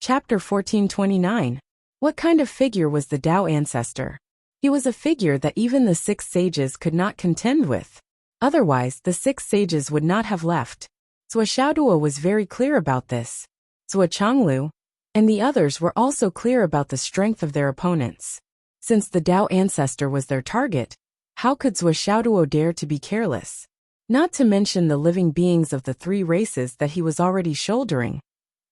Chapter 1429. What kind of figure was the Tao ancestor? He was a figure that even the 6 sages could not contend with. Otherwise, the 6 sages would not have left. Zhuo was very clear about this. Zhuo and the others were also clear about the strength of their opponents. Since the Tao ancestor was their target, how could Zhuo dare to be careless? Not to mention the living beings of the 3 races that he was already shouldering.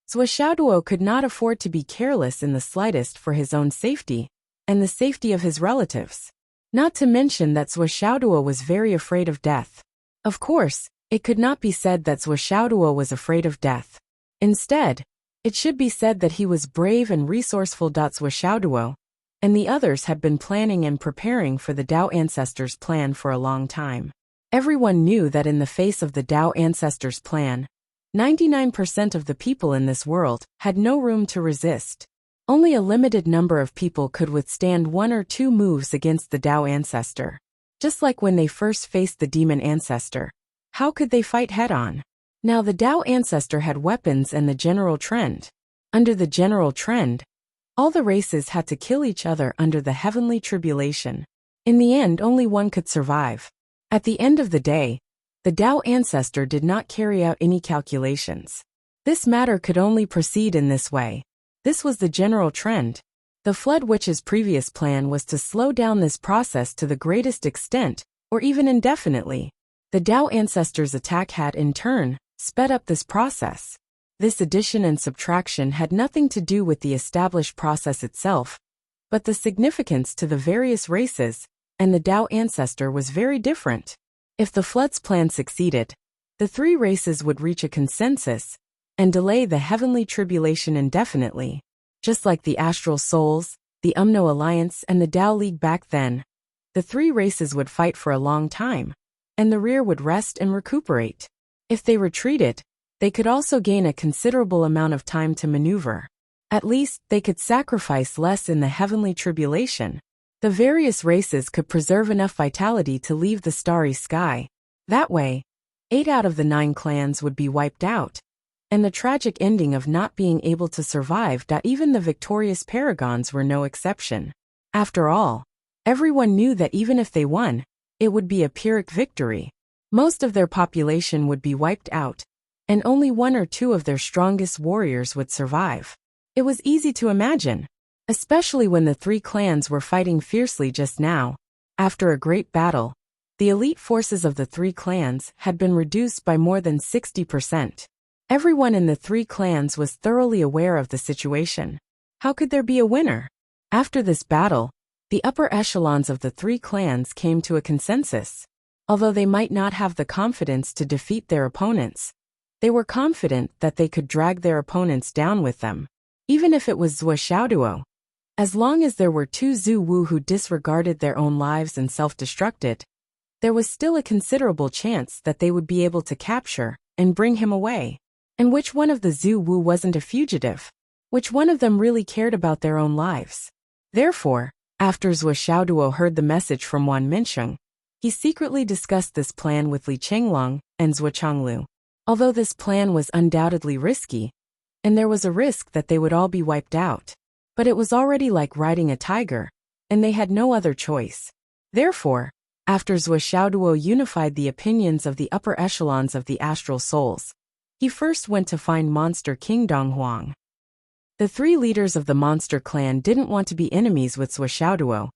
Zhuo could not afford to be careless in the slightest for his own safety, and the safety of his relatives. Not to mention that Zhuo was very afraid of death. Of course, it could not be said that Zhuo was afraid of death. Instead, it should be said that he was brave and resourceful. Zhuo and the others had been planning and preparing for the Tao ancestors' plan for a long time. Everyone knew that in the face of the Tao ancestors' plan, 99% of the people in this world had no room to resist. Only a limited number of people could withstand 1 or 2 moves against the Tao ancestor. Just like when they first faced the demon ancestor. How could they fight head-on? Now the Tao ancestor had weapons and the general trend. Under the general trend, all the races had to kill each other under the heavenly tribulation. In the end, only one could survive. At the end of the day, the Tao ancestor did not carry out any calculations. This matter could only proceed in this way. This was the general trend. The Flood Witch's previous plan was to slow down this process to the greatest extent, or even indefinitely. The Tao ancestors' attack had, in turn, sped up this process. This addition and subtraction had nothing to do with the established process itself, but the significance to the various races, and the Tao ancestor was very different. If the Flood's plan succeeded, the 3 races would reach a consensus and delay the heavenly tribulation indefinitely. Just like the Astral Souls, the Umno Alliance and the Tao League back then, the 3 races would fight for a long time, and the rear would rest and recuperate. If they retreated, they could also gain a considerable amount of time to maneuver. At least, they could sacrifice less in the heavenly tribulation. The various races could preserve enough vitality to leave the starry sky. That way, 8 out of the 9 clans would be wiped out. And the tragic ending of not being able to survive. Even the victorious paragons were no exception. After all, everyone knew that even if they won, it would be a Pyrrhic victory. Most of their population would be wiped out, and only 1 or 2 of their strongest warriors would survive. It was easy to imagine, especially when the 3 clans were fighting fiercely just now. After a great battle, the elite forces of the 3 clans had been reduced by more than 60%. Everyone in the 3 clans was thoroughly aware of the situation. How could there be a winner? After this battle, the upper echelons of the 3 clans came to a consensus. Although they might not have the confidence to defeat their opponents, they were confident that they could drag their opponents down with them. Even if it was Zhuo. As long as there were 2 Zhu Wu who disregarded their own lives and self-destructed, there was still a considerable chance that they would be able to capture and bring him away. And which one of the Zhu Wu wasn't a fugitive? Which one of them really cared about their own lives? Therefore, after Zhuo heard the message from Wan Minsheng, he secretly discussed this plan with Li Chenglong and Zhuo. Although this plan was undoubtedly risky, and there was a risk that they would all be wiped out, but it was already like riding a tiger, and they had no other choice. Therefore, after Zhuo unified the opinions of the upper echelons of the Astral Souls, he first went to find Monster King Donghuang. The 3 leaders of the Monster Clan didn't want to be enemies with Zhuo,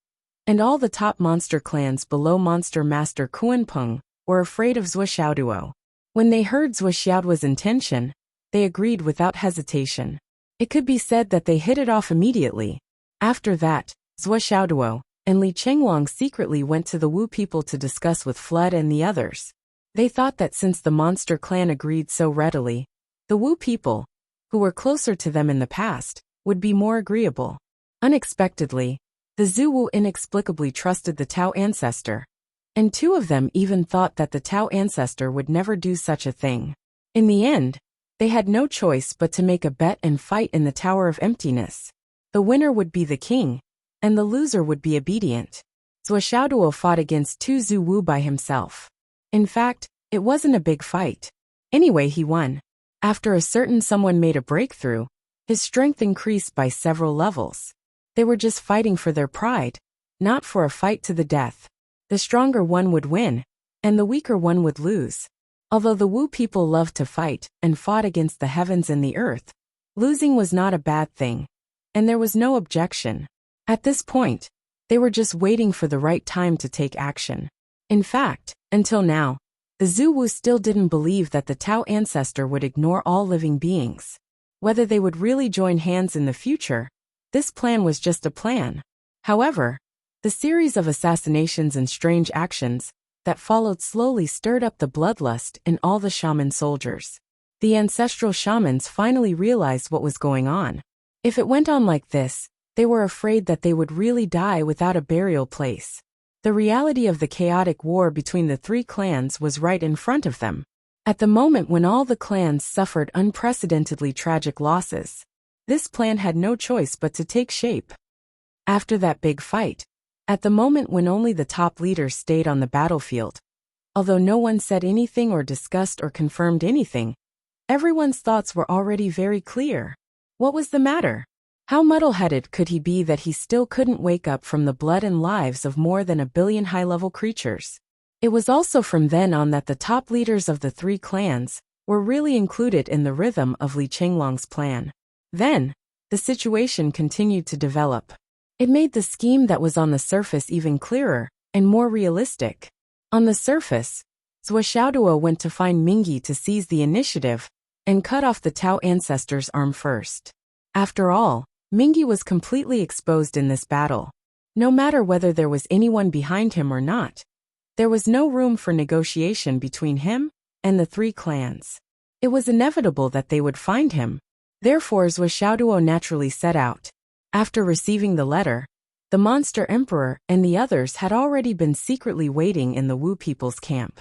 and all the top monster clans below Monster Master Kuanpeng were afraid of Zhuo. When they heard Zhuo's intention, they agreed without hesitation. It could be said that they hit it off immediately. After that, Zhuo and Li Chenglong secretly went to the Wu people to discuss with Flood and the others. They thought that since the Monster Clan agreed so readily, the Wu people, who were closer to them in the past, would be more agreeable. Unexpectedly, the Zhu Wu inexplicably trusted the Tao ancestor, and 2 of them even thought that the Tao ancestor would never do such a thing. In the end, they had no choice but to make a bet and fight in the Tower of Emptiness. The winner would be the king, and the loser would be obedient. Zhuo fought against 2 Zhu Wu by himself. In fact, it wasn't a big fight. Anyway, he won. After a certain someone made a breakthrough, His strength increased by several levels. They were just fighting for their pride, not for a fight to the death. The stronger one would win, and the weaker one would lose. Although the Wu people loved to fight and fought against the heavens and the earth, losing was not a bad thing, and there was no objection. At this point, they were just waiting for the right time to take action. In fact, until now, the Zhu Wu still didn't believe that the Tao ancestor would ignore all living beings. Whether they would really join hands in the future, this plan was just a plan. However, the series of assassinations and strange actions that followed slowly stirred up the bloodlust in all the shaman soldiers. The ancestral shamans finally realized what was going on. If it went on like this, they were afraid that they would really die without a burial place. The reality of the chaotic war between the three clans was right in front of them. At the moment when all the clans suffered unprecedentedly tragic losses, this plan had no choice but to take shape. After that big fight, at the moment when only the top leaders stayed on the battlefield, although no one said anything or discussed or confirmed anything, everyone's thoughts were already very clear. What was the matter? How muddle-headed could he be that he still couldn't wake up from the blood and lives of more than 1 billion high-level creatures? It was also from then on that the top leaders of the three clans were really included in the rhythm of Li Chenglong's plan. Then, the situation continued to develop. It made the scheme that was on the surface even clearer and more realistic. On the surface, Zhou Xiaoduo went to find Mingyi to seize the initiative and cut off the Tao ancestor's arm first. After all, Mingyi was completely exposed in this battle. No matter whether there was anyone behind him or not, there was no room for negotiation between him and the three clans. It was inevitable that they would find him. Therefore Zhou Xiaoduo naturally set out. After receiving the letter, the monster emperor and the others had already been secretly waiting in the Wu people's camp.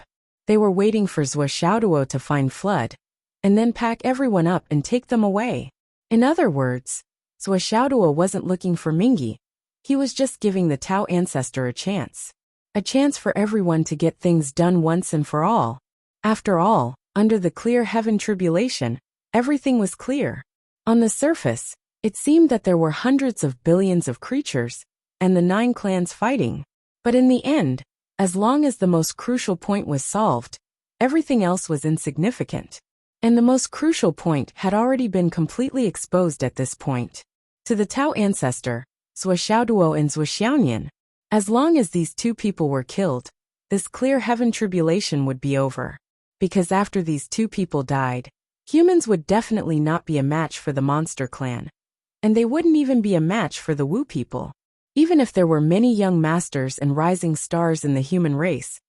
They were waiting for Zhou Xiaoduo to find Flood, and then pack everyone up and take them away. In other words, Zhou Xiaoduo wasn't looking for Mingyi. He was just giving the Tao ancestor a chance. A chance for everyone to get things done once and for all. After all, under the clear heaven tribulation, everything was clear. On the surface, it seemed that there were hundreds of billions of creatures, and the 9 clans fighting. But in the end, as long as the most crucial point was solved, everything else was insignificant. And the most crucial point had already been completely exposed at this point. To the Tao ancestor, Zhou Xiaoduo and Zhou Xiaoyan, as long as these 2 people were killed, this clear heaven tribulation would be over. Because after these 2 people died, humans would definitely not be a match for the monster clan. And they wouldn't even be a match for the Wu people. Even if there were many young masters and rising stars in the human race,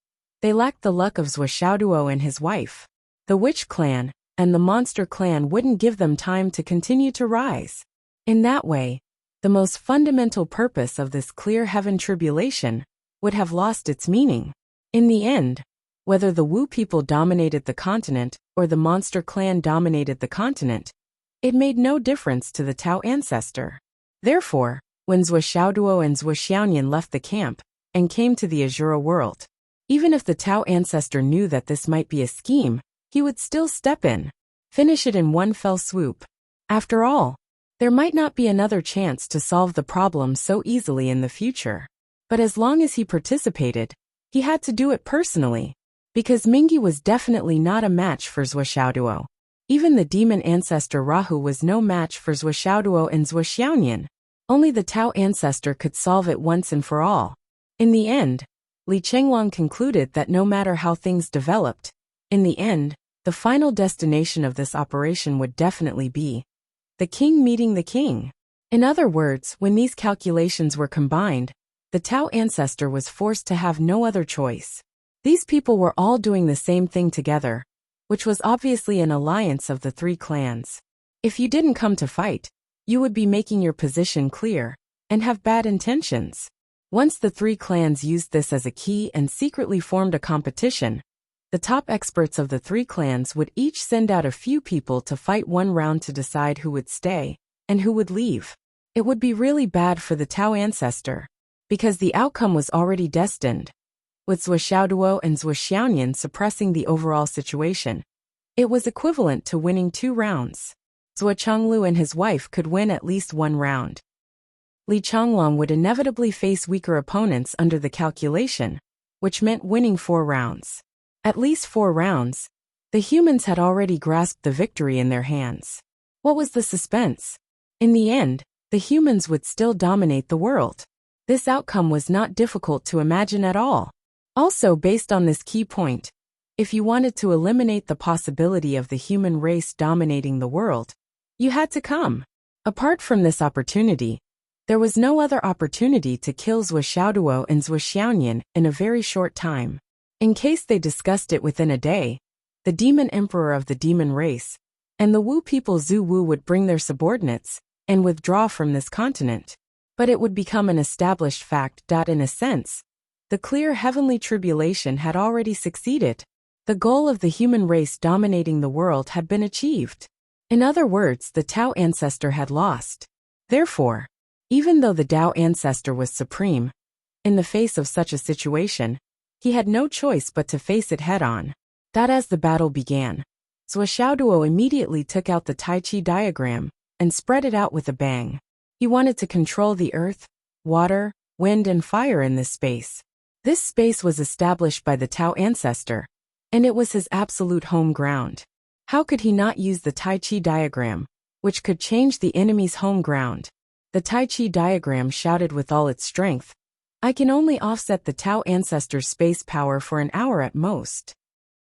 they lacked the luck of Zhou Xiaoduo and his wife. The Witch clan and the monster clan wouldn't give them time to continue to rise. In that way, the most fundamental purpose of this clear heaven tribulation would have lost its meaning. In the end, whether the Wu people dominated the continent or the monster clan dominated the continent, it made no difference to the Tao ancestor. Therefore, when Zhou Xiaoduo and Zhou Xiaoyan left the camp and came to the Azura world, even if the Tao ancestor knew that this might be a scheme, he would still step in, finish it in one fell swoop. After all, there might not be another chance to solve the problem so easily in the future. But as long as he participated, he had to do it personally, because Mingyi was definitely not a match for Zhou Xiaoduo. Even the demon ancestor Rahu was no match for Zhou Xiaoduo and Zhou Xiaoyan. Only the Tao ancestor could solve it once and for all. In the end, Li Chenglong concluded that no matter how things developed, in the end, the final destination of this operation would definitely be the king meeting the king. In other words, when these calculations were combined, the Tao ancestor was forced to have no other choice. These people were all doing the same thing together, which was obviously an alliance of the 3 clans. If you didn't come to fight, you would be making your position clear and have bad intentions. Once the 3 clans used this as a key and secretly formed a competition, the top experts of the 3 clans would each send out a few people to fight one round to decide who would stay and who would leave. It would be really bad for the Tao ancestor, because the outcome was already destined. With Zhou Xiaoduo and Zhou Xiaoyan suppressing the overall situation, it was equivalent to winning 2 rounds. Zhuo Chenglu and his wife could win at least one round. Li Changlong would inevitably face weaker opponents under the calculation, which meant winning 4 rounds. At least 4 rounds. The humans had already grasped the victory in their hands. What was the suspense? In the end, the humans would still dominate the world. This outcome was not difficult to imagine at all. Also, based on this key point, if you wanted to eliminate the possibility of the human race dominating the world, you had to come. Apart from this opportunity, there was no other opportunity to kill Zhuo Xiaoduo and Zhuo Xiaoyan in a very short time. In case they discussed it within a day, the demon emperor of the demon race and the Wu people Zhu Wu would bring their subordinates and withdraw from this continent. But it would become an established fact. In a sense, the clear heavenly tribulation had already succeeded. The goal of the human race dominating the world had been achieved. In other words, the Tao ancestor had lost. Therefore, even though the Tao ancestor was supreme, in the face of such a situation, he had no choice but to face it head-on. As the battle began, Zhuo Xiaoduo immediately took out the Tai Chi diagram and spread it out with a bang. He wanted to control the earth, water, wind and fire in this space. This space was established by the Tao ancestor, and it was his absolute home ground. How could he not use the Tai Chi diagram, which could change the enemy's home ground? The Tai Chi diagram shouted with all its strength, "I can only offset the Tao ancestor's space power for an hour at most."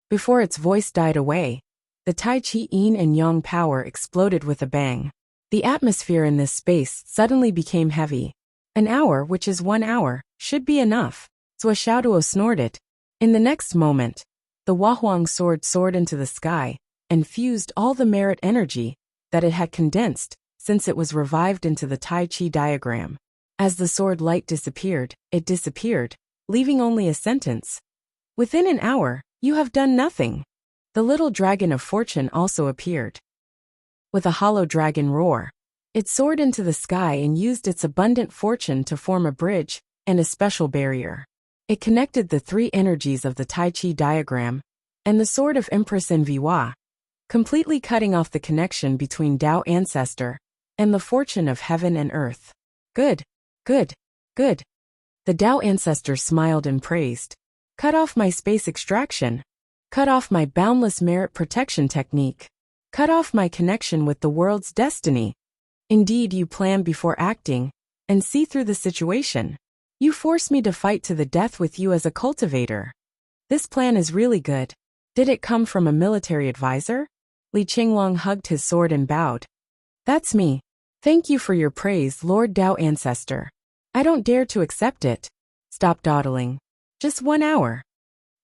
Before its voice died away, the Tai Chi yin and yang power exploded with a bang. The atmosphere in this space suddenly became heavy. An hour, which is 1 hour, should be enough. Zhuo Xiaoduo snorted. In the next moment, the Huahuang sword soared into the sky and fused all the merit energy that it had condensed since it was revived into the Tai Chi diagram. As the sword light disappeared, it disappeared, leaving only a sentence. "Within an hour, you have done nothing." The little dragon of fortune also appeared. With a hollow dragon roar, it soared into the sky and used its abundant fortune to form a bridge and a special barrier. It connected the 3 energies of the Tai Chi diagram and the sword of Empress Enviwa, completely cutting off the connection between Tao ancestor and the fortune of heaven and earth. Good, good, good. The Tao ancestor smiled and praised. Cut off my space extraction. Cut off my boundless merit protection technique. Cut off my connection with the world's destiny. Indeed, you plan before acting and see through the situation. You force me to fight to the death with you as a cultivator. This plan is really good. Did it come from a military advisor? Li Qinglong hugged his sword and bowed. That's me. Thank you for your praise, Lord Tao Ancestor. I don't dare to accept it. Stop dawdling. Just 1 hour.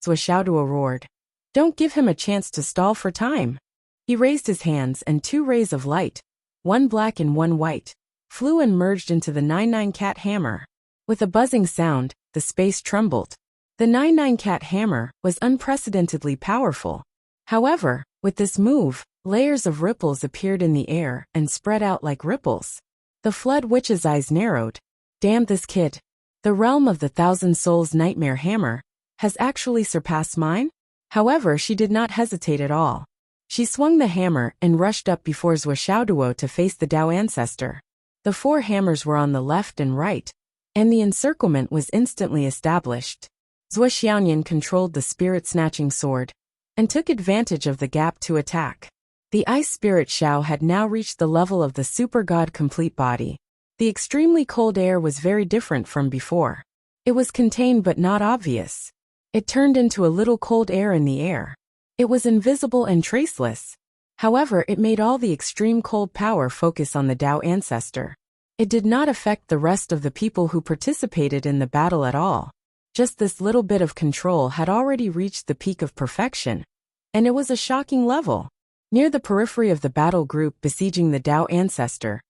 Zhuo Xiaoduo roared. Don't give him a chance to stall for time. He raised his hands and 2 rays of light, one black and one white, flew and merged into the 99 cat hammer. With a buzzing sound, the space trembled. The 99 cat hammer was unprecedentedly powerful. However, with this move, layers of ripples appeared in the air and spread out like ripples. The Flood Witch's eyes narrowed. Damn this kid. The realm of the 1,000 Souls Nightmare Hammer has actually surpassed mine? However, she did not hesitate at all. She swung the hammer and rushed up before Zhuo Xiaoduo to face the Tao ancestor. The 4 hammers were on the left and right, and the encirclement was instantly established. Zhuo Xiaoyan controlled the spirit-snatching sword and took advantage of the gap to attack. The ice spirit Xiao had now reached the level of the super god complete body. The extremely cold air was very different from before. It was contained but not obvious. It turned into a little cold air in the air. It was invisible and traceless. However, it made all the extreme cold power focus on the Tao ancestor. It did not affect the rest of the people who participated in the battle at all. Just this little bit of control had already reached the peak of perfection, and it was a shocking level. Near the periphery of the battle group besieging the Tao ancestor,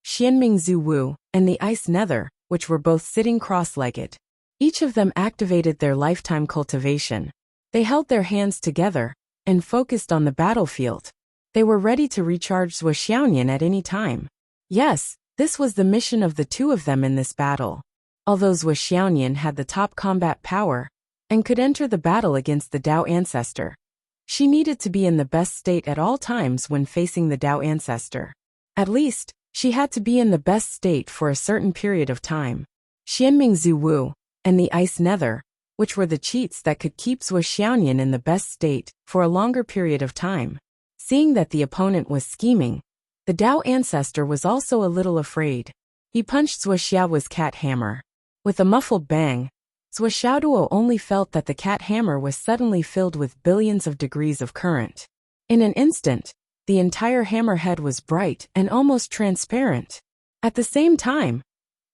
Xianming Zhu Wu and the Ice Nether, which were both sitting cross-legged. Each of them activated their lifetime cultivation. They held their hands together and focused on the battlefield. They were ready to recharge Zhuo Xiaoyan at any time. Yes, this was the mission of the 2 of them in this battle. Although Zhuo Xiaoyan had the top combat power and could enter the battle against the Tao ancestor, She needed to be in the best state at all times when facing the Tao ancestor. At least, she had to be in the best state for a certain period of time. Xianming Zhu Wu and the Ice Nether, which were the cheats that could keep Zhuo Xiaoyan in the best state for a longer period of time. Seeing that the opponent was scheming, the Tao ancestor was also a little afraid. He punched Zhuo Xiao's cat hammer. With a muffled bang, Zhuo Xiaoduo only felt that the cat hammer was suddenly filled with billions of degrees of current. In an instant, the entire hammerhead was bright and almost transparent. At the same time,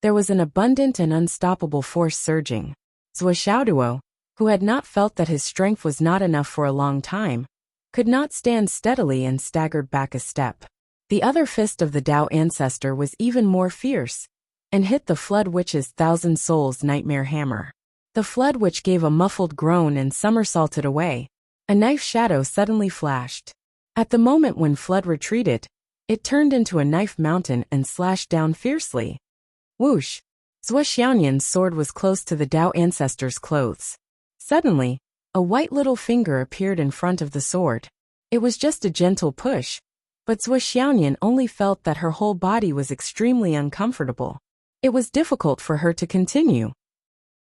there was an abundant and unstoppable force surging. Zhuo Xiaoduo, who had not felt that his strength was not enough for a long time, could not stand steadily and staggered back a step. The other fist of the Tao ancestor was even more fierce, and hit the Flood Witch's Thousand Souls Nightmare Hammer. The Flood Witch gave a muffled groan and somersaulted away. A knife shadow suddenly flashed. At the moment when Flood retreated, it turned into a knife mountain and slashed down fiercely. Whoosh! Zhuo Xiaoyan's sword was close to the Tao ancestor's clothes. Suddenly, a white little finger appeared in front of the sword. It was just a gentle push, but Zhuo Xiaoyan only felt that her whole body was extremely uncomfortable. It was difficult for her to continue.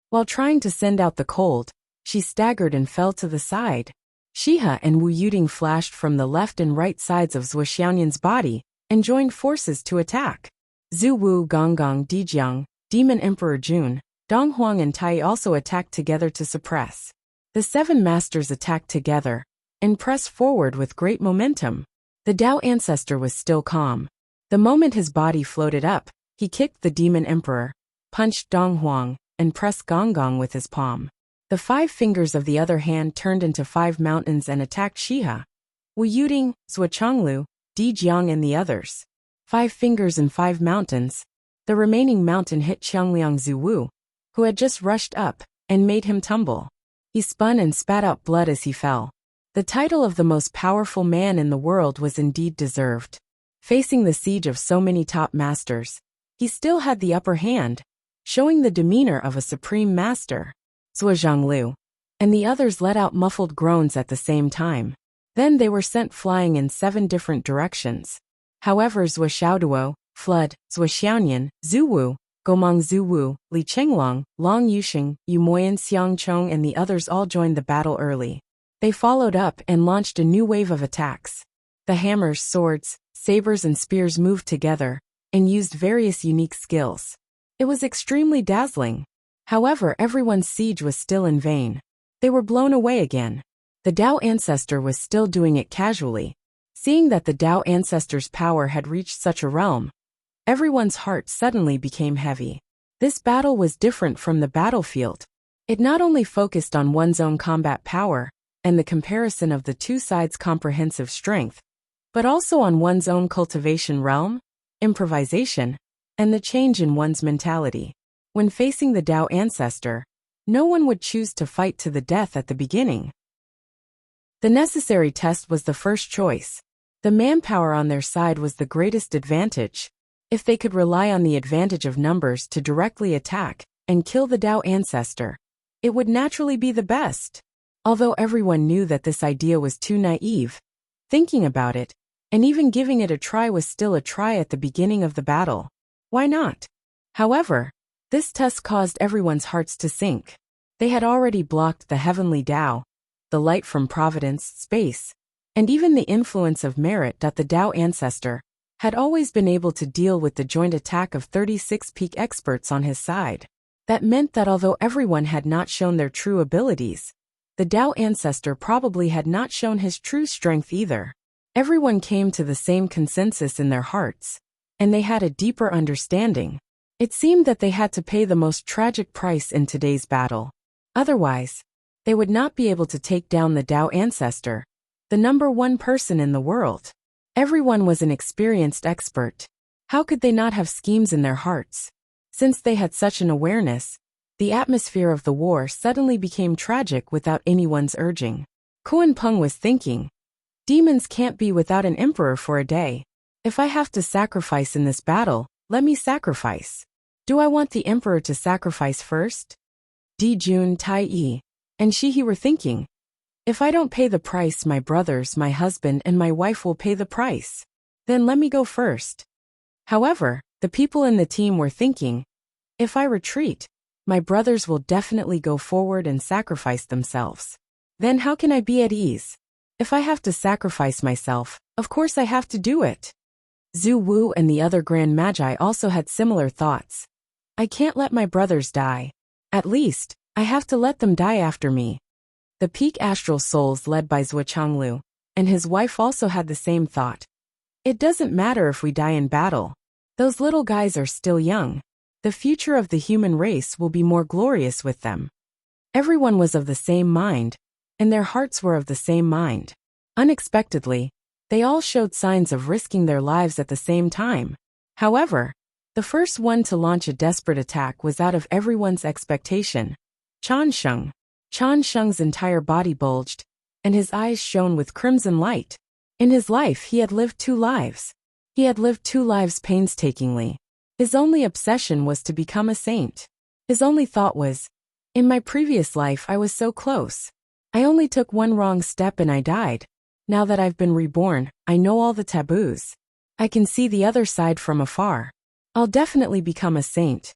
While trying to send out the cold, she staggered and fell to the side. Shiha and Wu Yuding flashed from the left and right sides of Zhuo Xiaoyan's body and joined forces to attack. Zhu Wu, Gonggong, Dijiang, Demon Emperor Jun, Dong Huang and Tai also attacked together to suppress. The seven masters attacked together and pressed forward with great momentum. The Tao ancestor was still calm. The moment his body floated up, he kicked the Demon Emperor, punched Dong Huang, and pressed Gonggong with his palm. The 5 fingers of the other hand turned into 5 mountains and attacked Shiha, Wu Yuding, Zhuo Chonglu, Di Jiang and the others. 5 fingers and 5 mountains. The remaining mountain hit Qiangliang Zhu Wu, who had just rushed up, and made him tumble. He spun and spat out blood as he fell. The title of the most powerful man in the world was indeed deserved. Facing the siege of so many top masters, he still had the upper hand, showing the demeanor of a supreme master. Zhuo Zhonglu and the others let out muffled groans at the same time. Then they were sent flying in 7 different directions. However, Zhuo Xiaoduo, Flood, Zhuo Xiaoyan, Zhu Wu, Gomang Zhu Wu, Li Chenglong, Long Yuxing, Yu Moyan Xiang Chong and the others all joined the battle early. They followed up and launched a new wave of attacks. The hammers, swords, sabers and spears moved together and used various unique skills. It was extremely dazzling. However, everyone's siege was still in vain. They were blown away again. The Tao ancestor was still doing it casually. Seeing that the Tao ancestor's power had reached such a realm, everyone's heart suddenly became heavy. This battle was different from the battlefield. It not only focused on one's own combat power and the comparison of the two sides' comprehensive strength, but also on one's own cultivation realm, improvisation, and the change in one's mentality. When facing the Tao ancestor, no one would choose to fight to the death at the beginning. The necessary test was the first choice. The manpower on their side was the greatest advantage. If they could rely on the advantage of numbers to directly attack and kill the Tao ancestor, it would naturally be the best. Although everyone knew that this idea was too naive, thinking about it, and even giving it a try was still a try at the beginning of the battle. Why not? However, this test caused everyone's hearts to sink. They had already blocked the heavenly Tao, the light from providence, space, and even the influence of merit that the Tao ancestor had always been able to deal with the joint attack of 36 peak experts on his side. That meant that although everyone had not shown their true abilities, the Tao ancestor probably had not shown his true strength either. Everyone came to the same consensus in their hearts, and they had a deeper understanding. It seemed that they had to pay the most tragic price in today's battle. Otherwise, they would not be able to take down the Tao ancestor, the #1 person in the world. Everyone was an experienced expert. How could they not have schemes in their hearts? Since they had such an awareness, the atmosphere of the war suddenly became tragic without anyone's urging. Kuan Peng was thinking, demons can't be without an emperor for a day. If I have to sacrifice in this battle, let me sacrifice. Do I want the emperor to sacrifice first? Di Jun, Tai Yi, and Shihi were thinking, If I don't pay the price, my brothers, my husband, and my wife will pay the price. Then let me go first. However, the people in the team were thinking, if I retreat, my brothers will definitely go forward and sacrifice themselves. Then how can I be at ease? If I have to sacrifice myself, of course I have to do it. Zhu Wu and the other Grand Magi also had similar thoughts. I can't let my brothers die. At least, I have to let them die after me. The peak astral souls led by Zhuo Changlu and his wife also had the same thought. It doesn't matter if we die in battle. Those little guys are still young. The future of the human race will be more glorious with them. Everyone was of the same mind, and their hearts were of the same mind. Unexpectedly, they all showed signs of risking their lives at the same time. However, the first one to launch a desperate attack was out of everyone's expectation. Chan Sheng. Chan Sheng's entire body bulged, and his eyes shone with crimson light. In his life he had lived 2 lives. He had lived 2 lives painstakingly. His only obsession was to become a saint. His only thought was, in my previous life I was so close. I only took one wrong step and I died. Now that I've been reborn, I know all the taboos. I can see the other side from afar. I'll definitely become a saint.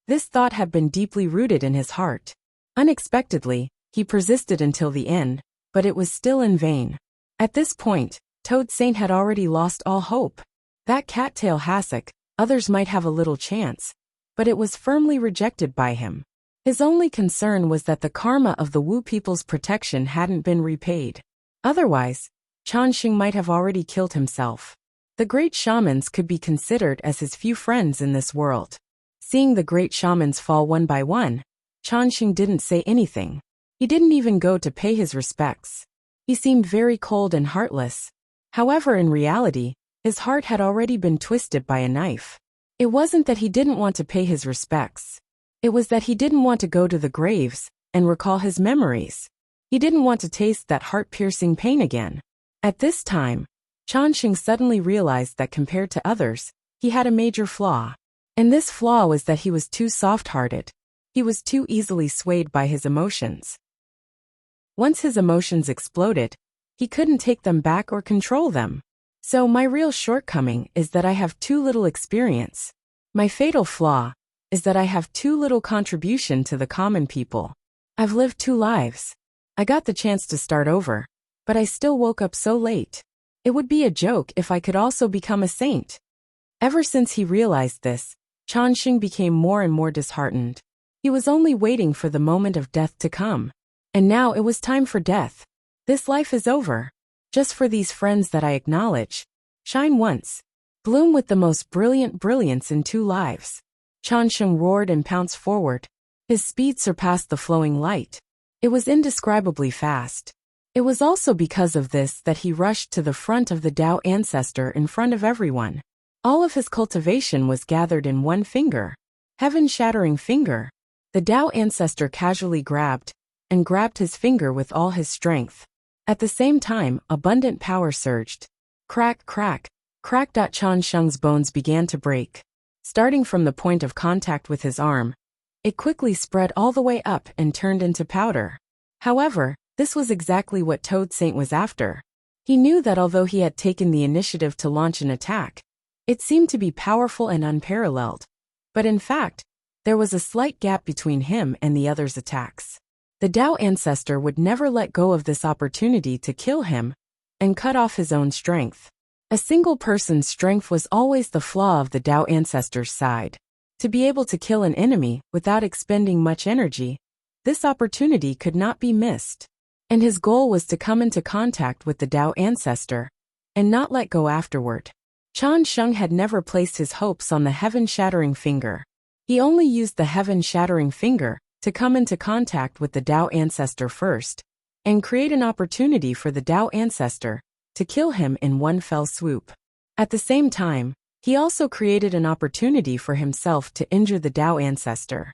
This thought had been deeply rooted in his heart. Unexpectedly, he persisted until the end, but it was still in vain. At this point, Toad Saint had already lost all hope. That cattail hassock, others might have a little chance, but it was firmly rejected by him. His only concern was that the karma of the Wu people's protection hadn't been repaid. Otherwise, Chan Sheng might have already killed himself. The great shamans could be considered as his few friends in this world. Seeing the great shamans fall one by one, Chan Sheng didn't say anything. He didn't even go to pay his respects. He seemed very cold and heartless. However, in reality, his heart had already been twisted by a knife. It wasn't that he didn't want to pay his respects. It was that he didn't want to go to the graves and recall his memories. He didn't want to taste that heart-piercing pain again. At this time, Chan Sheng suddenly realized that compared to others, he had a major flaw. And this flaw was that he was too soft-hearted. He was too easily swayed by his emotions. Once his emotions exploded, he couldn't take them back or control them. So my real shortcoming is that I have too little experience. My fatal flaw is that I have too little contribution to the common people. I've lived 2 lives. I got the chance to start over, but I still woke up so late. It would be a joke if I could also become a saint. Ever since he realized this, Chan Sheng became more and more disheartened. He was only waiting for the moment of death to come. And now it was time for death. This life is over. Just for these friends that I acknowledge. Shine once. Bloom with the most brilliant brilliance in 2 lives. Chan Sheng roared and pounced forward. His speed surpassed the flowing light. It was indescribably fast. It was also because of this that he rushed to the front of the Tao ancestor in front of everyone. All of his cultivation was gathered in one finger. Heaven-shattering finger. The Tao ancestor casually grabbed his finger with all his strength. At the same time, abundant power surged. Crack, crack, crack. Chan Sheng's bones began to break. Starting from the point of contact with his arm, it quickly spread all the way up and turned into powder. However, this was exactly what Toad Saint was after. He knew that although he had taken the initiative to launch an attack, it seemed to be powerful and unparalleled. But in fact, there was a slight gap between him and the others' attacks. The Tao ancestor would never let go of this opportunity to kill him and cut off his own strength. A single person's strength was always the flaw of the Tao ancestor's side. To be able to kill an enemy without expending much energy, this opportunity could not be missed. And his goal was to come into contact with the Tao ancestor and not let go afterward. Chan Sheng had never placed his hopes on the heaven-shattering finger. He only used the heaven-shattering finger to come into contact with the Tao ancestor first and create an opportunity for the Tao ancestor to kill him in one fell swoop. At the same time, he also created an opportunity for himself to injure the Tao ancestor.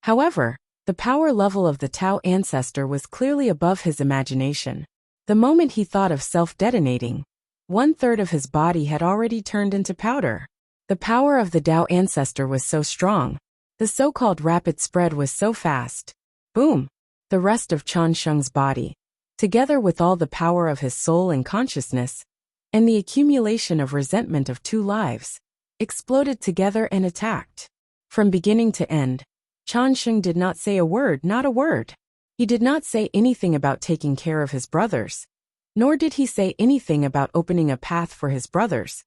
However, the power level of the Tao ancestor was clearly above his imagination. The moment he thought of self-detonating, 1/3 of his body had already turned into powder. The power of the Tao ancestor was so strong. The so-called rapid spread was so fast. Boom! The rest of Qian Sheng's body, together with all the power of his soul and consciousness, and the accumulation of resentment of 2 lives, exploded together and attacked. From beginning to end, Qian Sheng did not say a word, not a word. He did not say anything about taking care of his brothers, nor did he say anything about opening a path for his brothers,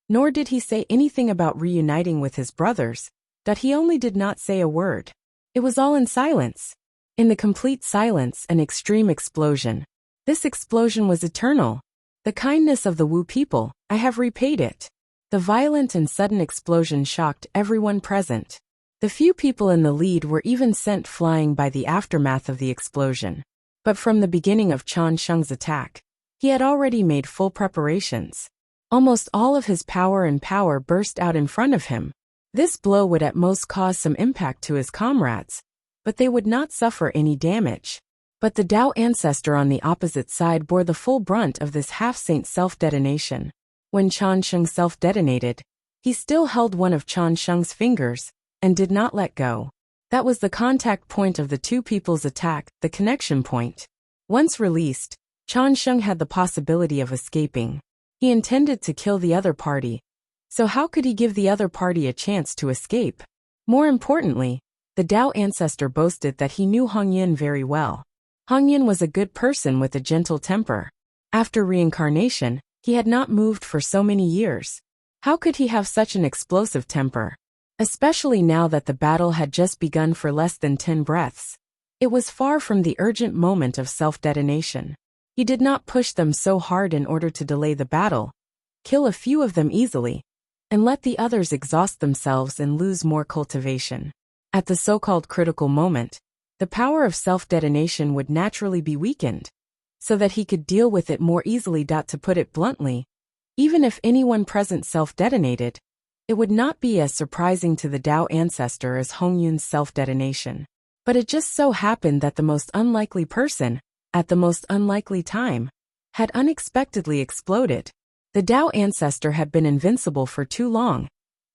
nor did he say anything about reuniting with his brothers, that he only did not say a word. It was all in silence. In the complete silence, an extreme explosion. This explosion was eternal. The kindness of the Wu people, I have repaid it. The violent and sudden explosion shocked everyone present. The few people in the lead were even sent flying by the aftermath of the explosion. But from the beginning of Qian Sheng's attack, he had already made full preparations. Almost all of his power burst out in front of him. This blow would at most cause some impact to his comrades, but they would not suffer any damage. But the Tao ancestor on the opposite side bore the full brunt of this half-saint self-detonation. When Qian Sheng self-detonated, he still held one of Qian Sheng's fingers, and did not let go. That was the contact point of the 2 people's attack, the connection point. Once released, Qian Sheng had the possibility of escaping. He intended to kill the other party. So how could he give the other party a chance to escape? More importantly, the Tao ancestor boasted that he knew Hong Yin very well. Hong Yin was a good person with a gentle temper. After reincarnation, he had not moved for so many years. How could he have such an explosive temper? Especially now that the battle had just begun for less than 10 breaths. It was far from the urgent moment of self-detonation. He did not push them so hard in order to delay the battle, kill a few of them easily, and let the others exhaust themselves and lose more cultivation. At the so-called critical moment, the power of self-detonation would naturally be weakened, so that he could deal with it more easily. To put it bluntly, even if anyone present self-detonated, it would not be as surprising to the Tao ancestor as Hong Yun's self-detonation. But it just so happened that the most unlikely person, at the most unlikely time, had unexpectedly exploded. The Tao ancestor had been invincible for too long,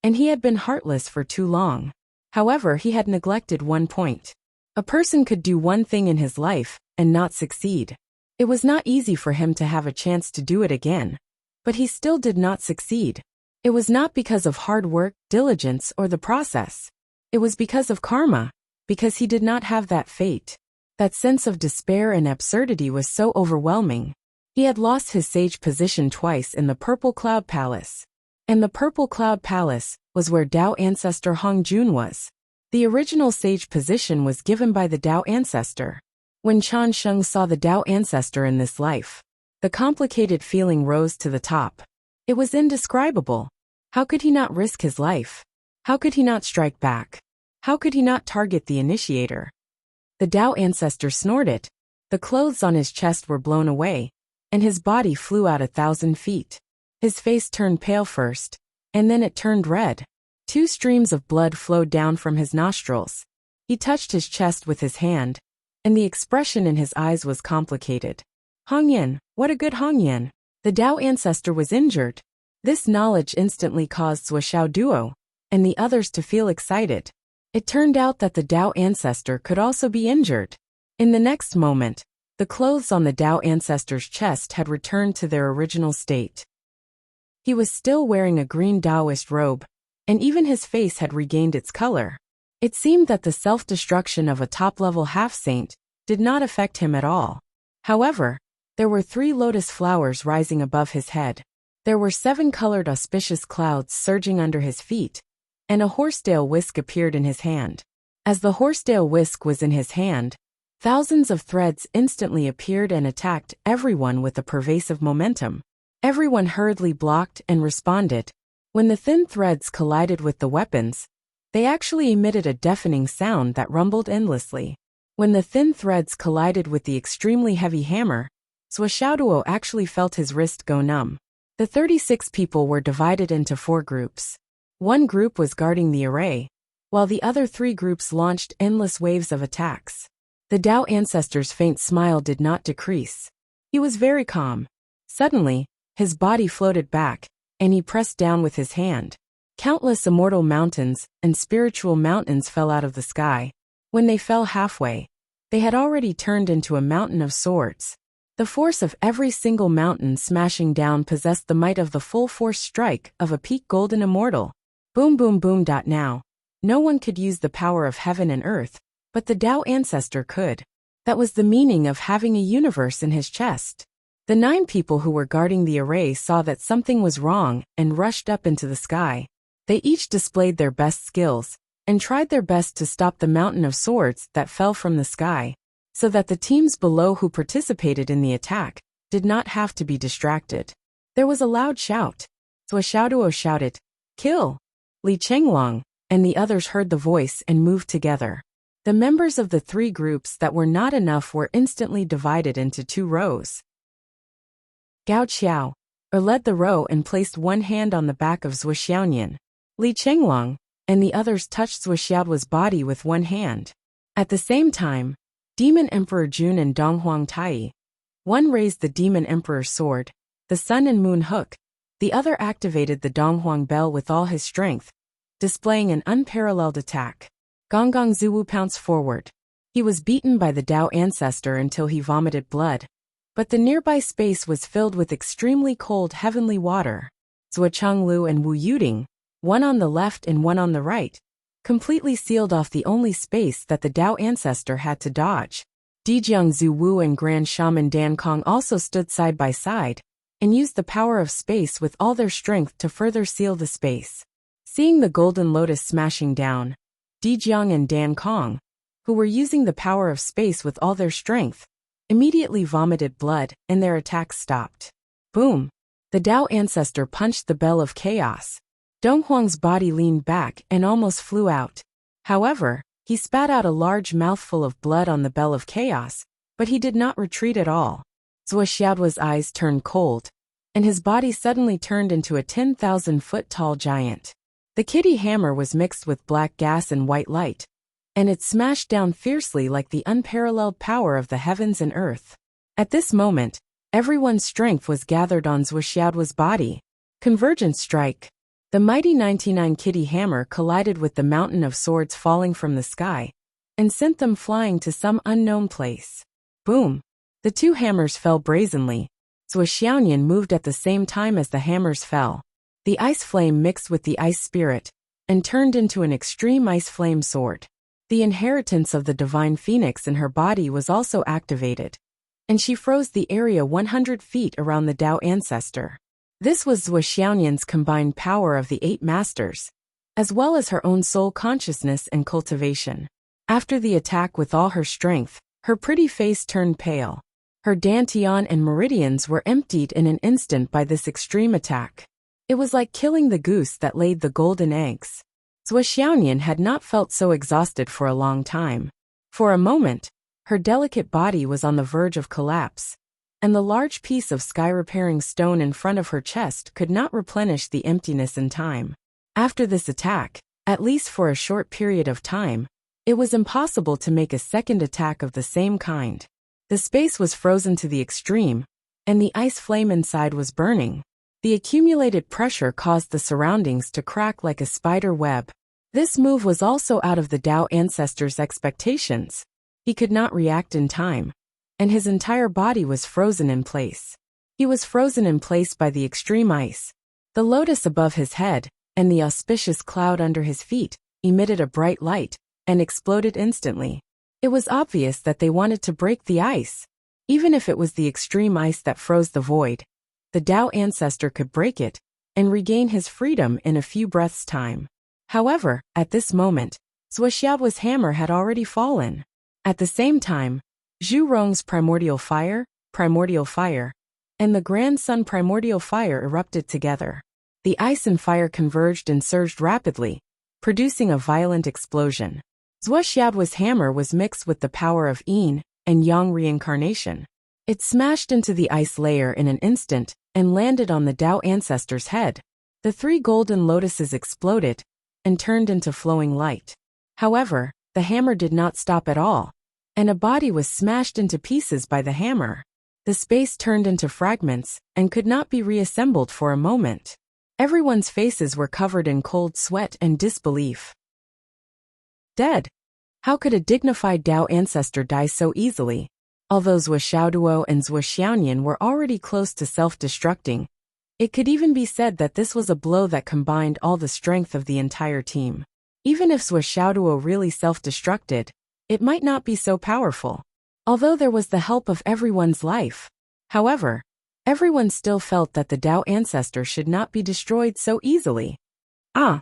and he had been heartless for too long. However, he had neglected one point. A person could do one thing in his life, and not succeed. It was not easy for him to have a chance to do it again, but he still did not succeed. It was not because of hard work, diligence, or the process. It was because of karma, because he did not have that fate. That sense of despair and absurdity was so overwhelming. He had lost his sage position twice in the Purple Cloud Palace. And the Purple Cloud Palace was where Tao ancestor Hong Jun was. The original sage position was given by the Tao ancestor. When Qian Sheng saw the Tao ancestor in this life, the complicated feeling rose to the top. It was indescribable. How could he not risk his life? How could he not strike back? How could he not target the initiator? The Tao ancestor snorted. The clothes on his chest were blown away, and his body flew out 1,000 feet. His face turned pale first, and then it turned red. 2 streams of blood flowed down from his nostrils. He touched his chest with his hand, and the expression in his eyes was complicated. Hong Yin, what a good Hong Yin! The Tao ancestor was injured. This knowledge instantly caused Zuoxiao Duo and the others to feel excited. It turned out that the Tao ancestor could also be injured. In the next moment, the clothes on the Tao ancestor's chest had returned to their original state. He was still wearing a green Taoist robe, and even his face had regained its color. It seemed that the self-destruction of a top-level half-saint did not affect him at all. However, there were 3 lotus flowers rising above his head. There were 7 colored auspicious clouds surging under his feet, and a horsetail whisk appeared in his hand. As the horsetail whisk was in his hand, thousands of threads instantly appeared and attacked everyone with a pervasive momentum. Everyone hurriedly blocked and responded. When the thin threads collided with the weapons, they actually emitted a deafening sound that rumbled endlessly. When the thin threads collided with the extremely heavy hammer, Zuoxiao actually felt his wrist go numb. The 36 people were divided into 4 groups. One group was guarding the array, while the other 3 groups launched endless waves of attacks. The Tao ancestor's faint smile did not decrease. He was very calm. Suddenly, his body floated back, and he pressed down with his hand. Countless immortal mountains and spiritual mountains fell out of the sky. When they fell halfway, They had already turned into a mountain of swords. The force of every single mountain smashing down possessed the might of the full-force strike of a peak golden immortal. Boom boom boom. Now, no one could use the power of heaven and earth, but the Tao ancestor could. That was the meaning of having a universe in his chest. The 9 people who were guarding the array saw that something was wrong and rushed up into the sky. They each displayed their best skills and tried their best to stop the mountain of swords that fell from the sky, so that the teams below who participated in the attack did not have to be distracted. There was a loud shout. Zhuo Xiaoduo shouted, "Kill!" Li Chenglong and the others heard the voice and moved together. The members of the 3 groups that were not enough were instantly divided into 2 rows. Gao Qiao led the row and placed one hand on the back of Zhuo Xiaonian. Li Chenglong and the others touched Zhuo Xiaoduo's body with one hand. At the same time, Demon Emperor Jun and Donghuang Tai. One raised the Demon Emperor's sword, the Sun and Moon Hook. The other activated the Donghuang Bell with all his strength, displaying an unparalleled attack. Gonggong Zuwu pounced forward. He was beaten by the Tao ancestor until he vomited blood. But the nearby space was filled with extremely cold heavenly water. Zhuo Chenglu and Wu Yuding, one on the left and one on the right, completely sealed off the only space that the Tao ancestor had to dodge. Dijiang Zhu Wu and Grand Shaman Dan Kong also stood side by side and used the power of space with all their strength to further seal the space. Seeing the golden lotus smashing down, Dijiang and Dan Kong, who were using the power of space with all their strength, immediately vomited blood and their attacks stopped. Boom! The Tao ancestor punched the bell of chaos. Donghuang's body leaned back and almost flew out. However, he spat out a large mouthful of blood on the bell of chaos, but he did not retreat at all. Zhuo Xiaoduo's eyes turned cold, and his body suddenly turned into a 10,000-foot-tall giant. The kitty hammer was mixed with black gas and white light, and it smashed down fiercely like the unparalleled power of the heavens and earth. At this moment, everyone's strength was gathered on Zhuo Xiaoduo's body. Convergence strike. The mighty 99 kitty hammer collided with the mountain of swords falling from the sky and sent them flying to some unknown place. Boom! The 2 hammers fell brazenly. Zhuo Xiaonian moved at the same time as the hammers fell. The ice flame mixed with the ice spirit and turned into an extreme ice flame sword. The inheritance of the divine phoenix in her body was also activated, and she froze the area 100 feet around the Tao ancestor. This was Zhuo Xiaonian's combined power of the 8 masters, as well as her own soul consciousness and cultivation. After the attack with all her strength, her pretty face turned pale. Her dantian and meridians were emptied in an instant by this extreme attack. It was like killing the goose that laid the golden eggs. Zhuo Xiaonian had not felt so exhausted for a long time. For a moment, her delicate body was on the verge of collapse, and the large piece of sky-repairing stone in front of her chest could not replenish the emptiness in time. After this attack, at least for a short period of time, it was impossible to make a second attack of the same kind. The space was frozen to the extreme, and the ice flame inside was burning. The accumulated pressure caused the surroundings to crack like a spider web. This move was also out of the Tao ancestor's expectations. He could not react in time, and his entire body was frozen in place. He was frozen in place by the extreme ice. The lotus above his head and the auspicious cloud under his feet emitted a bright light and exploded instantly. It was obvious that they wanted to break the ice. Even if it was the extreme ice that froze the void, the Tao ancestor could break it and regain his freedom in a few breaths' time. However, at this moment, Zhuo Xiaoduo's hammer had already fallen. At the same time, Zhu Rong's primordial fire, and the Grand Sun primordial fire erupted together. The ice and fire converged and surged rapidly, producing a violent explosion. Zhuo Xiaoduo's hammer was mixed with the power of yin and yang reincarnation. It smashed into the ice layer in an instant and landed on the Tao ancestor's head. The 3 golden lotuses exploded and turned into flowing light. However, the hammer did not stop at all, and a body was smashed into pieces by the hammer. The space turned into fragments and could not be reassembled for a moment. Everyone's faces were covered in cold sweat and disbelief. Dead. How could a dignified Dao ancestor die so easily? Although Zhuo and Zhuo were already close to self-destructing, it could even be said that this was a blow that combined all the strength of the entire team. Even if Zhuo really self-destructed, it might not be so powerful. Although there was the help of everyone's life. However, everyone still felt that the Dao ancestor should not be destroyed so easily. Ah!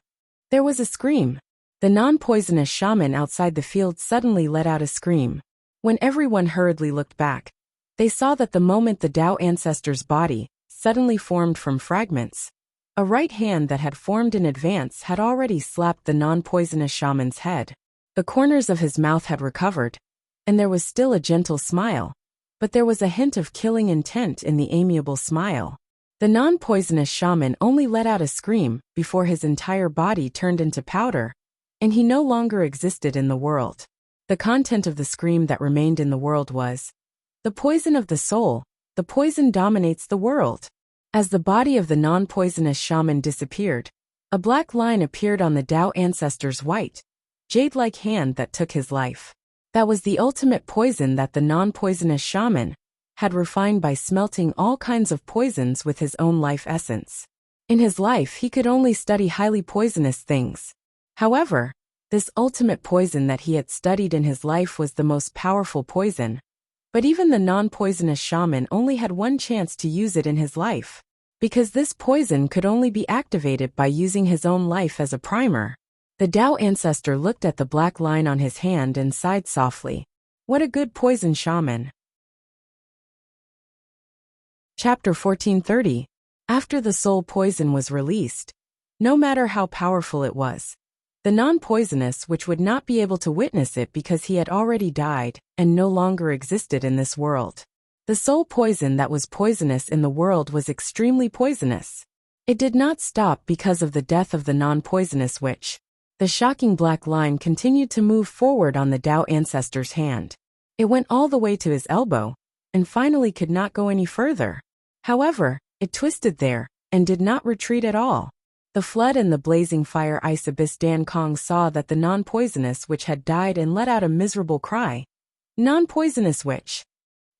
There was a scream. The non-poisonous shaman outside the field suddenly let out a scream. When everyone hurriedly looked back, they saw that the moment the Dao ancestor's body suddenly formed from fragments, a right hand that had formed in advance had already slapped the non-poisonous shaman's head. The corners of his mouth had recovered, and there was still a gentle smile, but there was a hint of killing intent in the amiable smile. The non-poisonous shaman only let out a scream before his entire body turned into powder, and he no longer existed in the world. The content of the scream that remained in the world was, "The poison of the soul, the poison dominates the world." As the body of the non-poisonous shaman disappeared, a black line appeared on the Dao ancestor's white, jade-like hand that took his life. That was the ultimate poison that the non-poisonous shaman had refined by smelting all kinds of poisons with his own life essence. In his life he could only study highly poisonous things. However, this ultimate poison that he had studied in his life was the most powerful poison. But even the non-poisonous shaman only had one chance to use it in his life, because this poison could only be activated by using his own life as a primer. The Dao ancestor looked at the black line on his hand and sighed softly. What a good poison shaman. Chapter 1430. After the soul poison was released, no matter how powerful it was, the non-poisonous which would not be able to witness it because he had already died and no longer existed in this world. The soul poison that was poisonous in the world was extremely poisonous. It did not stop because of the death of the non-poisonous witch. The shocking black line continued to move forward on the Dao ancestor's hand. It went all the way to his elbow, and finally could not go any further. However, it twisted there, and did not retreat at all. The flood and the blazing fire ice abyss. Dan Kong saw that the non-poisonous witch had died and let out a miserable cry. Non-poisonous witch.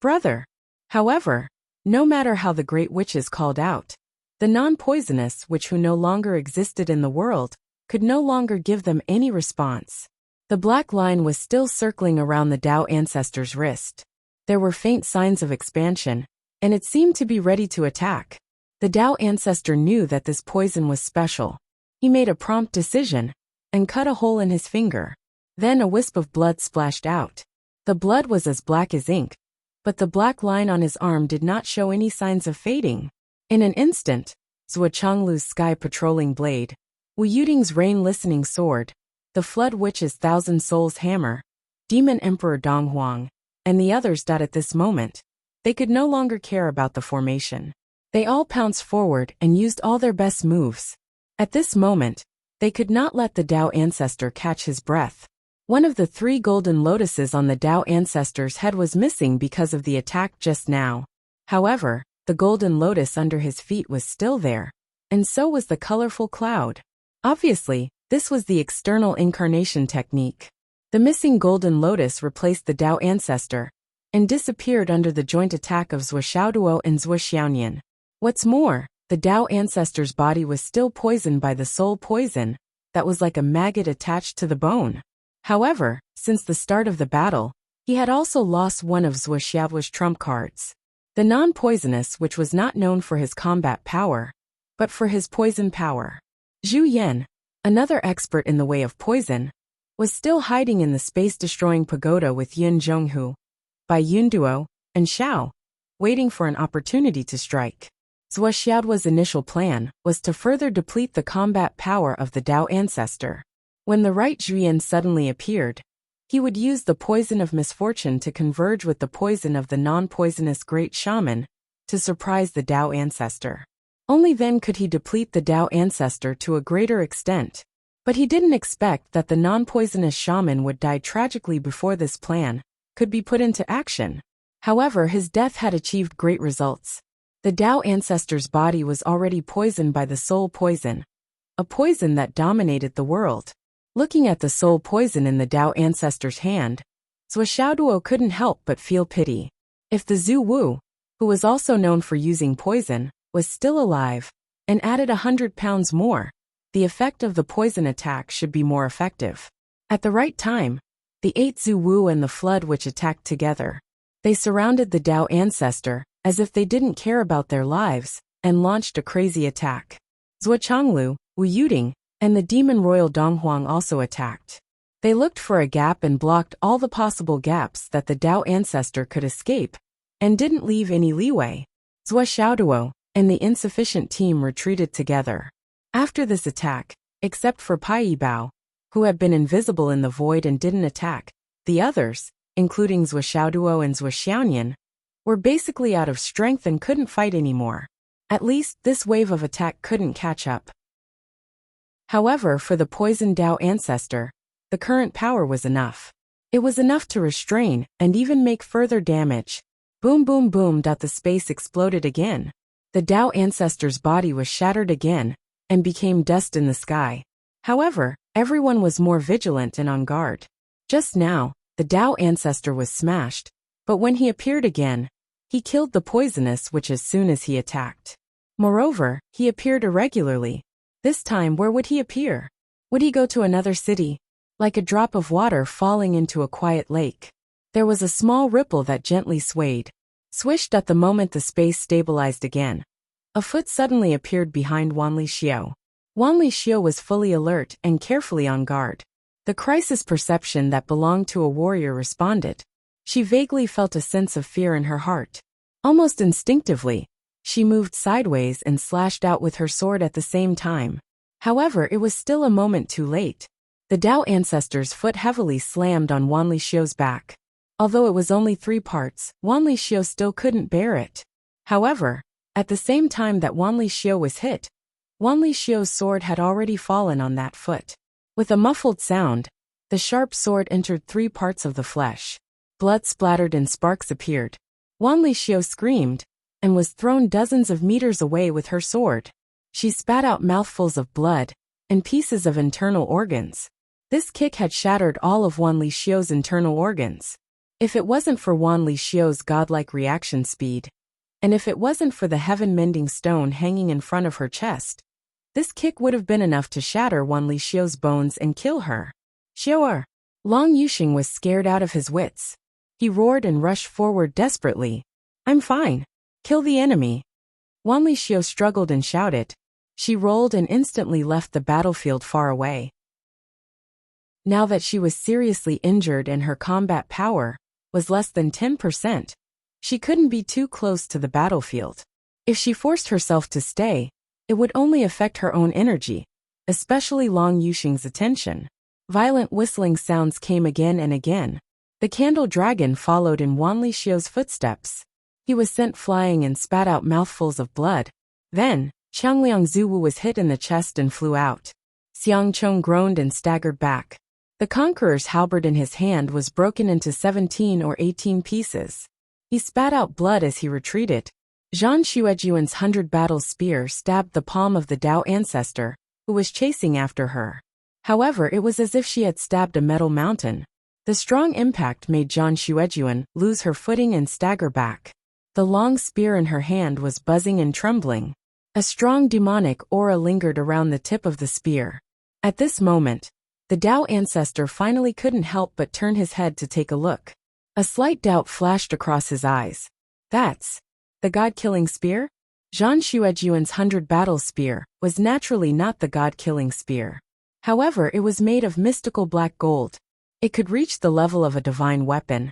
Brother. However, no matter how the great witches called out, the non-poisonous witch who no longer existed in the world could no longer give them any response. The black line was still circling around the Dao ancestor's wrist. There were faint signs of expansion, and it seemed to be ready to attack. The Dao ancestor knew that this poison was special. He made a prompt decision, and cut a hole in his finger. Then a wisp of blood splashed out. The blood was as black as ink, but the black line on his arm did not show any signs of fading. In an instant, Zhuo Chonglu's sky patrolling blade, Wu Yuding's rain-listening sword, the Flood Witch's Thousand Souls hammer, Demon Emperor Dong Huang, and the others that at this moment, they could no longer care about the formation. They all pounced forward and used all their best moves. At this moment, they could not let the Dao ancestor catch his breath. One of the 3 golden lotuses on the Dao ancestor's head was missing because of the attack just now. However, the golden lotus under his feet was still there, and so was the colorful cloud. Obviously, this was the external incarnation technique. The missing golden lotus replaced the Dao ancestor, and disappeared under the joint attack of Zhuo and Zhuo. What's more, the Dao ancestor's body was still poisoned by the soul poison, that was like a maggot attached to the bone. However, since the start of the battle, he had also lost one of Zhuo's trump cards. The non-poisonous, which was not known for his combat power, but for his poison power. Zhu Yan, another expert in the way of poison, was still hiding in the space-destroying pagoda with Yun Zhonghu, Bai Yunduo, and Xiao, waiting for an opportunity to strike. Zhuo's initial plan was to further deplete the combat power of the Dao ancestor. When the right Zhuyan suddenly appeared, he would use the poison of misfortune to converge with the poison of the non-poisonous great shaman to surprise the Dao ancestor. Only then could he deplete the Dao ancestor to a greater extent. But he didn't expect that the non-poisonous shaman would die tragically before this plan could be put into action. However, his death had achieved great results. The Dao ancestor's body was already poisoned by the soul poison, a poison that dominated the world. Looking at the soul poison in the Dao ancestor's hand, Zhou Xiaoduo couldn't help but feel pity. If the Zhu Wu, who was also known for using poison, was still alive, and added 100 pounds more, the effect of the poison attack should be more effective. At the right time, the 8 Zhu Wu and the Flood Witch attacked together. They surrounded the Dao ancestor, as if they didn't care about their lives, and launched a crazy attack. Zhuo Changlu, Wu Yuding, and the demon royal Donghuang also attacked. They looked for a gap and blocked all the possible gaps that the Dao ancestor could escape, and didn't leave any leeway. Zhou Xiaoduo and the insufficient team retreated together. After this attack, except for Pai Bao, who had been invisible in the void and didn't attack, the others, including Zhou Xiaoduo and Zhou Xiaoyan, were basically out of strength and couldn't fight anymore. At least, this wave of attack couldn't catch up. However, for the poisoned Dao ancestor, the current power was enough. It was enough to restrain and even make further damage. Boom boom boom. The space exploded again. The Dao ancestor's body was shattered again, and became dust in the sky. However, everyone was more vigilant and on guard. Just now, the Dao ancestor was smashed, but when he appeared again, he killed the poisonous witch as soon as he attacked. Moreover, he appeared irregularly. This time, where would he appear? Would he go to another city? Like a drop of water falling into a quiet lake. There was a small ripple that gently swayed. Swished at the moment the space stabilized again. A foot suddenly appeared behind Wanli Xiao. Wanli Xiao was fully alert and carefully on guard. The crisis perception that belonged to a warrior responded. She vaguely felt a sense of fear in her heart. Almost instinctively, she moved sideways and slashed out with her sword at the same time. However, it was still a moment too late. The Dao ancestor's foot heavily slammed on Wanli Xiao's back. Although it was only 3 parts, Wanli Xiao still couldn't bear it. However, at the same time that Wanli Xiao was hit, Wanli Xiao's sword had already fallen on that foot. With a muffled sound, the sharp sword entered 3 parts of the flesh. Blood splattered and sparks appeared. Wanli Xiao screamed, and was thrown dozens of meters away with her sword. She spat out mouthfuls of blood, and pieces of internal organs. This kick had shattered all of Wanli Xiao's internal organs. If it wasn't for Wanli Xiao's godlike reaction speed, and if it wasn't for the heaven-mending stone hanging in front of her chest, this kick would have been enough to shatter Wanli Xiao's bones and kill her. Xiao'er! Long Yuxing was scared out of his wits. He roared and rushed forward desperately. I'm fine. Kill the enemy. Wanli Xiao struggled and shouted. She rolled and instantly left the battlefield far away. Now that she was seriously injured and her combat power was less than 10%, she couldn't be too close to the battlefield. If she forced herself to stay, it would only affect her own energy, especially Long Yuxing's attention. Violent whistling sounds came again and again. The candle dragon followed in Wanli Xiao's footsteps. He was sent flying and spat out mouthfuls of blood. Then, Changliang Zuwu was hit in the chest and flew out. Xiang Chong groaned and staggered back. The conqueror's halberd in his hand was broken into 17 or 18 pieces. He spat out blood as he retreated. Zhan Xuejuan's 100-battle spear stabbed the palm of the Dao ancestor, who was chasing after her. However, it was as if she had stabbed a metal mountain. The strong impact made Zhan Xuejuan lose her footing and stagger back. The long spear in her hand was buzzing and trembling. A strong demonic aura lingered around the tip of the spear. At this moment, the Dao ancestor finally couldn't help but turn his head to take a look. A slight doubt flashed across his eyes. That's the god-killing spear? Zhan Xuejuan's 100-battle spear was naturally not the god-killing spear. However, it was made of mystical black gold. It could reach the level of a divine weapon,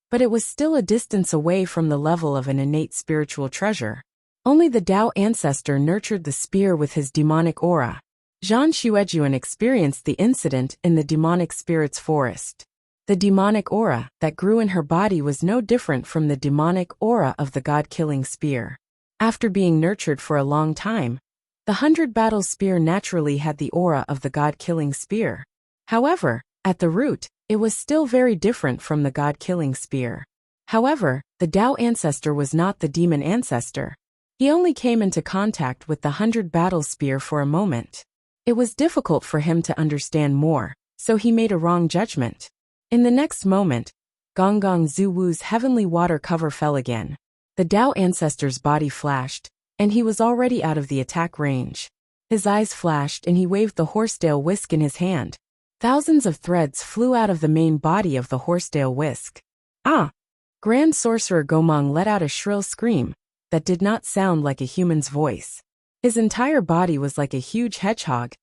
but it was still a distance away from the level of an innate spiritual treasure. Only the Dao ancestor nurtured the spear with his demonic aura. Zhan Xuejuan experienced the incident in the demonic spirit's forest. The demonic aura that grew in her body was no different from the demonic aura of the god-killing spear. After being nurtured for a long time, the 100-battle spear naturally had the aura of the god-killing spear. However, at the root, it was still very different from the god-killing spear. However, the Dao ancestor was not the demon ancestor. He only came into contact with the 100-battle spear for a moment. It was difficult for him to understand more, so he made a wrong judgment. In the next moment, Gonggong Zuwu's heavenly water cover fell again. The Tao ancestor's body flashed, and he was already out of the attack range. His eyes flashed and he waved the horsetail whisk in his hand. Thousands of threads flew out of the main body of the horsetail whisk. Ah! Grand Sorcerer Gomang let out a shrill scream that did not sound like a human's voice. His entire body was like a huge hedgehog,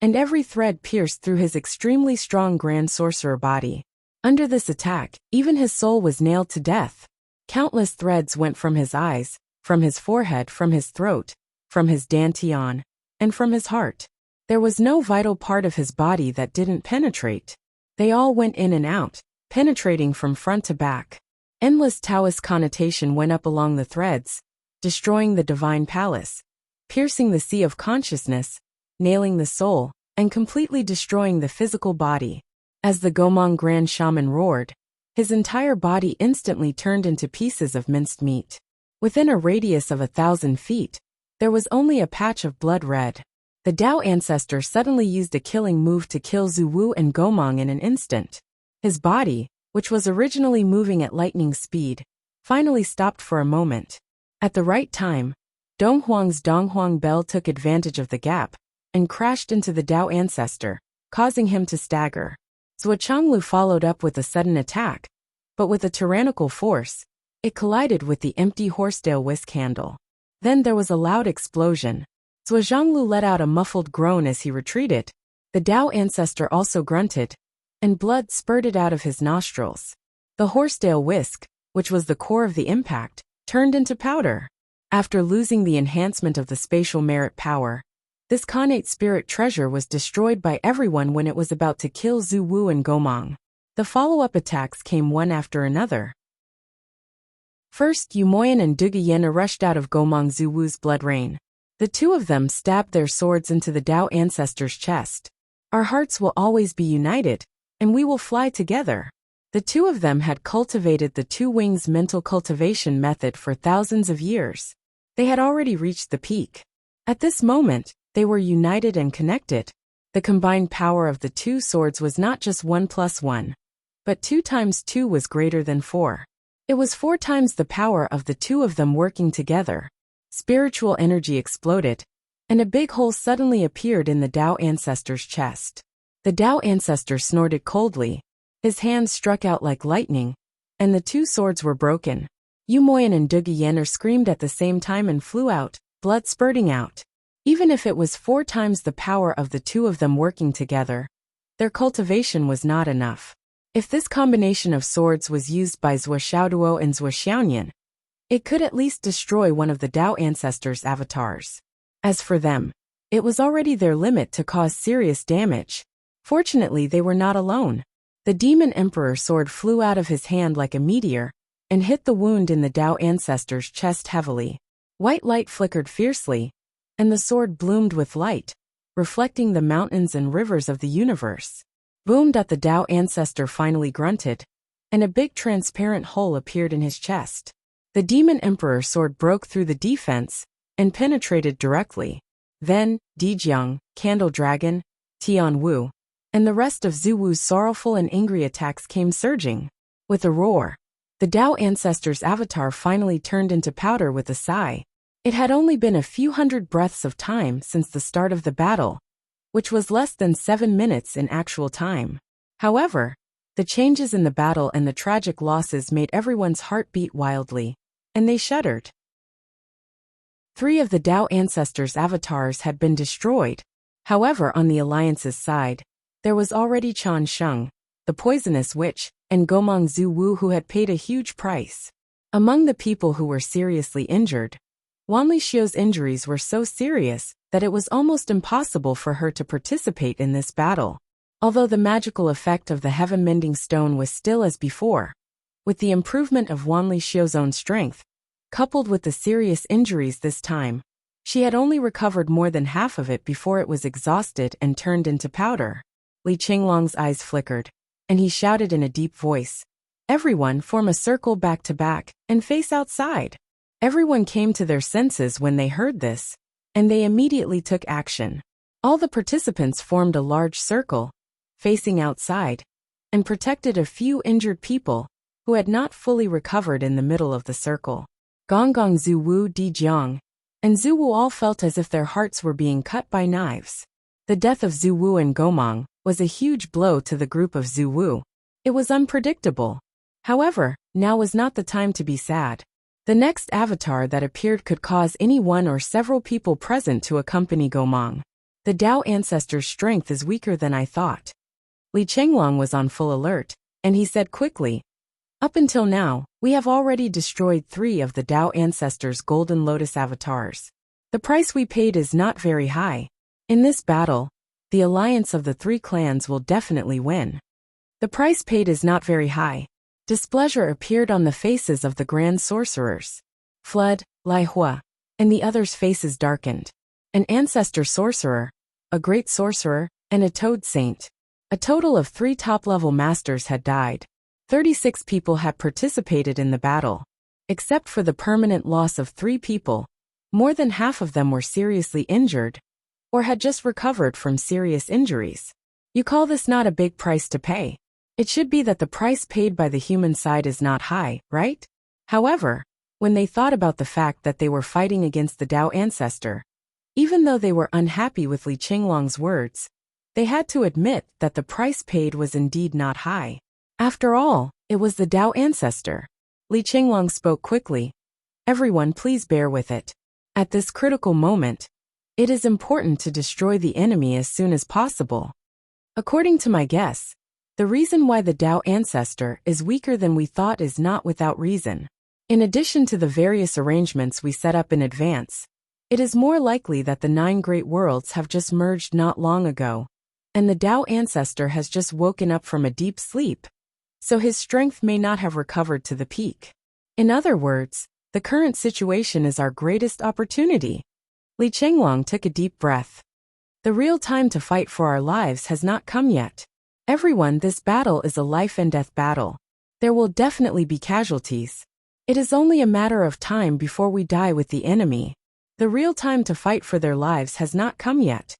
and every thread pierced through his extremely strong Grand Sorcerer body. Under this attack, even his soul was nailed to death. Countless threads went from his eyes, from his forehead, from his throat, from his dantian, and from his heart. There was no vital part of his body that didn't penetrate. They all went in and out, penetrating from front to back. Endless Taoist connotation went up along the threads, destroying the divine palace, piercing the sea of consciousness, nailing the soul, and completely destroying the physical body. As the Gomang Grand Shaman roared, his entire body instantly turned into pieces of minced meat. Within a radius of 1,000 feet, there was only a patch of blood red. The Tao ancestor suddenly used a killing move to kill Zuwu and Gomang in an instant. His body, which was originally moving at lightning speed, finally stopped for a moment. At the right time, Donghuang's Donghuang Bell took advantage of the gap and crashed into the Tao ancestor, causing him to stagger. Zhuochanglu followed up with a sudden attack, but with a tyrannical force, it collided with the empty horsetail whisk handle. Then there was a loud explosion. Zhuochanglu let out a muffled groan as he retreated. The Tao ancestor also grunted, and blood spurted out of his nostrils. The horsetail whisk, which was the core of the impact, turned into powder. After losing the enhancement of the spatial merit power, this connate spirit treasure was destroyed by everyone when it was about to kill Zuwu and Gomang. The follow-up attacks came one after another. First, Yumoyan and Dugayena rushed out of Gomang Zuwu's blood rain. The two of them stabbed their swords into the Tao ancestor's chest. Our hearts will always be united, and we will fly together. The two of them had cultivated the two wings mental cultivation method for thousands of years. They had already reached the peak. At this moment, they were united and connected. The combined power of the two swords was not just 1 + 1, but 2 × 2 was greater than 4. It was 4 times the power of the two of them working together. Spiritual energy exploded, and a big hole suddenly appeared in the Tao ancestor's chest. The Tao ancestor snorted coldly. His hands struck out like lightning, and the two swords were broken. Yumoyan and Dugayener screamed at the same time and flew out, blood spurting out. Even if it was 4 times the power of the two of them working together, their cultivation was not enough. If this combination of swords was used by Zhuoxiaoduo and Zhuoxiaonian, it could at least destroy one of the Tao ancestors' avatars. As for them, it was already their limit to cause serious damage. Fortunately, they were not alone. The Demon Emperor sword flew out of his hand like a meteor and hit the wound in the Tao ancestor's chest heavily. White light flickered fiercely, and the sword bloomed with light, reflecting the mountains and rivers of the universe. Boom! The Tao ancestor finally grunted, and a big transparent hole appeared in his chest. The Demon Emperor sword broke through the defense and penetrated directly. Then, Dijiang, Candle Dragon, Tian Wu, and the rest of Zuwu's sorrowful and angry attacks came surging. With a roar, the Tao ancestor's avatar finally turned into powder with a sigh. It had only been a few hundred breaths of time since the start of the battle, which was less than 7 minutes in actual time. However, the changes in the battle and the tragic losses made everyone's heart beat wildly, and they shuddered. 3 of the Tao ancestors' avatars had been destroyed. However, on the Alliance's side, there was already Chan Sheng, the poisonous witch, and Gomang Zuwu, who had paid a huge price. Among the people who were seriously injured, Wanli Xiu's injuries were so serious that it was almost impossible for her to participate in this battle. Although the magical effect of the heaven-mending stone was still as before, with the improvement of Wanli Xiu's own strength, coupled with the serious injuries this time, she had only recovered more than half of it before it was exhausted and turned into powder. Li Qinglong's eyes flickered, and he shouted in a deep voice, "Everyone form a circle back to back and face outside." Everyone came to their senses when they heard this, and they immediately took action. All the participants formed a large circle, facing outside, and protected a few injured people who had not fully recovered in the middle of the circle. Gonggong Zhu Wu Di Jiang and Zhu Wu all felt as if their hearts were being cut by knives. The death of Zhu Wu and Gomang was a huge blow to the group of Zhu Wu. It was unpredictable. However, now was not the time to be sad. The next avatar that appeared could cause any one or several people present to accompany Gomang. The Tao ancestor's strength is weaker than I thought. Li Chenglong was on full alert, and he said quickly, "Up until now, we have already destroyed 3 of the Tao ancestor's golden lotus avatars. The price we paid is not very high. In this battle, the alliance of the 3 clans will definitely win." The price paid is not very high. Displeasure appeared on the faces of the grand sorcerers. Flood, Lai Hua, and the others' faces darkened. An ancestor sorcerer, a great sorcerer, and a toad saint. A total of 3 top-level masters had died. 36 people had participated in the battle. Except for the permanent loss of 3 people, more than half of them were seriously injured, or had just recovered from serious injuries. You call this not a big price to pay? It should be that the price paid by the human side is not high, right? However, when they thought about the fact that they were fighting against the Tao ancestor, even though they were unhappy with Li Chenglong's words, they had to admit that the price paid was indeed not high. After all, it was the Tao ancestor. Li Chenglong spoke quickly. "Everyone, please bear with it. At this critical moment, it is important to destroy the enemy as soon as possible. According to my guess, the reason why the Tao ancestor is weaker than we thought is not without reason. In addition to the various arrangements we set up in advance, it is more likely that the 9 great worlds have just merged not long ago, and the Tao ancestor has just woken up from a deep sleep, so his strength may not have recovered to the peak. In other words, the current situation is our greatest opportunity." Li Chenglong took a deep breath. "The real time to fight for our lives has not come yet. Everyone, this battle is a life and death battle. There will definitely be casualties. It is only a matter of time before we die with the enemy. The real time to fight for their lives has not come yet.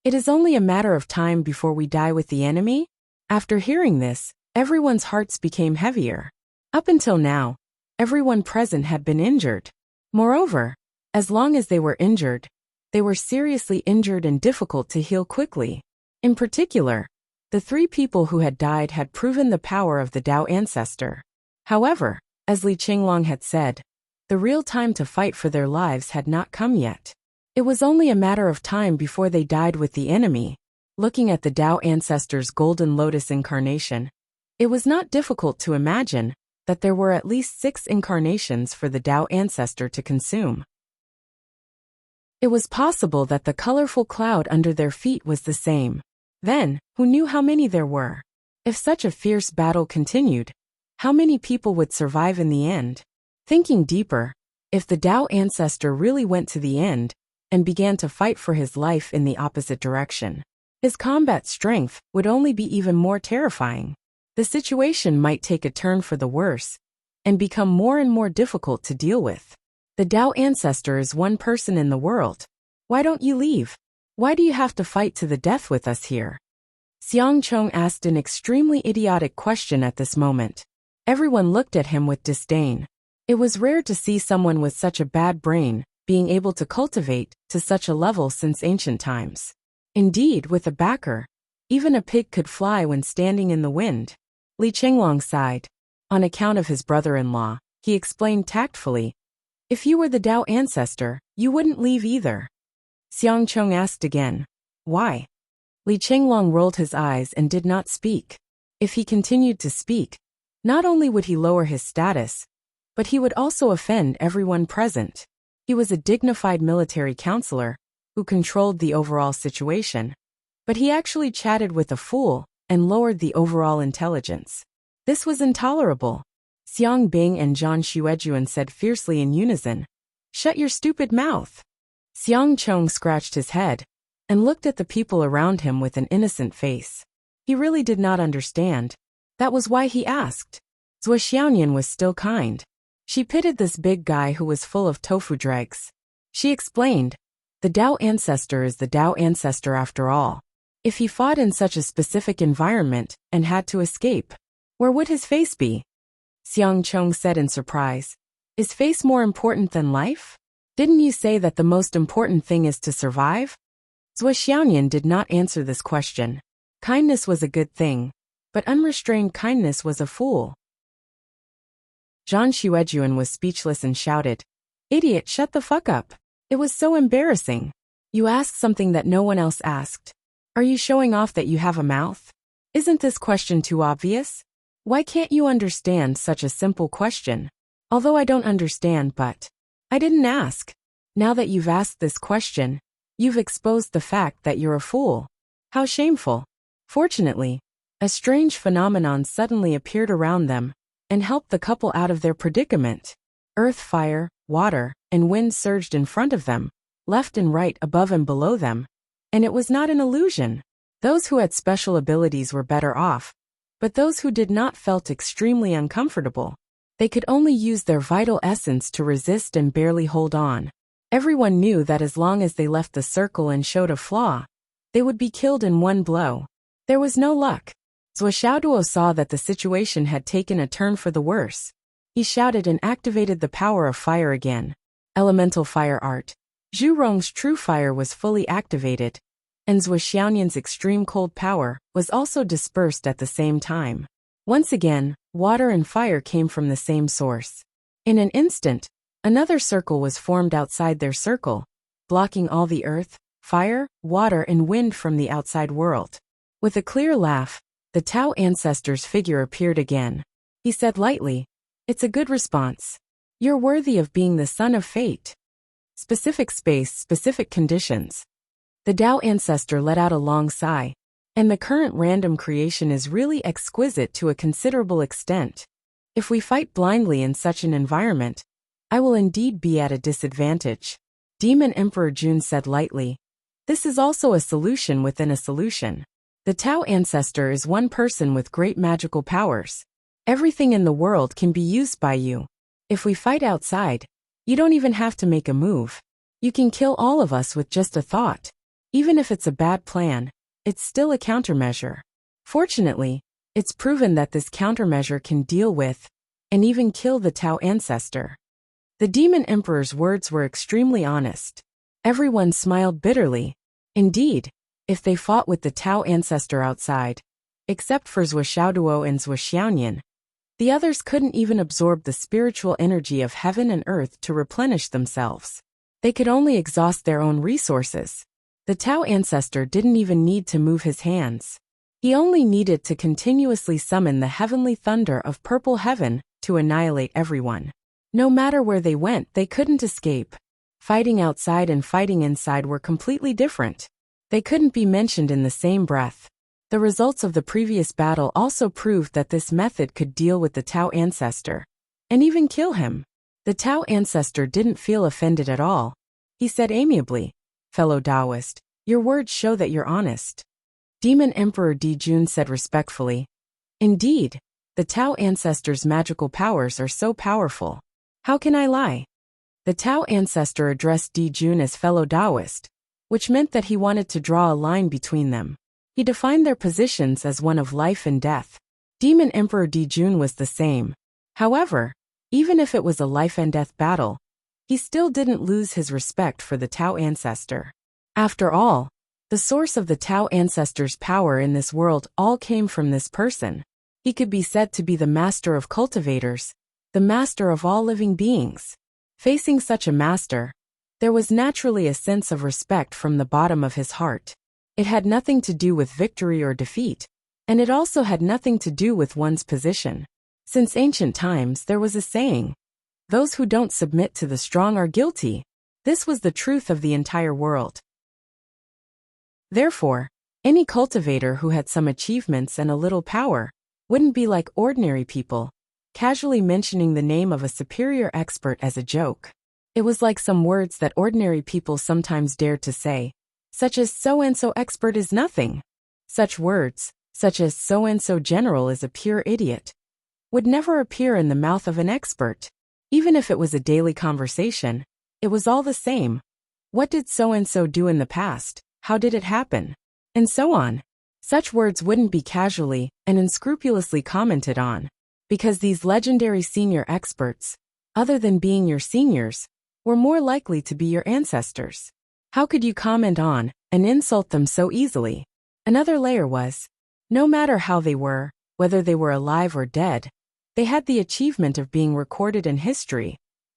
It is only a matter of time before we die with the enemy?" After hearing this, everyone's hearts became heavier. Up until now, everyone present had been injured. Moreover, as long as they were injured, they were seriously injured and difficult to heal quickly. In particular, the 3 people who had died had proven the power of the Tao ancestor. However, as Li Chenglong had said, the real time to fight for their lives had not come yet. It was only a matter of time before they died with the enemy. Looking at the Tao ancestor's golden lotus incarnation, it was not difficult to imagine that there were at least 6 incarnations for the Tao ancestor to consume. It was possible that the colorful cloud under their feet was the same. Then, who knew how many there were? If such a fierce battle continued, how many people would survive in the end? Thinking deeper, if the Tao ancestor really went to the end and began to fight for his life in the opposite direction, his combat strength would only be even more terrifying. The situation might take a turn for the worse and become more and more difficult to deal with. The Tao ancestor is one person in the world. Why don't you leave? Why do you have to fight to the death with us here? Xiang Chong asked an extremely idiotic question at this moment. Everyone looked at him with disdain. It was rare to see someone with such a bad brain being able to cultivate to such a level since ancient times. Indeed, with a backer, even a pig could fly when standing in the wind. Li Chenglong sighed. On account of his brother-in-law, he explained tactfully, "If you were the Tao ancestor, you wouldn't leave either." Xiang Chong asked again, "Why?" Li Chenglong rolled his eyes and did not speak. If he continued to speak, not only would he lower his status, but he would also offend everyone present. He was a dignified military counselor who controlled the overall situation, but he actually chatted with a fool and lowered the overall intelligence. This was intolerable. Xiang Bing and Zhang Xuejuan said fiercely in unison, "Shut your stupid mouth." Xiang Chong scratched his head and looked at the people around him with an innocent face. He really did not understand. That was why he asked. Zhou Xiaonian was still kind. She pitied this big guy who was full of tofu dregs. She explained, "The Tao ancestor is the Tao ancestor after all. If he fought in such a specific environment and had to escape, where would his face be? Xiang Chong said in surprise. Is face more important than life? Didn't you say that the most important thing is to survive? Zhou Xiaoyan did not answer this question. Kindness was a good thing, but unrestrained kindness was a fool. Zhang Xuejuan was speechless and shouted, "Idiot, shut the fuck up. It was so embarrassing. You asked something that no one else asked. Are you showing off that you have a mouth? Isn't this question too obvious? Why can't you understand such a simple question? Although I don't understand, but I didn't ask. Now that you've asked this question, you've exposed the fact that you're a fool. How shameful." Fortunately, a strange phenomenon suddenly appeared around them and helped the couple out of their predicament. Earth, fire, water, and wind surged in front of them, left and right, above and below them. And it was not an illusion. Those who had special abilities were better off, but those who did not felt extremely uncomfortable. They could only use their vital essence to resist and barely hold on. Everyone knew that as long as they left the circle and showed a flaw, they would be killed in one blow. There was no luck. Zhou Xiaoduo saw that the situation had taken a turn for the worse. He shouted and activated the power of fire again. Elemental fire art. Zhu Rong's true fire was fully activated, and Zhou Xiaoyan's extreme cold power was also dispersed at the same time. Once again, water and fire came from the same source. In an instant, another circle was formed outside their circle, blocking all the earth, fire, water, and wind from the outside world. With a clear laugh, the Tao ancestor's figure appeared again. He said lightly, "It's a good response. You're worthy of being the son of fate." Specific space, specific conditions. The Tao ancestor let out a long sigh, and the current random creation is really exquisite to a considerable extent. If we fight blindly in such an environment, I will indeed be at a disadvantage. Demon Emperor Jun said lightly, "This is also a solution within a solution. The Tao ancestor is one person with great magical powers. Everything in the world can be used by you. If we fight outside, you don't even have to make a move. You can kill all of us with just a thought. Even if it's a bad plan, it's still a countermeasure. Fortunately, it's proven that this countermeasure can deal with and even kill the Tao ancestor." The Demon Emperor's words were extremely honest. Everyone smiled bitterly. Indeed, if they fought with the Tao ancestor outside, except for Zhou Xiaoduo and Zhou Xiaoyan, the others couldn't even absorb the spiritual energy of heaven and earth to replenish themselves. They could only exhaust their own resources. The Tao ancestor didn't even need to move his hands. He only needed to continuously summon the heavenly thunder of purple heaven to annihilate everyone. No matter where they went, they couldn't escape. Fighting outside and fighting inside were completely different. They couldn't be mentioned in the same breath. The results of the previous battle also proved that this method could deal with the Tao ancestor and even kill him. The Tao ancestor didn't feel offended at all. He said amiably, "Fellow Taoist, your words show that you're honest." Demon Emperor Dijun said respectfully, "Indeed, the Tao ancestor's magical powers are so powerful. How can I lie?" The Tao ancestor addressed Dijun as fellow Taoist, which meant that he wanted to draw a line between them. He defined their positions as one of life and death. Demon Emperor Dijun was the same. However, even if it was a life and death battle, he still didn't lose his respect for the Tao ancestor. After all, the source of the Tao ancestor's power in this world all came from this person. He could be said to be the master of cultivators, the master of all living beings. Facing such a master, there was naturally a sense of respect from the bottom of his heart. It had nothing to do with victory or defeat, and it also had nothing to do with one's position. Since ancient times there was a saying, "Those who don't submit to the strong are guilty." This was the truth of the entire world. Therefore, any cultivator who had some achievements and a little power wouldn't be like ordinary people, casually mentioning the name of a superior expert as a joke. It was like some words that ordinary people sometimes dared to say, such as "so-and-so expert is nothing." Such words, such as "so-and-so general is a pure idiot," would never appear in the mouth of an expert. Even if it was a daily conversation, it was all the same. What did so-and-so do in the past? How did it happen? and so on. Such words wouldn't be casually and unscrupulously commented on, because these legendary senior experts, other than being your seniors, were more likely to be your ancestors. How could you comment on and insult them so easily? Another layer was, no matter how they were, whether they were alive or dead, they had the achievement of being recorded in history,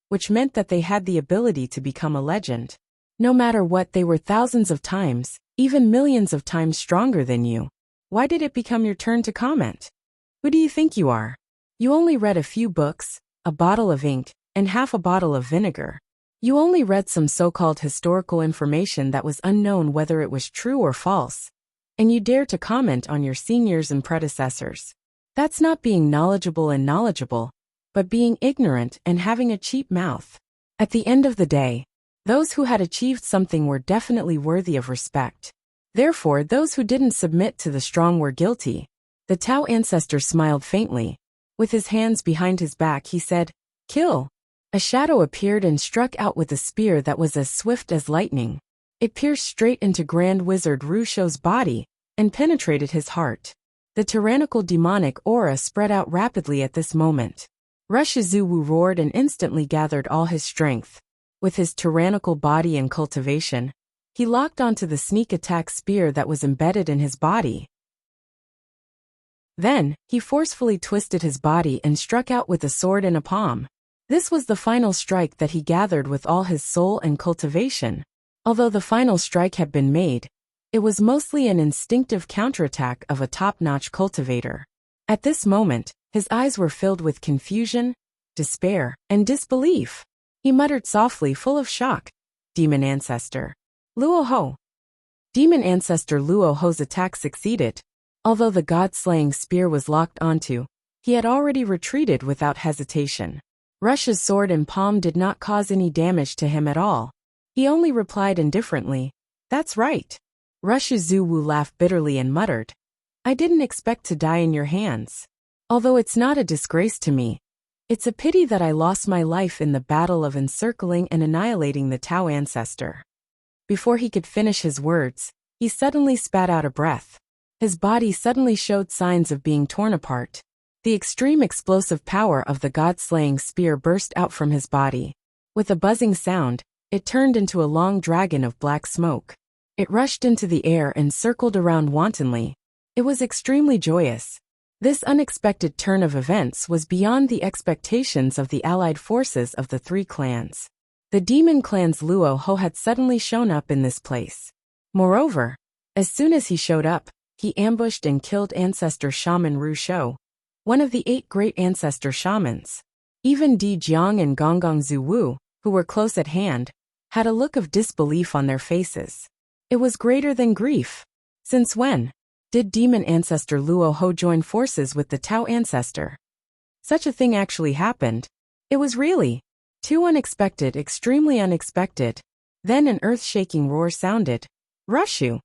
which meant that they had the ability to become a legend. No matter what, they were thousands of times, even millions of times stronger than you. Why did it become your turn to comment? Who do you think you are? You only read a few books, a bottle of ink, and half a bottle of vinegar. You only read some so-called historical information that was unknown whether it was true or false, and you dare to comment on your seniors and predecessors. That's not being knowledgeable and knowledgeable, but being ignorant and having a cheap mouth. At the end of the day, those who had achieved something were definitely worthy of respect. Therefore, those who didn't submit to the strong were guilty. The Tao ancestor smiled faintly. With his hands behind his back, he said, "Kill." A shadow appeared and struck out with a spear that was as swift as lightning. It pierced straight into Grand Wizard Rusho's body and penetrated his heart. The tyrannical demonic aura spread out rapidly at this moment. Rushizuwu roared and instantly gathered all his strength. With his tyrannical body and cultivation, he locked onto the sneak attack spear that was embedded in his body. Then, he forcefully twisted his body and struck out with a sword in a palm. This was the final strike that he gathered with all his soul and cultivation. Although the final strike had been made, it was mostly an instinctive counterattack of a top-notch cultivator. At this moment, his eyes were filled with confusion, despair, and disbelief. He muttered softly, full of shock, "Demon Ancestor Luo Ho." Demon Ancestor Luo Ho's attack succeeded. Although the god-slaying spear was locked onto, he had already retreated without hesitation. Rush's sword and palm did not cause any damage to him at all. He only replied indifferently, "That's right." Rushizuwu laughed bitterly and muttered, "I didn't expect to die in your hands. Although it's not a disgrace to me, it's a pity that I lost my life in the battle of encircling and annihilating the Tao ancestor." Before he could finish his words, he suddenly spat out a breath. His body suddenly showed signs of being torn apart. The extreme explosive power of the god-slaying spear burst out from his body. With a buzzing sound, it turned into a long dragon of black smoke. It rushed into the air and circled around wantonly. It was extremely joyous. This unexpected turn of events was beyond the expectations of the allied forces of the three clans. The demon clan's Luo Ho had suddenly shown up in this place. Moreover, as soon as he showed up, he ambushed and killed Ancestor Shaman Rusho, one of the 8 great ancestor shamans. Even Di Jiang and Gonggong Zuwu, who were close at hand, had a look of disbelief on their faces. It was greater than grief. Since when did Demon Ancestor Luo Ho join forces with the Tao ancestor? Such a thing actually happened. It was really too unexpected, extremely unexpected. Then an earth-shaking roar sounded. Rushu!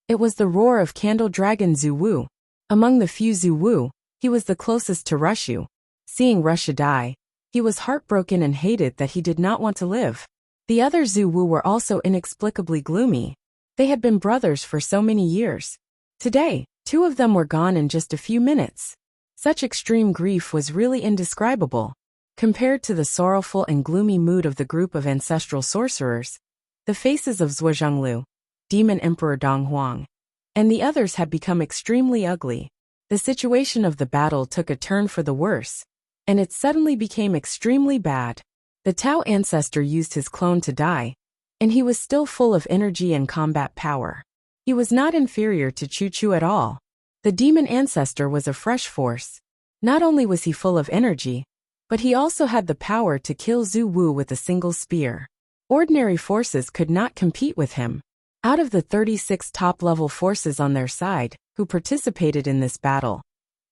It was the roar of Candle Dragon Zuwu. Among the few Zuwu, he was the closest to Rushu. Seeing Rushu die, he was heartbroken and hated that he did not want to live. The other Zuwu were also inexplicably gloomy. They had been brothers for so many years. Today, 2 of them were gone in just a few minutes. Such extreme grief was really indescribable. Compared to the sorrowful and gloomy mood of the group of ancestral sorcerers, the faces of Zhuozhanglu, Demon Emperor Dong Huang, and the others had become extremely ugly. The situation of the battle took a turn for the worse, and it suddenly became extremely bad. The Tao ancestor used his clone to die, and he was still full of energy and combat power. He was not inferior to Chu Chu at all. The demon ancestor was a fresh force. Not only was he full of energy, but he also had the power to kill Zhu Wu with a single spear. Ordinary forces could not compete with him. Out of the 36 top-level forces on their side, who participated in this battle,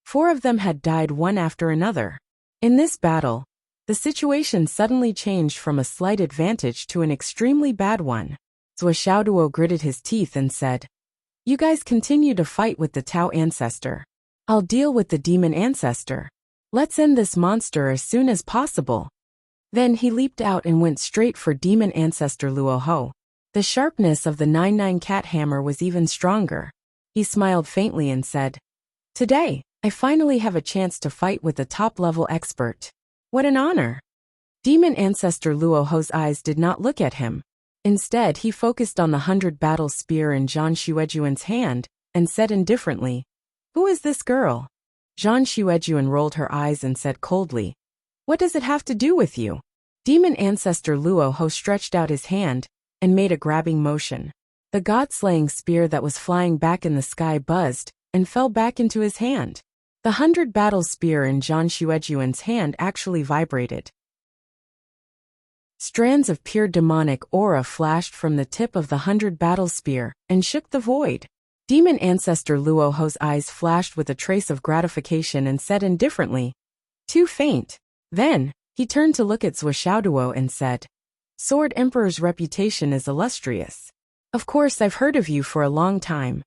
4 of them had died one after another. In this battle, the situation suddenly changed from a slight advantage to an extremely bad one. Zhuo Xiaoduo gritted his teeth and said, "You guys continue to fight with the Tao ancestor. I'll deal with the demon ancestor. Let's end this monster as soon as possible." Then he leaped out and went straight for demon ancestor Luo Ho. The sharpness of the 99 cat hammer was even stronger. He smiled faintly and said, "Today, I finally have a chance to fight with a top-level expert. What an honor." Demon Ancestor Luo Ho's eyes did not look at him. Instead, he focused on the 100-battle spear in Zhang Xuejuan's hand and said indifferently, "Who is this girl?" Zhang Xuejuan rolled her eyes and said coldly, "What does it have to do with you?" Demon Ancestor Luo Ho stretched out his hand and made a grabbing motion. The god-slaying spear that was flying back in the sky buzzed and fell back into his hand. The 100-battle spear in Zhang Xuejuan's hand actually vibrated. Strands of pure demonic aura flashed from the tip of the 100-battle spear and shook the void. Demon Ancestor Luo Ho's eyes flashed with a trace of gratification and said indifferently, "Too faint." Then, he turned to look at Zuo and said, "Sword Emperor's reputation is illustrious. Of course I've heard of you for a long time.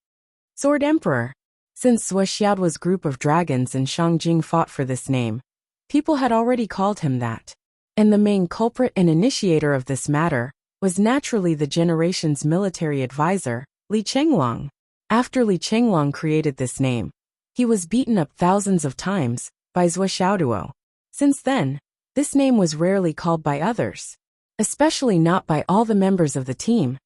Sword Emperor." Since Zuo group of dragons and Shangjing fought for this name, people had already called him that. And the main culprit and initiator of this matter was naturally the generation's military advisor, Li Chenglong. After Li Chenglong created this name, he was beaten up thousands of times by Zuo. Since then, this name was rarely called by others, especially not by all the members of the team.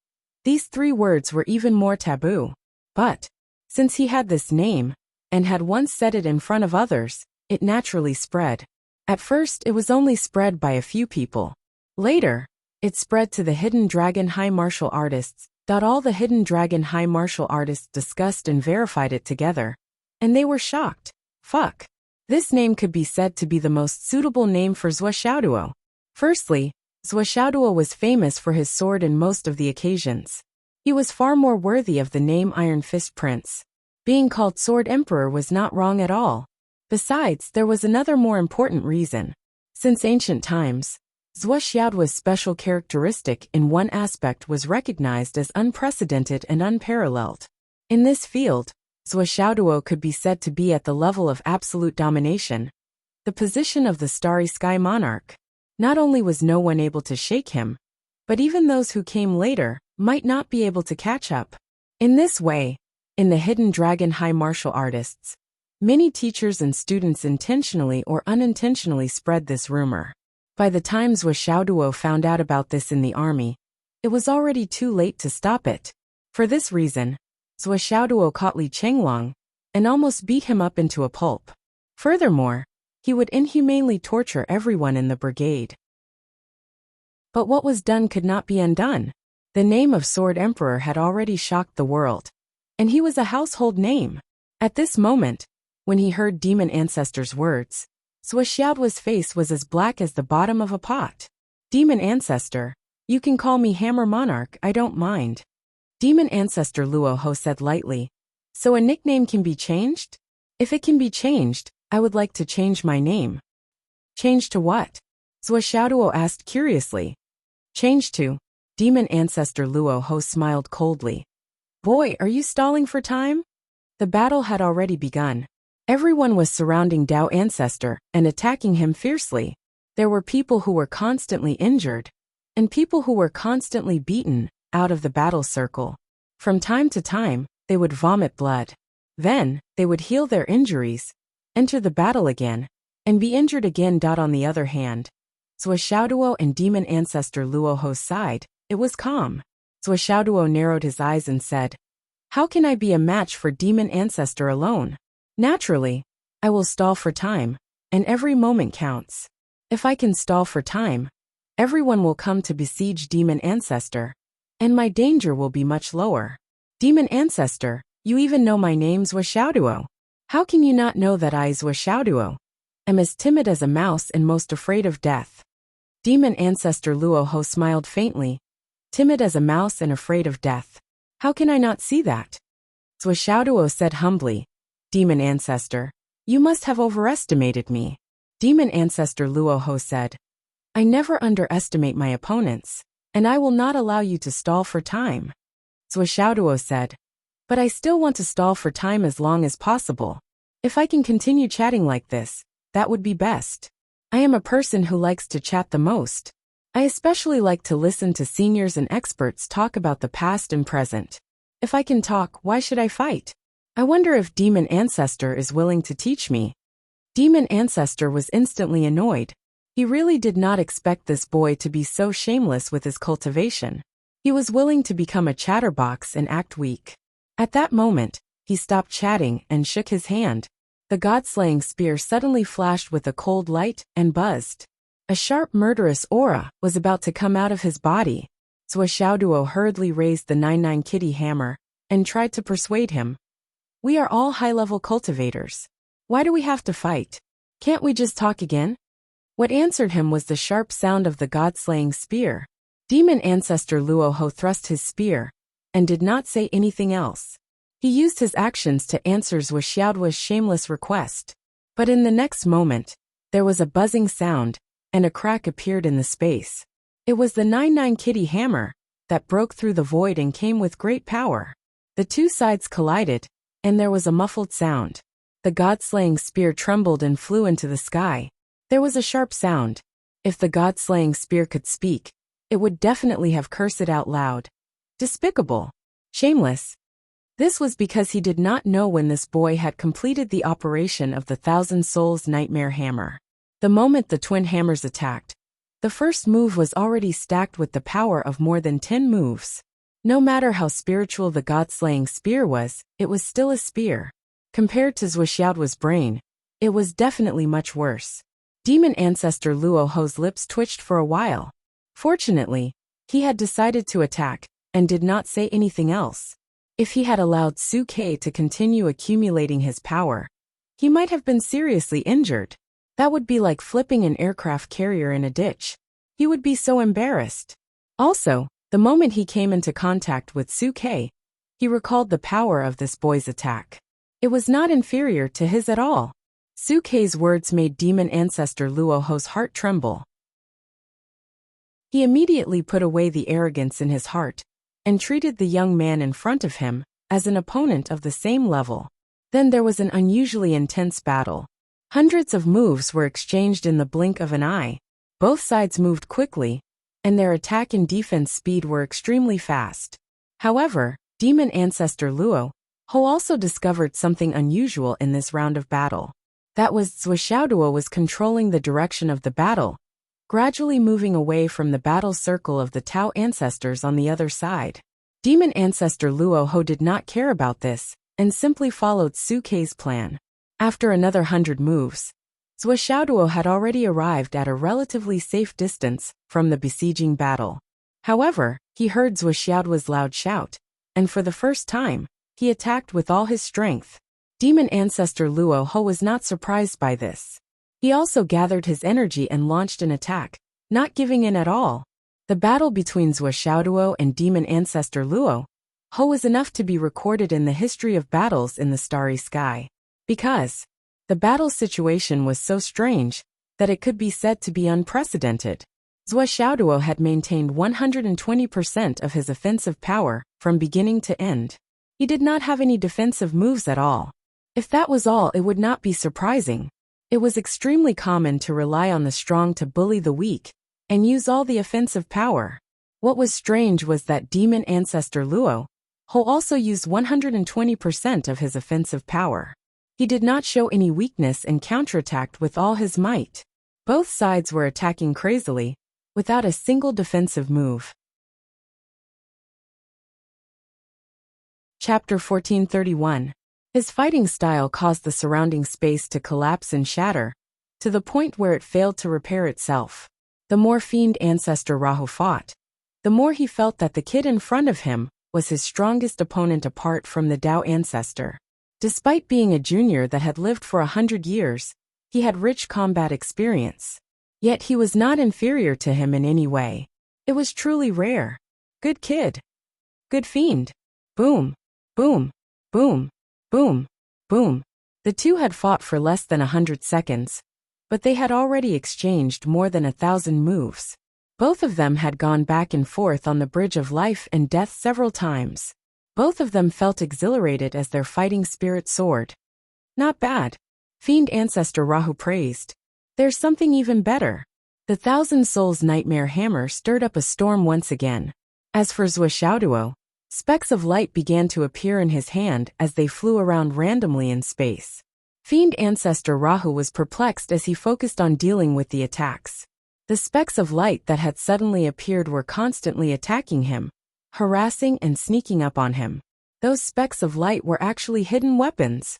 These 3 words were even more taboo. But, since he had this name, and had once said it in front of others, it naturally spread. At first it was only spread by a few people. Later, it spread to the Hidden Dragon High Martial Artists. All the Hidden Dragon High Martial Artists discussed and verified it together. And they were shocked. Fuck. This name could be said to be the most suitable name for Zuo. Firstly, Zuo was famous for his sword in most of the occasions. He was far more worthy of the name Iron Fist Prince. Being called Sword Emperor was not wrong at all. Besides, there was another more important reason. Since ancient times, Zuo special characteristic in one aspect was recognized as unprecedented and unparalleled. In this field, Zuo could be said to be at the level of absolute domination, the position of the Starry Sky Monarch. Not only was no one able to shake him, but even those who came later might not be able to catch up. In this way, in the Hidden Dragon High Martial Artists, many teachers and students intentionally or unintentionally spread this rumor. By the time Zuo found out about this in the army, it was already too late to stop it. For this reason, Zuo caught Li Chenglong and almost beat him up into a pulp. Furthermore, he would inhumanely torture everyone in the brigade. But what was done could not be undone. The name of Sword Emperor had already shocked the world, and he was a household name. At this moment, when he heard Demon Ancestor's words, Zuo's face was as black as the bottom of a pot. "Demon Ancestor, you can call me Hammer Monarch, I don't mind." Demon Ancestor Luo Ho said lightly, "So a nickname can be changed? If it can be changed, I would like to change my name." "Change to what?" Zuo asked curiously. "Change to..." Demon Ancestor Luo Ho smiled coldly. "Boy, are you stalling for time?" The battle had already begun. Everyone was surrounding Dao Ancestor and attacking him fiercely. There were people who were constantly injured, and people who were constantly beaten out of the battle circle. From time to time, they would vomit blood. Then, they would heal their injuries, enter the battle again, and be injured again. On the other hand, Zuo and Demon Ancestor Luo Ho's side, it was calm. Zuo narrowed his eyes and said, "How can I be a match for Demon Ancestor alone? Naturally, I will stall for time, and every moment counts. If I can stall for time, everyone will come to besiege Demon Ancestor, and my danger will be much lower." "Demon Ancestor, you even know my name, Zuo. How can you not know that I, Zuo, am as timid as a mouse and most afraid of death?" Demon Ancestor Luo Ho smiled faintly. "Timid as a mouse and afraid of death. How can I not see that?" Zuo said humbly, "Demon Ancestor, you must have overestimated me." Demon Ancestor Luo Ho said, "I never underestimate my opponents, and I will not allow you to stall for time." Zuo said, "But I still want to stall for time as long as possible. If I can continue chatting like this, that would be best. I am a person who likes to chat the most. I especially like to listen to seniors and experts talk about the past and present. If I can talk, why should I fight?" I wonder if Demon Ancestor is willing to teach me. Demon Ancestor was instantly annoyed. He really did not expect this boy to be so shameless with his cultivation. He was willing to become a chatterbox and act weak. At that moment, he stopped chatting and shook his hand. The god-slaying spear suddenly flashed with a cold light and buzzed. A sharp murderous aura was about to come out of his body. Swordsmanship hurriedly raised the 99 kitty hammer and tried to persuade him. We are all high-level cultivators. Why do we have to fight? Can't we just talk again? What answered him was the sharp sound of the god-slaying spear. Demon Ancestor Luoho thrust his spear and did not say anything else. He used his actions to answer Zhuoxiaoduo's shameless request. But in the next moment, there was a buzzing sound, and a crack appeared in the space. It was the 99 kitty hammer that broke through the void and came with great power. The two sides collided, and there was a muffled sound. The god-slaying spear trembled and flew into the sky. There was a sharp sound. If the god-slaying spear could speak, it would definitely have cursed it out loud. Despicable. Shameless. This was because he did not know when this boy had completed the operation of the Thousand Souls Nightmare Hammer. The moment the twin hammers attacked, the first move was already stacked with the power of more than 10 moves. No matter how spiritual the god-slaying spear was, it was still a spear. Compared to Zhuoxiaoduo's brain, it was definitely much worse. Demon Ancestor Luoho's lips twitched for a while. Fortunately, he had decided to attack, and did not say anything else. If he had allowed Su Ke to continue accumulating his power, he might have been seriously injured. That would be like flipping an aircraft carrier in a ditch. He would be so embarrassed. Also, the moment he came into contact with Su Ke, he recalled the power of this boy's attack. It was not inferior to his at all. Su Ke's words made Demon Ancestor Luoho's heart tremble. He immediately put away the arrogance in his heart, and treated the young man in front of him as an opponent of the same level. Then there was an unusually intense battle. Hundreds of moves were exchanged in the blink of an eye. Both sides moved quickly, and their attack and defense speed were extremely fast. However, Demon Ancestor Luo Ho also discovered something unusual in this round of battle. That was Zhuoxiaoduo was controlling the direction of the battle, gradually moving away from the battle circle of the Tao ancestors on the other side. Demon Ancestor Luoho did not care about this, and simply followed Su Ke's plan. After another 100 moves, Zhuoxiaoduo had already arrived at a relatively safe distance from the besieging battle. However, he heard Zhuoxiaoduo's loud shout, and for the first time, he attacked with all his strength. Demon Ancestor Luoho was not surprised by this. He also gathered his energy and launched an attack, not giving in at all. The battle between Zhuoxiaoduo and Demon Ancestor Luoho was enough to be recorded in the history of battles in the starry sky. Because the battle situation was so strange that it could be said to be unprecedented. Zhuoxiaoduo had maintained 120% of his offensive power from beginning to end. He did not have any defensive moves at all. If that was all, it would not be surprising. It was extremely common to rely on the strong to bully the weak, and use all the offensive power. What was strange was that Demon Ancestor Luoho also used 120% of his offensive power. He did not show any weakness and counterattacked with all his might. Both sides were attacking crazily, without a single defensive move. Chapter 1431. His fighting style caused the surrounding space to collapse and shatter, to the point where it failed to repair itself. The more Fiend Ancestor Rahu fought, the more he felt that the kid in front of him was his strongest opponent apart from the Tao Ancestor. Despite being a junior that had lived for 100 years, he had rich combat experience. Yet he was not inferior to him in any way. It was truly rare. Good kid. Good fiend. Boom. Boom. Boom. Boom. Boom. The two had fought for less than 100 seconds, but they had already exchanged more than 1,000 moves. Both of them had gone back and forth on the bridge of life and death several times. Both of them felt exhilarated as their fighting spirit soared. Not bad. Fiend Ancestor Rahu praised. There's something even better. The Thousand Souls Nightmare Hammer stirred up a storm once again. As for Zhuoxiaoduo, Specks of light began to appear in his hand as they flew around randomly in space. Fiend Ancestor Rahu was perplexed as he focused on dealing with the attacks. The specks of light that had suddenly appeared were constantly attacking him, harassing and sneaking up on him. Those specks of light were actually hidden weapons.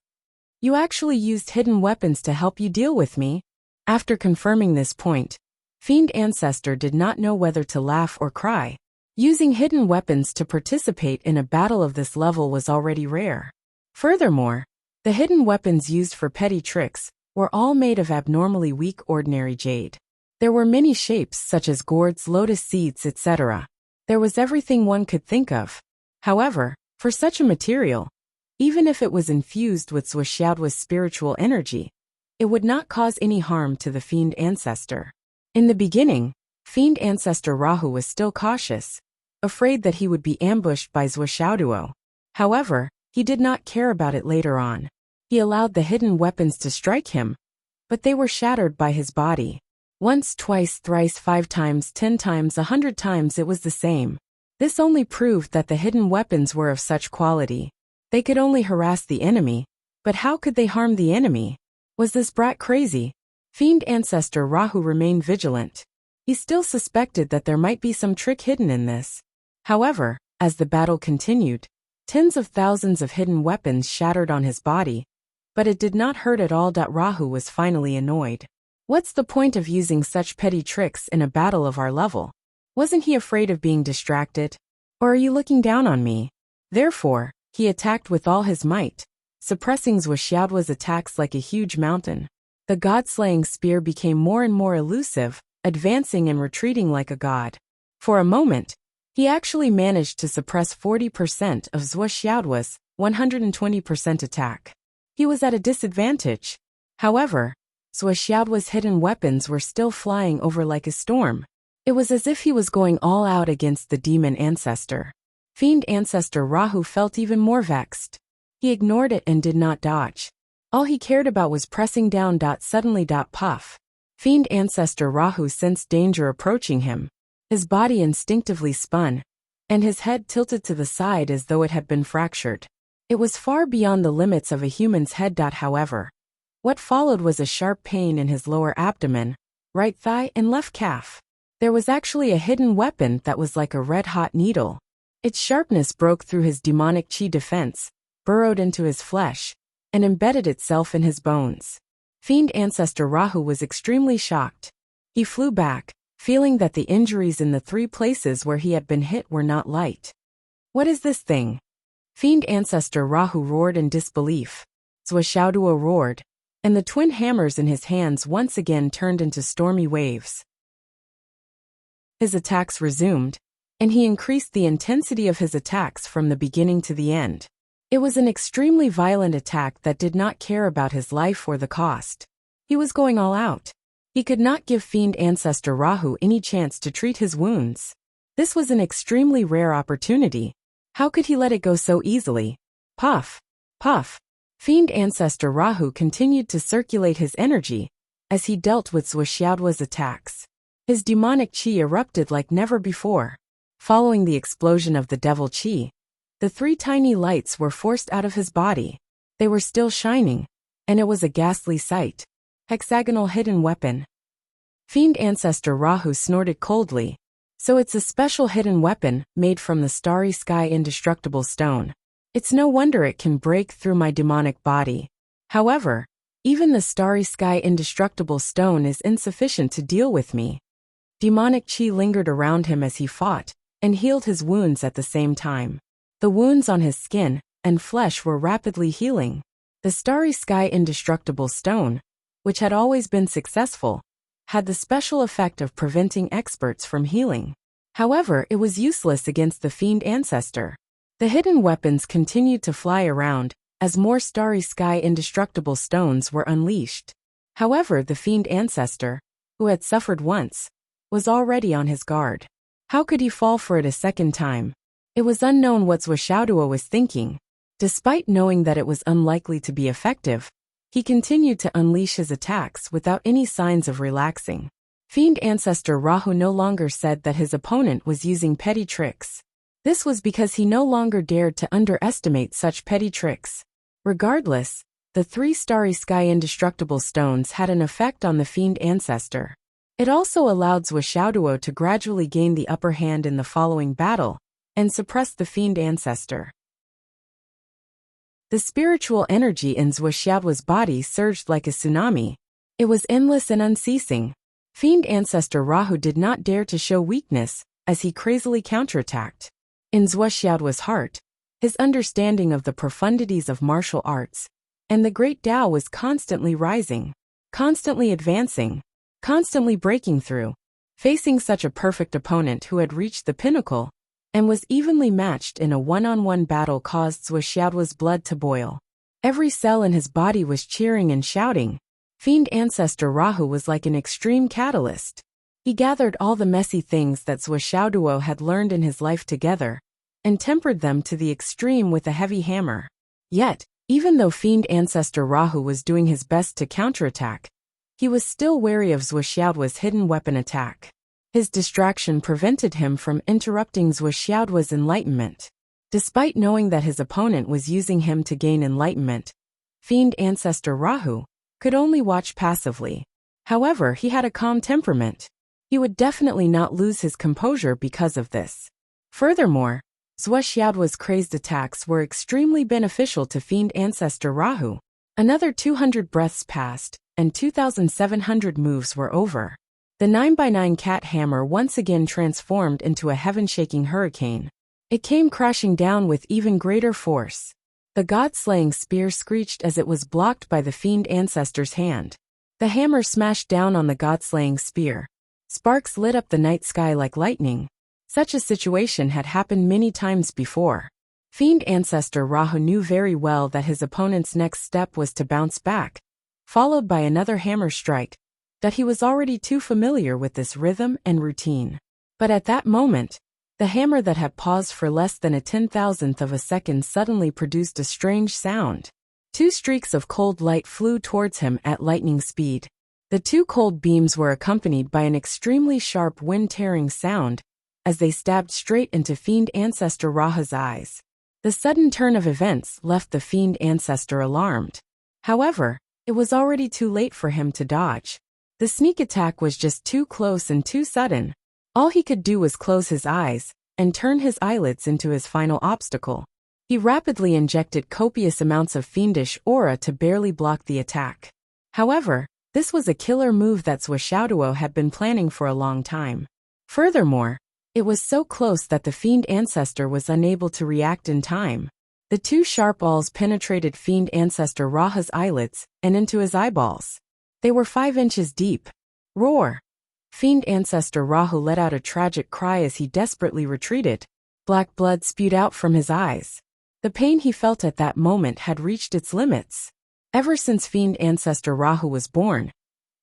You actually used hidden weapons to help you deal with me? After confirming this point, Fiend Ancestor did not know whether to laugh or cry. Using hidden weapons to participate in a battle of this level was already rare. Furthermore, the hidden weapons used for petty tricks were all made of abnormally weak ordinary jade. There were many shapes such as gourds, lotus seeds, etc. There was everything one could think of. However, for such a material, even if it was infused with Wuxia's spiritual energy, it would not cause any harm to the Fiend Ancestor. In the beginning, Fiend Ancestor Rahu was still cautious, afraid that he would be ambushed by Wuxia. However, he did not care about it later on. He allowed the hidden weapons to strike him, but they were shattered by his body. Once, twice, thrice, 5 times, 10 times, 100 times it was the same. This only proved that the hidden weapons were of such quality. They could only harass the enemy, but how could they harm the enemy? Was this brat crazy? Fiend Ancestor Rahu remained vigilant. He still suspected that there might be some trick hidden in this. However, as the battle continued, tens of thousands of hidden weapons shattered on his body, but it did not hurt at all. Rahu was finally annoyed. What's the point of using such petty tricks in a battle of our level? Wasn't he afraid of being distracted? Or are you looking down on me? Therefore, he attacked with all his might, suppressing Wuxia's attacks like a huge mountain. The god-slaying spear became more and more elusive, advancing and retreating like a god. For a moment, he actually managed to suppress 40% of Wuxia's 120% attack. He was at a disadvantage. However, Wuxia's hidden weapons were still flying over like a storm. It was as if he was going all out against the demon ancestor. Fiend Ancestor Rahu felt even more vexed. He ignored it and did not dodge. All he cared about was pressing down. Suddenly, puff. Fiend Ancestor Rahu sensed danger approaching him. His body instinctively spun, and his head tilted to the side as though it had been fractured. It was far beyond the limits of a human's head. However, what followed was a sharp pain in his lower abdomen, right thigh, and left calf. There was actually a hidden weapon that was like a red-hot needle. Its sharpness broke through his demonic chi defense, burrowed into his flesh, and embedded itself in his bones. Fiend Ancestor Rahu was extremely shocked. He flew back, feeling that the injuries in the 3 places where he had been hit were not light. What is this thing? Fiend Ancestor Rahu roared in disbelief. Wuxia roared, and the twin hammers in his hands once again turned into stormy waves. His attacks resumed, and he increased the intensity of his attacks from the beginning to the end. It was an extremely violent attack that did not care about his life or the cost. He was going all out. He could not give Fiend Ancestor Rahu any chance to treat his wounds. This was an extremely rare opportunity. How could he let it go so easily? Puff! Puff! Fiend Ancestor Rahu continued to circulate his energy as he dealt with Wuxia's attacks. His demonic chi erupted like never before. Following the explosion of the devil chi, the 3 tiny lights were forced out of his body. They were still shining, and it was a ghastly sight. Hexagonal hidden weapon. Fiend Ancestor Rahu snorted coldly. So it's a special hidden weapon made from the starry sky indestructible stone. It's no wonder it can break through my demonic body. However, even the starry sky indestructible stone is insufficient to deal with me. Demonic chi lingered around him as he fought, and healed his wounds at the same time. The wounds on his skin and flesh were rapidly healing. The starry sky indestructible stone, which had always been successful, had the special effect of preventing experts from healing. However, it was useless against the Fiend Ancestor. The hidden weapons continued to fly around as more starry sky indestructible stones were unleashed. However, the Fiend Ancestor, who had suffered once, was already on his guard. How could he fall for it a second time? It was unknown what Wuxia was thinking. Despite knowing that it was unlikely to be effective, he continued to unleash his attacks without any signs of relaxing. Fiend Ancestor Rahu no longer said that his opponent was using petty tricks. This was because he no longer dared to underestimate such petty tricks. Regardless, the 3 starry sky indestructible stones had an effect on the fiend ancestor. It also allowed Swordsmanship to gradually gain the upper hand in the following battle, and suppress the fiend ancestor. The spiritual energy in Swordsmanship's body surged like a tsunami. It was endless and unceasing. Fiend ancestor Rahu did not dare to show weakness, as he crazily counterattacked. In Swordsmanship's heart, his understanding of the profundities of martial arts and the great Tao was constantly rising, constantly advancing, constantly breaking through. Facing such a perfect opponent who had reached the pinnacle and was evenly matched in a one-on-one battle caused Swordsmanship's blood to boil. Every cell in his body was cheering and shouting. Fiend ancestor Rahu was like an extreme catalyst. He gathered all the messy things that Swordsmanship had learned in his life together and tempered them to the extreme with a heavy hammer. Yet, even though fiend ancestor Rahu was doing his best to counterattack, he was still wary of Swordsmanship's hidden weapon attack. His distraction prevented him from interrupting Swordsmanship's enlightenment. Despite knowing that his opponent was using him to gain enlightenment, fiend ancestor Rahu could only watch passively. However, he had a calm temperament. He would definitely not lose his composure because of this. Furthermore, Swordsmanship's crazed attacks were extremely beneficial to fiend ancestor Rahu. Another 200 breaths passed, and 2,700 moves were over. The 9x9 cat hammer once again transformed into a heaven-shaking hurricane. It came crashing down with even greater force. The god-slaying spear screeched as it was blocked by the fiend ancestor's hand. The hammer smashed down on the god-slaying spear. Sparks lit up the night sky like lightning. Such a situation had happened many times before. Fiend ancestor Rahu knew very well that his opponent's next step was to bounce back, followed by another hammer strike, that he was already too familiar with this rhythm and routine. But at that moment, the hammer that had paused for less than a 10,000th of a second suddenly produced a strange sound. 2 streaks of cold light flew towards him at lightning speed. The 2 cold beams were accompanied by an extremely sharp wind-tearing sound, as they stabbed straight into fiend ancestor Rahu's eyes. The sudden turn of events left the fiend ancestor alarmed. However, it was already too late for him to dodge. The sneak attack was just too close and too sudden. All he could do was close his eyes and turn his eyelids into his final obstacle. He rapidly injected copious amounts of fiendish aura to barely block the attack. However, this was a killer move that Swordsmanship had been planning for a long time. Furthermore, it was so close that the fiend ancestor was unable to react in time. The 2 sharp awls penetrated fiend ancestor Rahu's eyelids and into his eyeballs. They were 5 inches deep. Roar! Fiend ancestor Rahu let out a tragic cry as he desperately retreated. Black blood spewed out from his eyes. The pain he felt at that moment had reached its limits. Ever since fiend ancestor Rahu was born,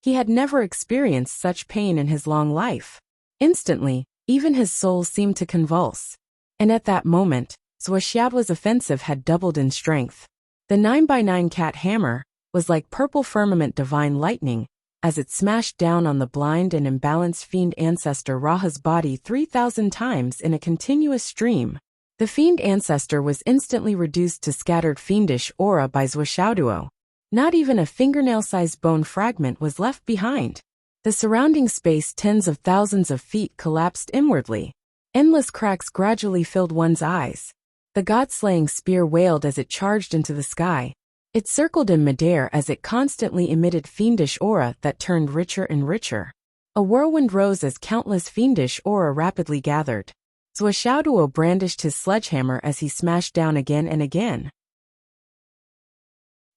he had never experienced such pain in his long life. Instantly, even his soul seemed to convulse. And at that moment, Swordsmanship's offensive had doubled in strength. The 9x9 cat hammer was like purple firmament divine lightning, as it smashed down on the blind and imbalanced fiend ancestor Rahu's body 3,000 times in a continuous stream. The fiend ancestor was instantly reduced to scattered fiendish aura by Swordsmanship. Not even a fingernail-sized bone fragment was left behind. The surrounding space tens of thousands of feet collapsed inwardly. Endless cracks gradually filled one's eyes. The god-slaying spear wailed as it charged into the sky. It circled in midair as it constantly emitted fiendish aura that turned richer and richer. A whirlwind rose as countless fiendish aura rapidly gathered. Swordsmanship brandished his sledgehammer as he smashed down again and again.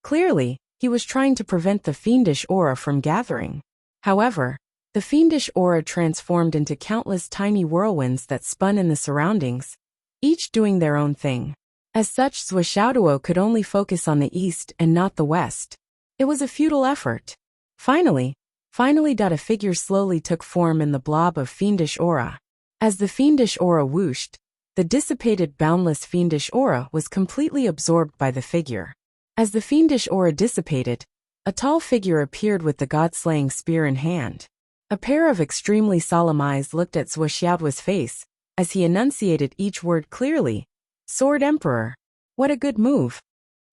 Clearly, he was trying to prevent the fiendish aura from gathering. However, the fiendish aura transformed into countless tiny whirlwinds that spun in the surroundings, each doing their own thing. As such, Swordsmanship could only focus on the east and not the west. It was a futile effort. Finally, a figure slowly took form in the blob of fiendish aura. As the fiendish aura whooshed, the dissipated boundless fiendish aura was completely absorbed by the figure. As the fiendish aura dissipated, a tall figure appeared with the god-slaying spear in hand. A pair of extremely solemn eyes looked at Swordsmanship's face, as he enunciated each word clearly. Sword Emperor. What a good move.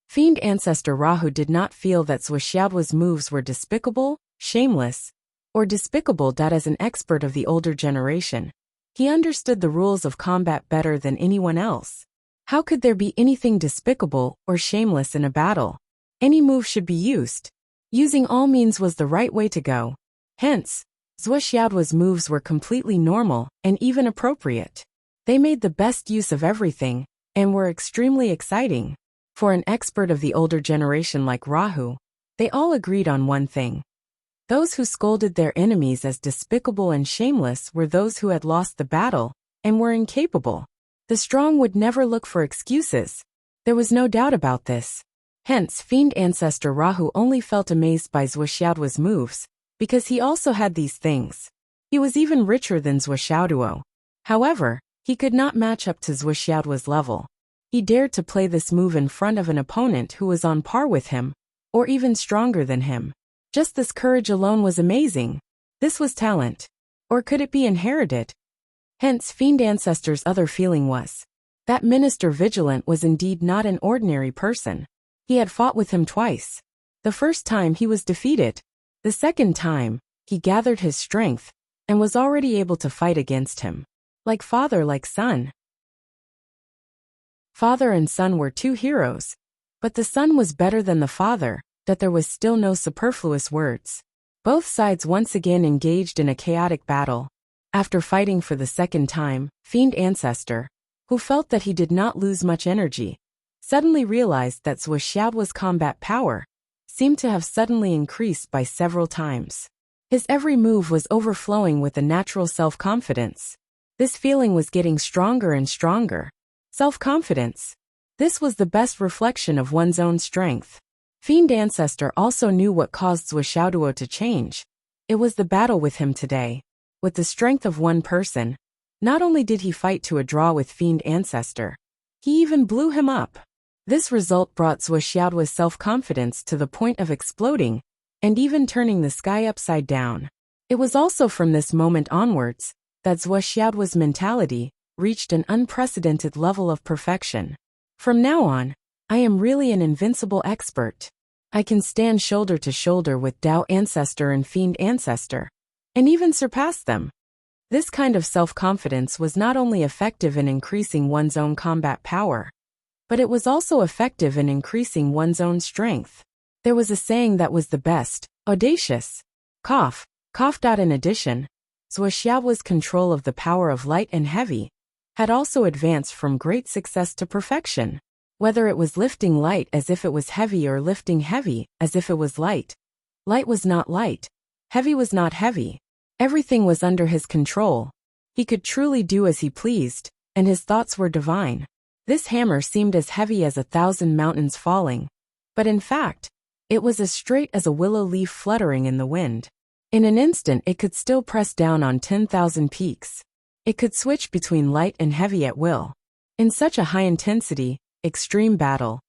Fiend Ancestor Rahu did not feel that Wuxia's moves were despicable, shameless, or despicable. As an expert of the older generation, he understood the rules of combat better than anyone else. How could there be anything despicable or shameless in a battle? Any move should be used. Using all means was the right way to go. Hence, Wuxia's moves were completely normal and even appropriate. They made the best use of everything and were extremely exciting. For an expert of the older generation like Rahu, they all agreed on one thing. Those who scolded their enemies as despicable and shameless were those who had lost the battle and were incapable. The strong would never look for excuses. There was no doubt about this. Hence, Fiend Ancestor Rahu only felt amazed by Wuxia's moves, because he also had these things. He was even richer than Wuxiaduo. However, he could not match up to Wuxia's level. He dared to play this move in front of an opponent who was on par with him, or even stronger than him. Just this courage alone was amazing. This was talent. Or could it be inherited? Hence, Fiend Ancestor's other feeling was that Minister Vigilant was indeed not an ordinary person. He had fought with him twice. The first time he was defeated. The second time, he gathered his strength and was already able to fight against him. Like father, like son. Father and son were two heroes, but the son was better than the father, that there was still no superfluous words. Both sides once again engaged in a chaotic battle. After fighting for the second time, Fiend Ancestor, who felt that he did not lose much energy, suddenly realized that Wuxia's combat power seemed to have suddenly increased by several times. His every move was overflowing with a natural self-confidence. This feeling was getting stronger and stronger. Self-confidence. This was the best reflection of one's own strength. Fiend Ancestor also knew what caused Wuxiaduo to change. It was the battle with him today. With the strength of one person, not only did he fight to a draw with Fiend Ancestor, he even blew him up. This result brought Wuxia's self-confidence to the point of exploding, and even turning the sky upside down. It was also from this moment onwards that Wuxia's mentality reached an unprecedented level of perfection. From now on, I am really an invincible expert. I can stand shoulder to shoulder with Dao Ancestor and Fiend Ancestor, and even surpass them. This kind of self-confidence was not only effective in increasing one's own combat power, but it was also effective in increasing one's own strength. There was a saying that was the best, audacious. Cough. In addition, Wuxia's control of the power of light and heavy had also advanced from great success to perfection. Whether it was lifting light as if it was heavy or lifting heavy as if it was light. Light was not light. Heavy was not heavy. Everything was under his control. He could truly do as he pleased, and his thoughts were divine. This hammer seemed as heavy as 1,000 mountains falling, but in fact, it was as straight as a willow leaf fluttering in the wind. In an instant it could still press down on 10,000 peaks. It could switch between light and heavy at will. In such a high-intensity, extreme battle,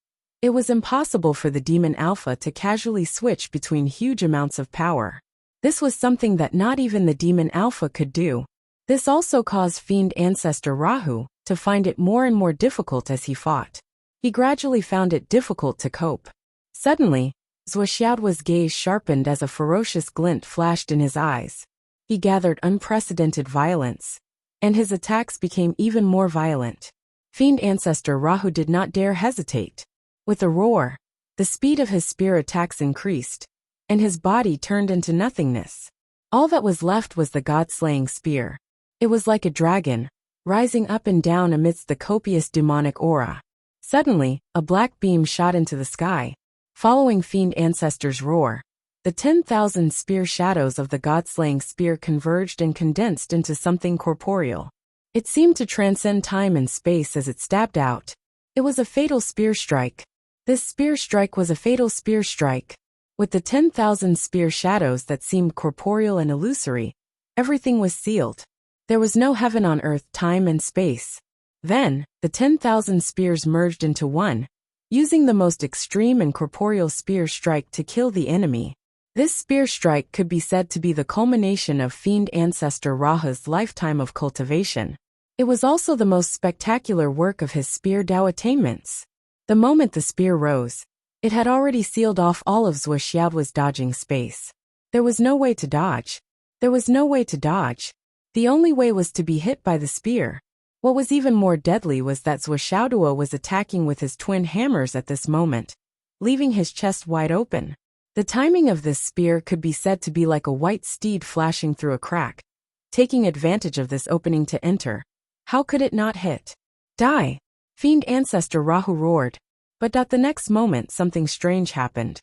it was impossible for the Demon Alpha to casually switch between huge amounts of power. This was something that not even the Demon Alpha could do. This also caused Fiend Ancestor Rahu to find it more and more difficult as he fought. He gradually found it difficult to cope. Suddenly, Wuxia's gaze sharpened as a ferocious glint flashed in his eyes. He gathered unprecedented violence, and his attacks became even more violent. Fiend Ancestor Rahu did not dare hesitate. With a roar, the speed of his spear attacks increased, and his body turned into nothingness. All that was left was the god-slaying spear. It was like a dragon, rising up and down amidst the copious demonic aura. Suddenly, a black beam shot into the sky. Following Fiend Ancestor's roar, the 10,000 spear shadows of the god-slaying spear converged and condensed into something corporeal. It seemed to transcend time and space as it stabbed out. It was a fatal spear strike. This spear strike was a fatal spear strike. With the 10,000 spear shadows that seemed corporeal and illusory, everything was sealed. There was no heaven on earth, time and space. Then, the 10,000 spears merged into one, using the most extreme and corporeal spear strike to kill the enemy. This spear strike could be said to be the culmination of Fiend Ancestor Rahu's lifetime of cultivation. It was also the most spectacular work of his spear Dao attainments. The moment the spear rose, it had already sealed off all of Wuxia's dodging space. There was no way to dodge. There was no way to dodge. The only way was to be hit by the spear. What was even more deadly was that Wuxia was attacking with his twin hammers at this moment, leaving his chest wide open. The timing of this spear could be said to be like a white steed flashing through a crack, taking advantage of this opening to enter. How could it not hit? Die! Fiend Ancestor Rahu roared. But at the next moment something strange happened.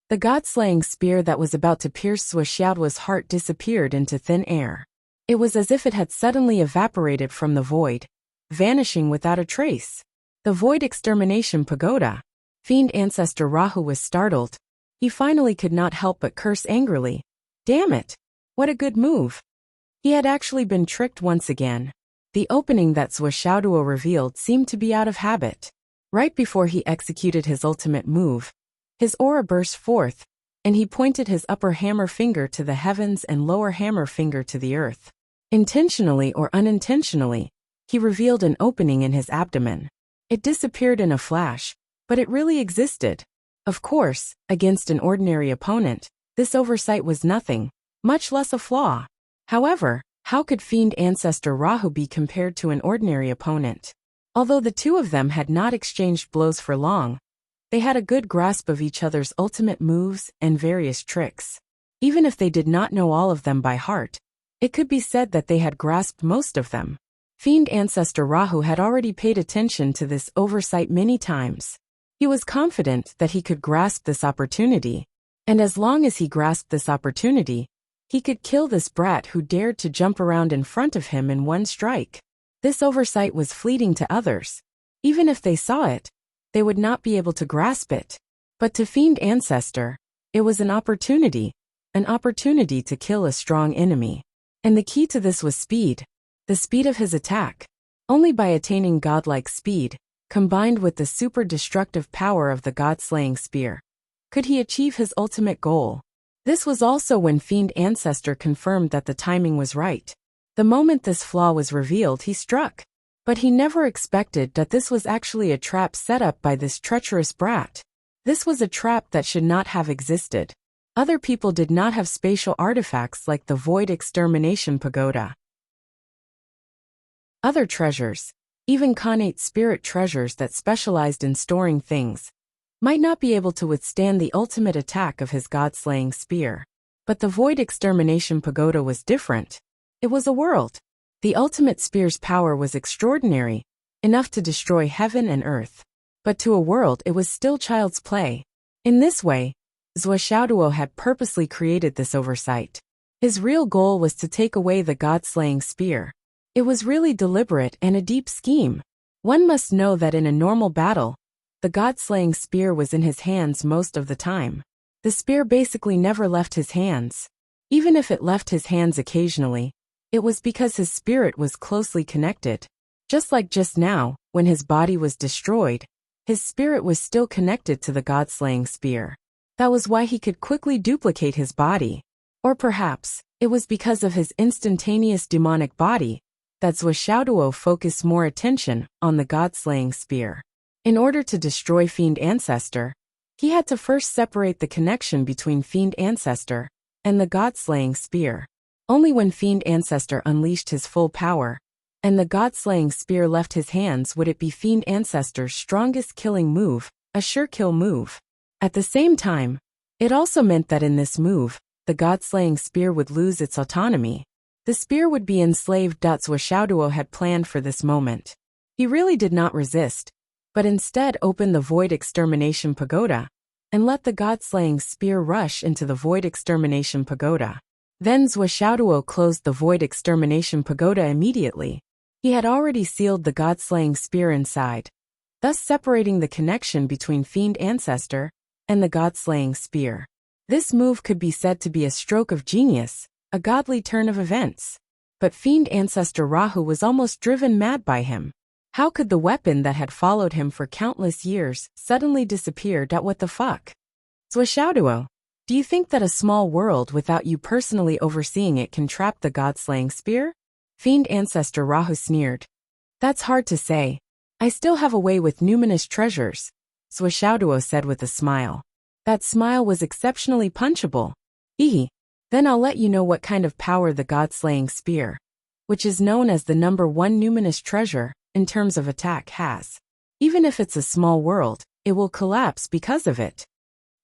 The god-slaying spear that was about to pierce Wuxia's heart disappeared into thin air. It was as if it had suddenly evaporated from the void, vanishing without a trace. The Void Extermination Pagoda. Fiend Ancestor Rahu was startled. He finally could not help but curse angrily. Damn it! What a good move! He had actually been tricked once again. The opening that Wuxia revealed seemed to be out of habit. Right before he executed his ultimate move, his aura burst forth, and he pointed his upper hammer finger to the heavens and lower hammer finger to the earth. Intentionally or unintentionally, he revealed an opening in his abdomen. It disappeared in a flash, but it really existed. Of course, against an ordinary opponent, this oversight was nothing, much less a flaw. However, how could Fiend Ancestor Rahu be compared to an ordinary opponent? Although the two of them had not exchanged blows for long, they had a good grasp of each other's ultimate moves and various tricks. Even if they did not know all of them by heart, it could be said that they had grasped most of them. Fiend Ancestor Rahu had already paid attention to this oversight many times. He was confident that he could grasp this opportunity, and as long as he grasped this opportunity, he could kill this brat who dared to jump around in front of him in one strike. This oversight was fleeting to others. Even if they saw it, they would not be able to grasp it. But to Fiend Ancestor, it was an opportunity to kill a strong enemy. And the key to this was speed, the speed of his attack. Only by attaining godlike speed, combined with the super destructive power of the god-slaying spear, could he achieve his ultimate goal. This was also when Fiend Ancestor confirmed that the timing was right. The moment this flaw was revealed, he struck. But he never expected that this was actually a trap set up by this treacherous brat. This was a trap that should not have existed. Other people did not have spatial artifacts like the Void Extermination Pagoda. Other treasures, even connate spirit treasures that specialized in storing things, might not be able to withstand the ultimate attack of his god-slaying spear. But the Void Extermination Pagoda was different. It was a world. The ultimate spear's power was extraordinary, enough to destroy heaven and earth. But to a world it was still child's play. In this way, Wuxia had purposely created this oversight. His real goal was to take away the god-slaying spear. It was really deliberate and a deep scheme. One must know that in a normal battle, the god-slaying spear was in his hands most of the time. The spear basically never left his hands. Even if it left his hands occasionally, it was because his spirit was closely connected. Just like just now, when his body was destroyed, his spirit was still connected to the god-slaying spear. That was why he could quickly duplicate his body. Or perhaps, it was because of his instantaneous demonic body that Wuxia focused more attention on the god-slaying spear. In order to destroy Fiend Ancestor, he had to first separate the connection between Fiend Ancestor and the god-slaying spear. Only when Fiend Ancestor unleashed his full power, and the god-slaying spear left his hands, would it be Fiend Ancestor's strongest killing move, a sure kill move. At the same time, it also meant that in this move, the god-slaying spear would lose its autonomy. The spear would be enslaved. Wuxia had planned for this moment. He really did not resist, but instead opened the Void Extermination Pagoda, and let the god-slaying spear rush into the Void Extermination Pagoda. Then Wuxia closed the Void Extermination Pagoda immediately. He had already sealed the god-slaying spear inside, thus separating the connection between Fiend Ancestor and the god-slaying spear. This move could be said to be a stroke of genius, a godly turn of events. But Fiend Ancestor Rahu was almost driven mad by him. How could the weapon that had followed him for countless years suddenly disappear? What the fuck? Wuxia, do you think that a small world without you personally overseeing it can trap the god-slaying spear? Fiend Ancestor Rahu sneered. That's hard to say. I still have a way with numinous treasures, Swishaoduo said with a smile. That smile was exceptionally punchable. Then I'll let you know what kind of power the God-slaying spear, which is known as the #1 numinous treasure, in terms of attack has. Even if it's a small world, it will collapse because of it.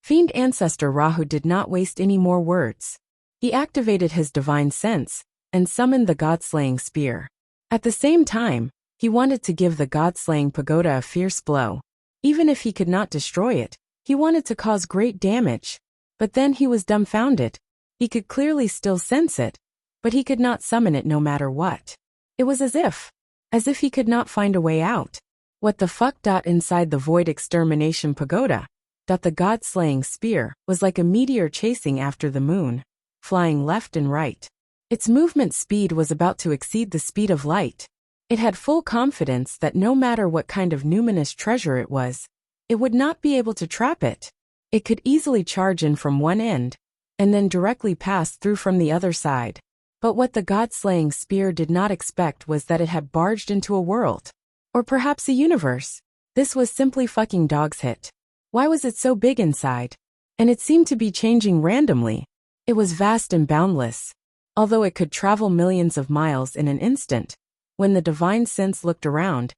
Fiend Ancestor Rahu did not waste any more words. He activated his divine sense and summoned the God-slaying spear. At the same time, he wanted to give the God-slaying pagoda a fierce blow. Even if he could not destroy it, he wanted to cause great damage. But then he was dumbfounded. He could clearly still sense it, but he could not summon it no matter what. It was as if he could not find a way out. What the fuck? Inside the void extermination pagoda, the God-slaying spear was like a meteor chasing after the moon, flying left and right. Its movement speed was about to exceed the speed of light. It had full confidence that no matter what kind of numinous treasure it was, it would not be able to trap it. It could easily charge in from one end, and then directly pass through from the other side. But what the God-slaying spear did not expect was that it had barged into a world. Or perhaps a universe. This was simply fucking dog's hit. Why was it so big inside? And it seemed to be changing randomly. It was vast and boundless. Although it could travel millions of miles in an instant, when the divine sense looked around,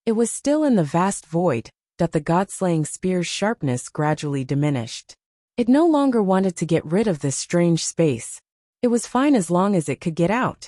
it was still in the vast void. The God-slaying spear's sharpness gradually diminished. It no longer wanted to get rid of this strange space. It was fine as long as it could get out.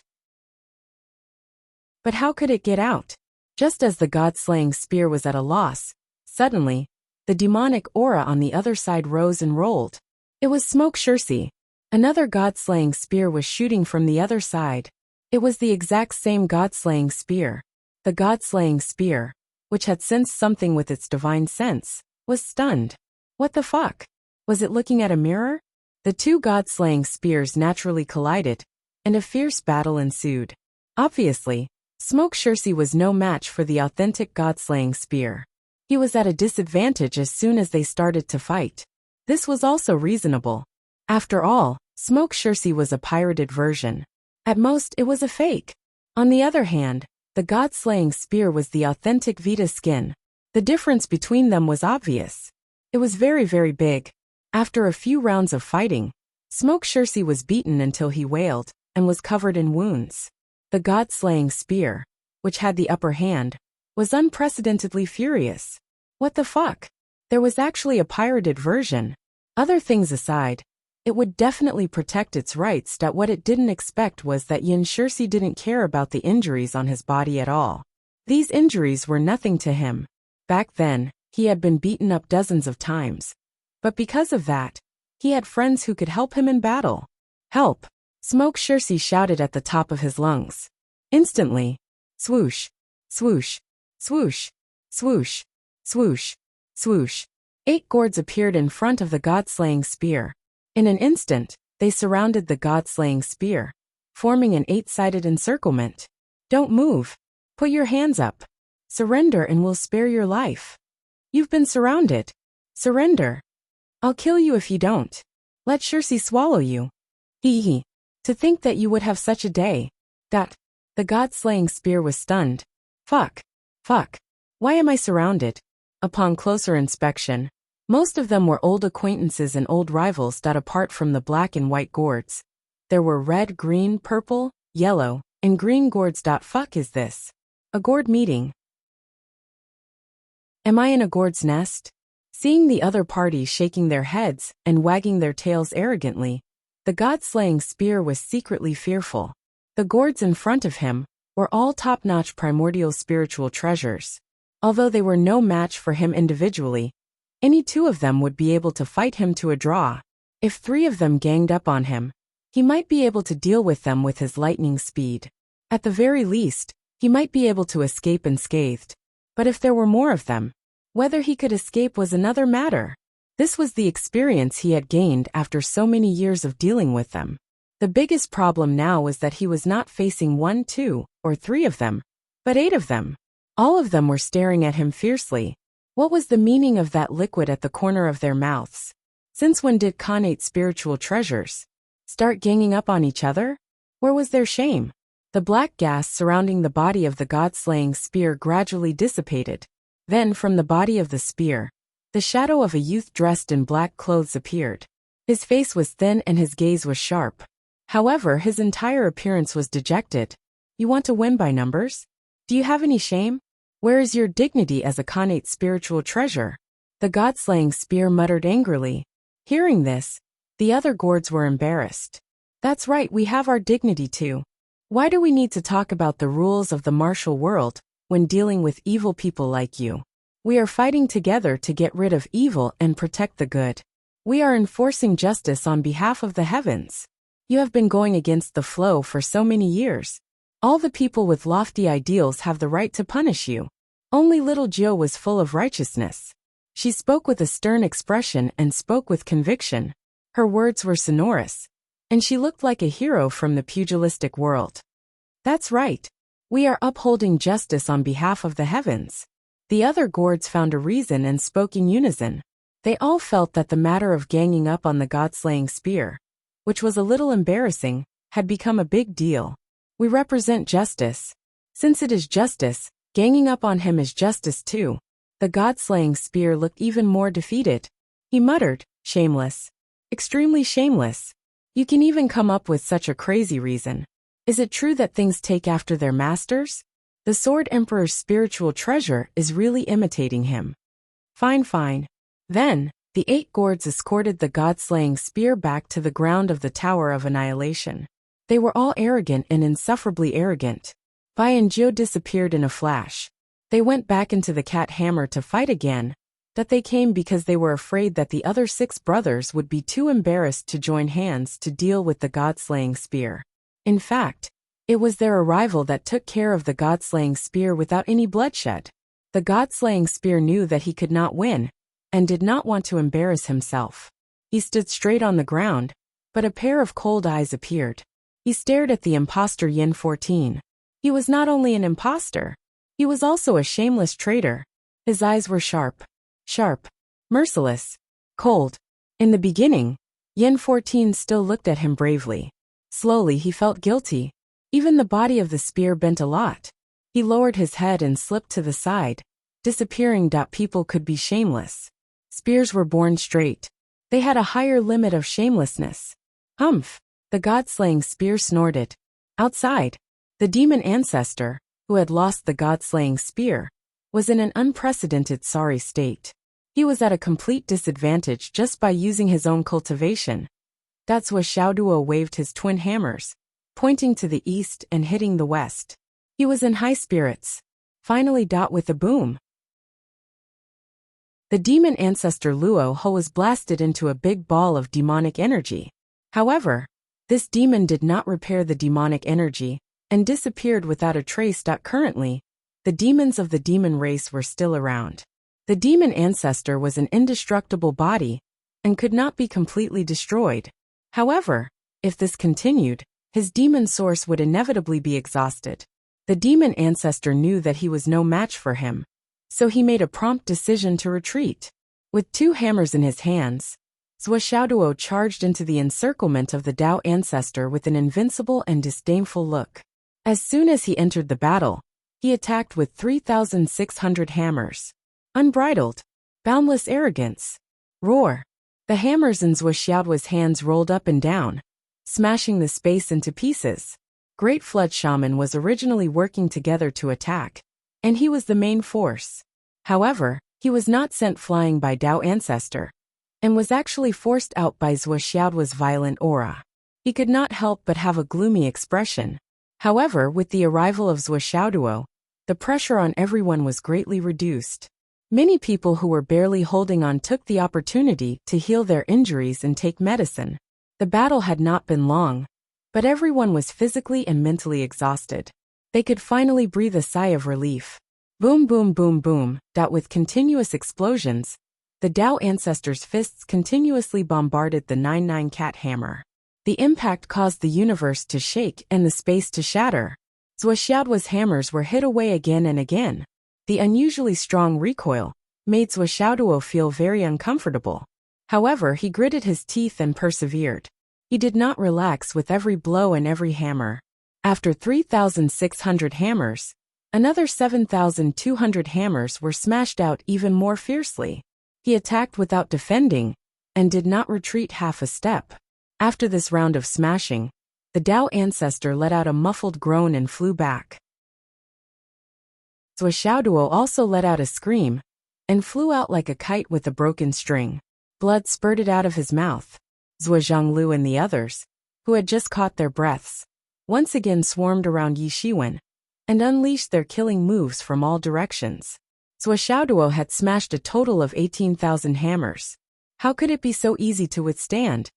But how could it get out? Just as the God-slaying spear was at a loss, suddenly, the demonic aura on the other side rose and rolled. It was Smoke Shirsi. Another God-slaying spear was shooting from the other side. It was the exact same God-slaying spear. The God-slaying spear, which had sensed something with its divine sense, was stunned. What the fuck? Was it looking at a mirror? The two God-slaying spears naturally collided, and a fierce battle ensued. Obviously, Smoke Shirsi was no match for the authentic God-slaying spear. He was at a disadvantage as soon as they started to fight. This was also reasonable. After all, Smoke Shirsi was a pirated version. At most, it was a fake. On the other hand, the God-slaying spear was the authentic Vita skin. The difference between them was obvious. It was very, very big. After a few rounds of fighting, Smoke Shirsi was beaten until he wailed and was covered in wounds. The God-slaying spear, which had the upper hand, was unprecedentedly furious. What the fuck? There was actually a pirated version. Other things aside, it would definitely protect its rights. What it didn't expect was that Yin Shirsi didn't care about the injuries on his body at all. These injuries were nothing to him. Back then, he had been beaten up dozens of times. But because of that, he had friends who could help him in battle. Help! Smoke Shirsi shouted at the top of his lungs. Instantly, swoosh, swoosh, swoosh, swoosh, swoosh, swoosh. 8 gourds appeared in front of the God-slaying spear. In an instant, they surrounded the God-slaying spear, forming an 8-sided encirclement. Don't move. Put your hands up. Surrender and we'll spare your life. You've been surrounded. Surrender. I'll kill you if you don't. Let Shirsi swallow you. Hee. To think that you would have such a day. The God-slaying spear was stunned. Fuck. Why am I surrounded? Upon closer inspection, most of them were old acquaintances and old rivals. Apart from the black and white gourds, there were red, green, purple, yellow, and green gourds. Fuck is this? A gourd meeting? Am I in a gourd's nest? Seeing the other party shaking their heads and wagging their tails arrogantly, the God-slaying spear was secretly fearful. The gourds in front of him were all top-notch primordial spiritual treasures. Although they were no match for him individually, any 2 of them would be able to fight him to a draw. If 3 of them ganged up on him, he might be able to deal with them with his lightning speed. At the very least, he might be able to escape unscathed. But if there were more of them, whether he could escape was another matter. This was the experience he had gained after so many years of dealing with them. The biggest problem now was that he was not facing 1, 2, or 3 of them, but 8 of them. All of them were staring at him fiercely. What was the meaning of that liquid at the corner of their mouths? Since when did connate spiritual treasures start ganging up on each other? Where was their shame? The black gas surrounding the body of the god-slaying spear gradually dissipated. Then from the body of the spear, the shadow of a youth dressed in black clothes appeared. His face was thin and his gaze was sharp. However, his entire appearance was dejected. You want to win by numbers? Do you have any shame? Where is your dignity as a connate spiritual treasure? The god-slaying spear muttered angrily. Hearing this, the other gourds were embarrassed. That's right, we have our dignity too. Why do we need to talk about the rules of the martial world when dealing with evil people like you? We are fighting together to get rid of evil and protect the good. We are enforcing justice on behalf of the heavens. You have been going against the flow for so many years. All the people with lofty ideals have the right to punish you. Only little Jiu was full of righteousness. She spoke with a stern expression and spoke with conviction. Her words were sonorous, and she looked like a hero from the pugilistic world. That's right. We are upholding justice on behalf of the heavens. The other gourds found a reason and spoke in unison. They all felt that the matter of ganging up on the god-slaying spear, which was a little embarrassing, had become a big deal. We represent justice. Since it is justice, ganging up on him is justice too. The god-slaying spear looked even more defeated. He muttered, shameless. Extremely shameless. You can even come up with such a crazy reason. Is it true that things take after their masters? The Sword Emperor's spiritual treasure is really imitating him. Fine, fine. Then, the 8 gourds escorted the god-slaying spear back to the ground of the Tower of Annihilation. They were all arrogant and insufferably arrogant. Bai and Jiu disappeared in a flash. They went back into the cat hammer to fight again, that they came because they were afraid that the other 6 brothers would be too embarrassed to join hands to deal with the god-slaying spear. In fact, it was their arrival that took care of the god-slaying spear without any bloodshed. The god-slaying spear knew that he could not win, and did not want to embarrass himself. He stood straight on the ground, but a pair of cold eyes appeared. He stared at the impostor Yin 14. He was not only an impostor, he was also a shameless traitor. His eyes were sharp, merciless, cold. In the beginning, Yin 14 still looked at him bravely. Slowly he felt guilty. Even the body of the spear bent a lot. He lowered his head and slipped to the side, disappearing. People could be shameless. Spears were born straight. They had a higher limit of shamelessness. Humph! The god-slaying spear snorted. Outside, the demon ancestor, who had lost the god-slaying spear, was in an unprecedented sorry state. He was at a complete disadvantage just by using his own cultivation. That's why Xiaoduo waved his twin hammers, pointing to the east and hitting the west. He was in high spirits. Finally, with a boom, the demon ancestor Luo Ho was blasted into a big ball of demonic energy. However, this demon did not repair the demonic energy, and disappeared without a trace. Currently, the demons of the demon race were still around. The demon ancestor was an indestructible body, and could not be completely destroyed. However, if this continued, his demon source would inevitably be exhausted. The demon ancestor knew that he was no match for him, so he made a prompt decision to retreat. With 2 hammers in his hands, Zhou Xiaoduo charged into the encirclement of the Dao ancestor with an invincible and disdainful look. As soon as he entered the battle, he attacked with 3,600 hammers. Unbridled, boundless arrogance. Roar! The hammers in Zhou Xiaoduo's hands rolled up and down, smashing the space into pieces. Great Flood Shaman was originally working together to attack, and he was the main force. However, he was not sent flying by Dao Ancestor, and was actually forced out by Zhou Xiaoduo's violent aura. He could not help but have a gloomy expression. However, with the arrival of Zhou Xiaoduo, the pressure on everyone was greatly reduced. Many people who were barely holding on took the opportunity to heal their injuries and take medicine. The battle had not been long, but everyone was physically and mentally exhausted. They could finally breathe a sigh of relief. Boom, boom, boom, boom. With continuous explosions, the Dao ancestors' fists continuously bombarded the 9-9 cat hammer. The impact caused the universe to shake and the space to shatter. Zhou Xiaoduo's hammers were hit away again and again. The unusually strong recoil made Zhou Xiaoduo feel very uncomfortable. However, he gritted his teeth and persevered. He did not relax with every blow and every hammer. After 3,600 hammers, another 7,200 hammers were smashed out even more fiercely. He attacked without defending, and did not retreat half a step. After this round of smashing, the Tao ancestor let out a muffled groan and flew back. Zhuo Xiaoduo also let out a scream, and flew out like a kite with a broken string. Blood spurted out of his mouth. Zhuo Zhonglu and the others, who had just caught their breaths, once again swarmed around Yi Shiwen, and unleashed their killing moves from all directions. Zhuo Xiaoduo had smashed a total of 18,000 hammers. How could it be so easy to withstand?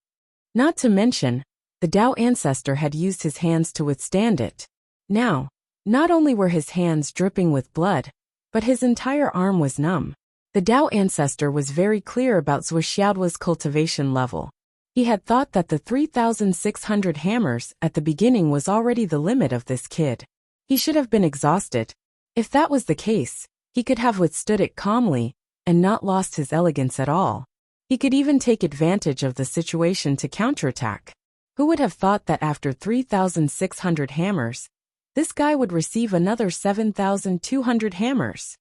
Not to mention, the Tao ancestor had used his hands to withstand it. Now, not only were his hands dripping with blood, but his entire arm was numb. The Tao ancestor was very clear about Zhuo Xiaoduo's cultivation level. He had thought that the 3,600 hammers at the beginning was already the limit of this kid. He should have been exhausted. If that was the case, he could have withstood it calmly, and not lost his elegance at all. He could even take advantage of the situation to counterattack. Who would have thought that after 3,600 hammers, this guy would receive another 7,200 hammers?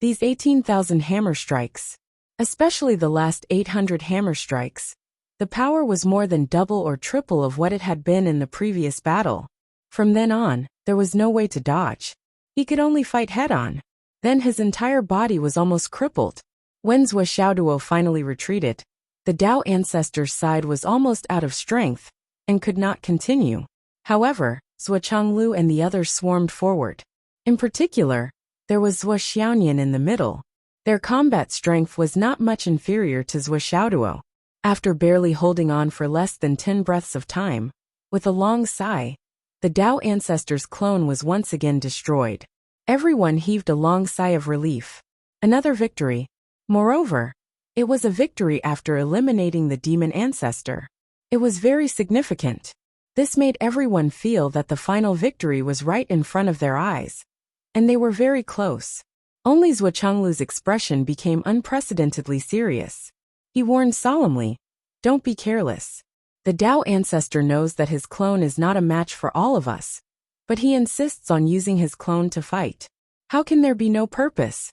These 18,000 hammer strikes, especially the last 800 hammer strikes, the power was more than double or triple of what it had been in the previous battle. From then on, there was no way to dodge. He could only fight head-on. Then his entire body was almost crippled. When Zhuo Xiaoduo finally retreated, the Tao ancestor's side was almost out of strength, and could not continue. However, Zhuo Chonglu and the others swarmed forward. In particular, there was Zhuo Xiaonian in the middle. Their combat strength was not much inferior to Zhuo Xiaoduo. After barely holding on for less than 10 breaths of time, with a long sigh, the Tao ancestor's clone was once again destroyed. Everyone heaved a long sigh of relief. Another victory. Moreover, it was a victory after eliminating the demon ancestor. It was very significant. This made everyone feel that the final victory was right in front of their eyes. And they were very close. Only Zhuo Chonglu's expression became unprecedentedly serious. He warned solemnly, "Don't be careless. The Tao ancestor knows that his clone is not a match for all of us, but he insists on using his clone to fight. How can there be no purpose?"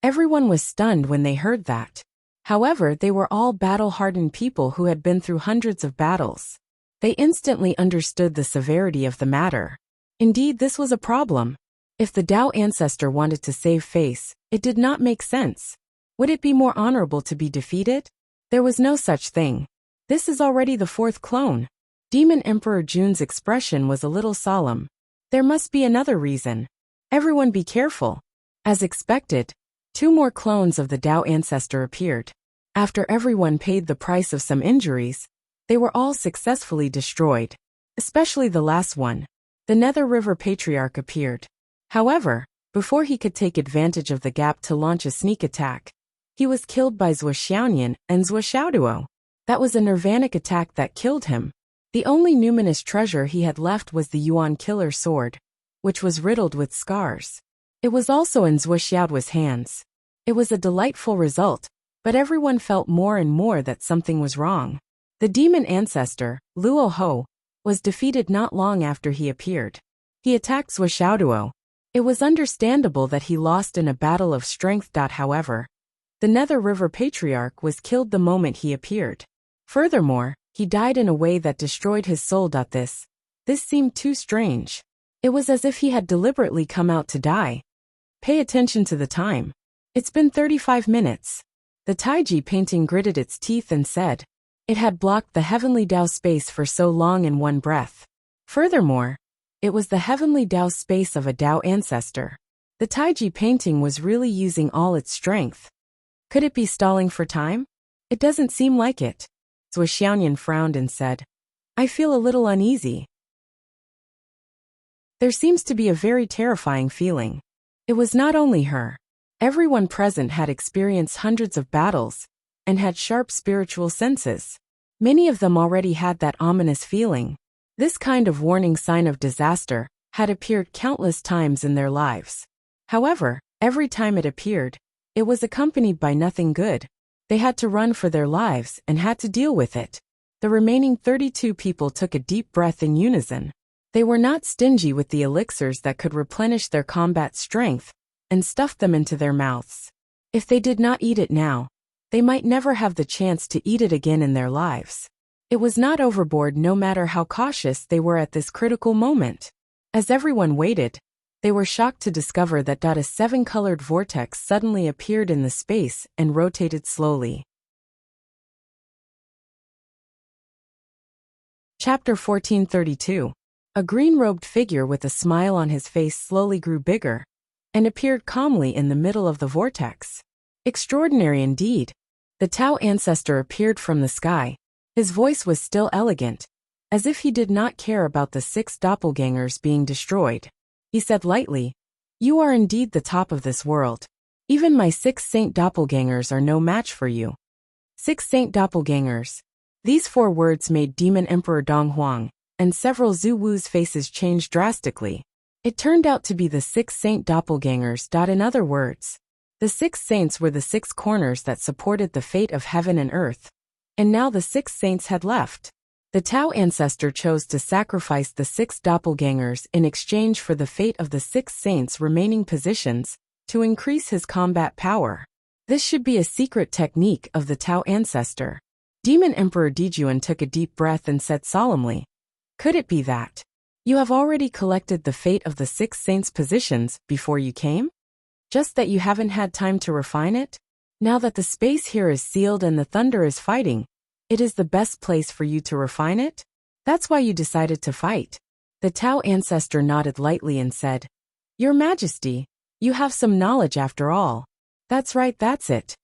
Everyone was stunned when they heard that. However, they were all battle-hardened people who had been through hundreds of battles. They instantly understood the severity of the matter. Indeed, this was a problem. If the Tao ancestor wanted to save face, it did not make sense. Would it be more honorable to be defeated? There was no such thing. This is already the fourth clone. Demon Emperor Jun's expression was a little solemn. There must be another reason. Everyone be careful. As expected, 2 more clones of the Tao ancestor appeared. After everyone paid the price of some injuries, they were all successfully destroyed. Especially the last one. The Nether River Patriarch appeared. However, before he could take advantage of the gap to launch a sneak attack, he was killed by Zhuo Xiaonian and Zhuo Xiaoduo. That was a nirvanic attack that killed him. The only numinous treasure he had left was the Yuan Killer Sword, which was riddled with scars. It was also in Zhuo Xiaoduo's hands. It was a delightful result, but everyone felt more and more that something was wrong. The demon ancestor, Luo Ho, was defeated not long after he appeared. He attacked Zhuo Xiaoduo. It was understandable that he lost in a battle of strength. However, the Nether River Patriarch was killed the moment he appeared. Furthermore, he died in a way that destroyed his soul. This seemed too strange. It was as if he had deliberately come out to die. Pay attention to the time. It's been 35 minutes. The Taiji painting gritted its teeth and said, it had blocked the heavenly Tao space for so long in one breath. Furthermore, it was the heavenly Tao space of a Tao ancestor. The Taiji painting was really using all its strength. Could it be stalling for time? It doesn't seem like it. Zhuo Xiaonian frowned and said, I feel a little uneasy. There seems to be a very terrifying feeling. It was not only her. Everyone present had experienced hundreds of battles, and had sharp spiritual senses. Many of them already had that ominous feeling. This kind of warning sign of disaster had appeared countless times in their lives. However, every time it appeared, it was accompanied by nothing good. They had to run for their lives and had to deal with it. The remaining 32 people took a deep breath in unison. They were not stingy with the elixirs that could replenish their combat strength and stuffed them into their mouths. If they did not eat it now, they might never have the chance to eat it again in their lives. It was not overboard no matter how cautious they were at this critical moment. As everyone waited, they were shocked to discover that a seven-colored vortex suddenly appeared in the space and rotated slowly. Chapter 1432. A green-robed figure with a smile on his face slowly grew bigger and appeared calmly in the middle of the vortex. Extraordinary indeed. The Tao ancestor appeared from the sky. His voice was still elegant, as if he did not care about the 6 doppelgangers being destroyed. He said lightly, "You are indeed the top of this world. Even my 6 saint doppelgangers are no match for you." 6 saint doppelgangers. These 4 words made Demon Emperor Dong Huang and several Zhu Wu's faces change drastically. It turned out to be the 6 saint doppelgangers. In other words, the 6 saints were the 6 corners that supported the fate of heaven and earth. And now the 6 saints had left. The Tao ancestor chose to sacrifice the 6 doppelgangers in exchange for the fate of the 6 saints' remaining positions to increase his combat power. This should be a secret technique of the Tao ancestor. Demon Emperor Dijuan took a deep breath and said solemnly, "Could it be that you have already collected the fate of the 6 saints' positions before you came? Just that you haven't had time to refine it? Now that the space here is sealed and the thunder is fighting, it is the best place for you to refine it? That's why you decided to fight." The Tao ancestor nodded lightly and said, "Your Majesty, you have some knowledge after all." "That's right, that's it."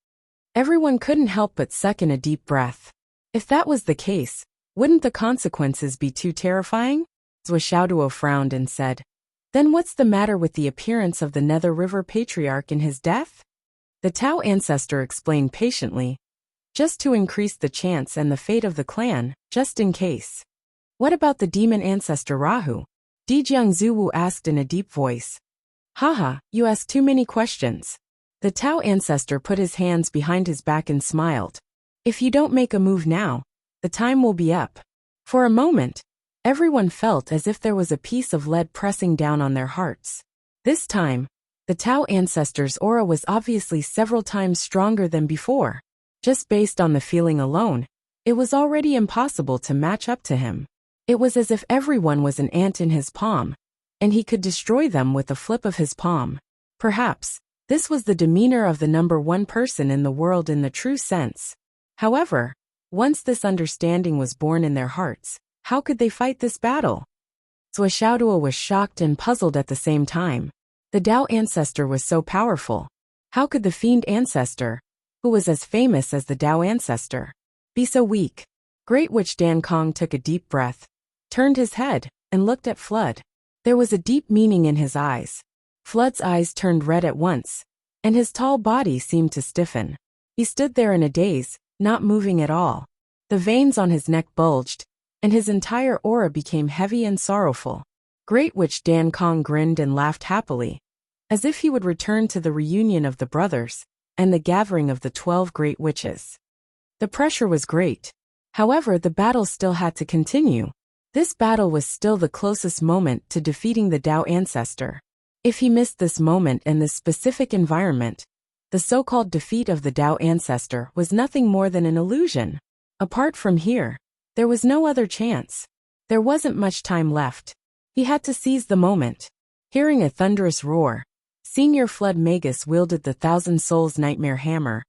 Everyone couldn't help but suck in a deep breath. If that was the case, wouldn't the consequences be too terrifying? Zhuo frowned and said, "Then what's the matter with the appearance of the Nether River Patriarch in his death?" The Tao ancestor explained patiently, "Just to increase the chance and the fate of the clan, just in case." "What about the demon ancestor Rahu?" Dijiang Zuwu asked in a deep voice. "Haha, you ask too many questions." The Tao ancestor put his hands behind his back and smiled. "If you don't make a move now, the time will be up." For a moment, everyone felt as if there was a piece of lead pressing down on their hearts. This time, the Tao ancestor's aura was obviously several times stronger than before. Just based on the feeling alone, it was already impossible to match up to him. It was as if everyone was an ant in his palm, and he could destroy them with a flip of his palm. Perhaps, this was the demeanor of the number 1 person in the world in the true sense. However, once this understanding was born in their hearts, how could they fight this battle? Zhuo was shocked and puzzled at the same time. The Tao ancestor was so powerful. How could the fiend ancestor, who was as famous as the Tao ancestor, be so weak? Great Witch Dan Kong took a deep breath, turned his head, and looked at Flood. There was a deep meaning in his eyes. Flood's eyes turned red at once, and his tall body seemed to stiffen. He stood there in a daze, not moving at all. The veins on his neck bulged, and his entire aura became heavy and sorrowful. Great Witch Dan Kong grinned and laughed happily, as if he would return to the reunion of the brothers and the gathering of the 12 great witches. The pressure was great. However, the battle still had to continue. This battle was still the closest moment to defeating the Tao ancestor. If he missed this moment and this specific environment, the so-called defeat of the Tao ancestor was nothing more than an illusion. Apart from here, there was no other chance. There wasn't much time left. He had to seize the moment. Hearing a thunderous roar, Senior Flood Magus wielded the Thousand Souls Nightmare Hammer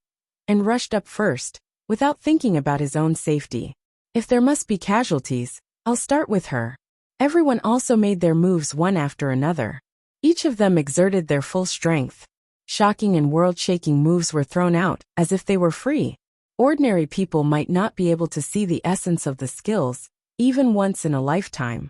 and rushed up first, without thinking about his own safety. If there must be casualties, I'll start with her. Everyone also made their moves one after another. Each of them exerted their full strength. Shocking and world-shaking moves were thrown out, as if they were free. Ordinary people might not be able to see the essence of the skills, even once in a lifetime.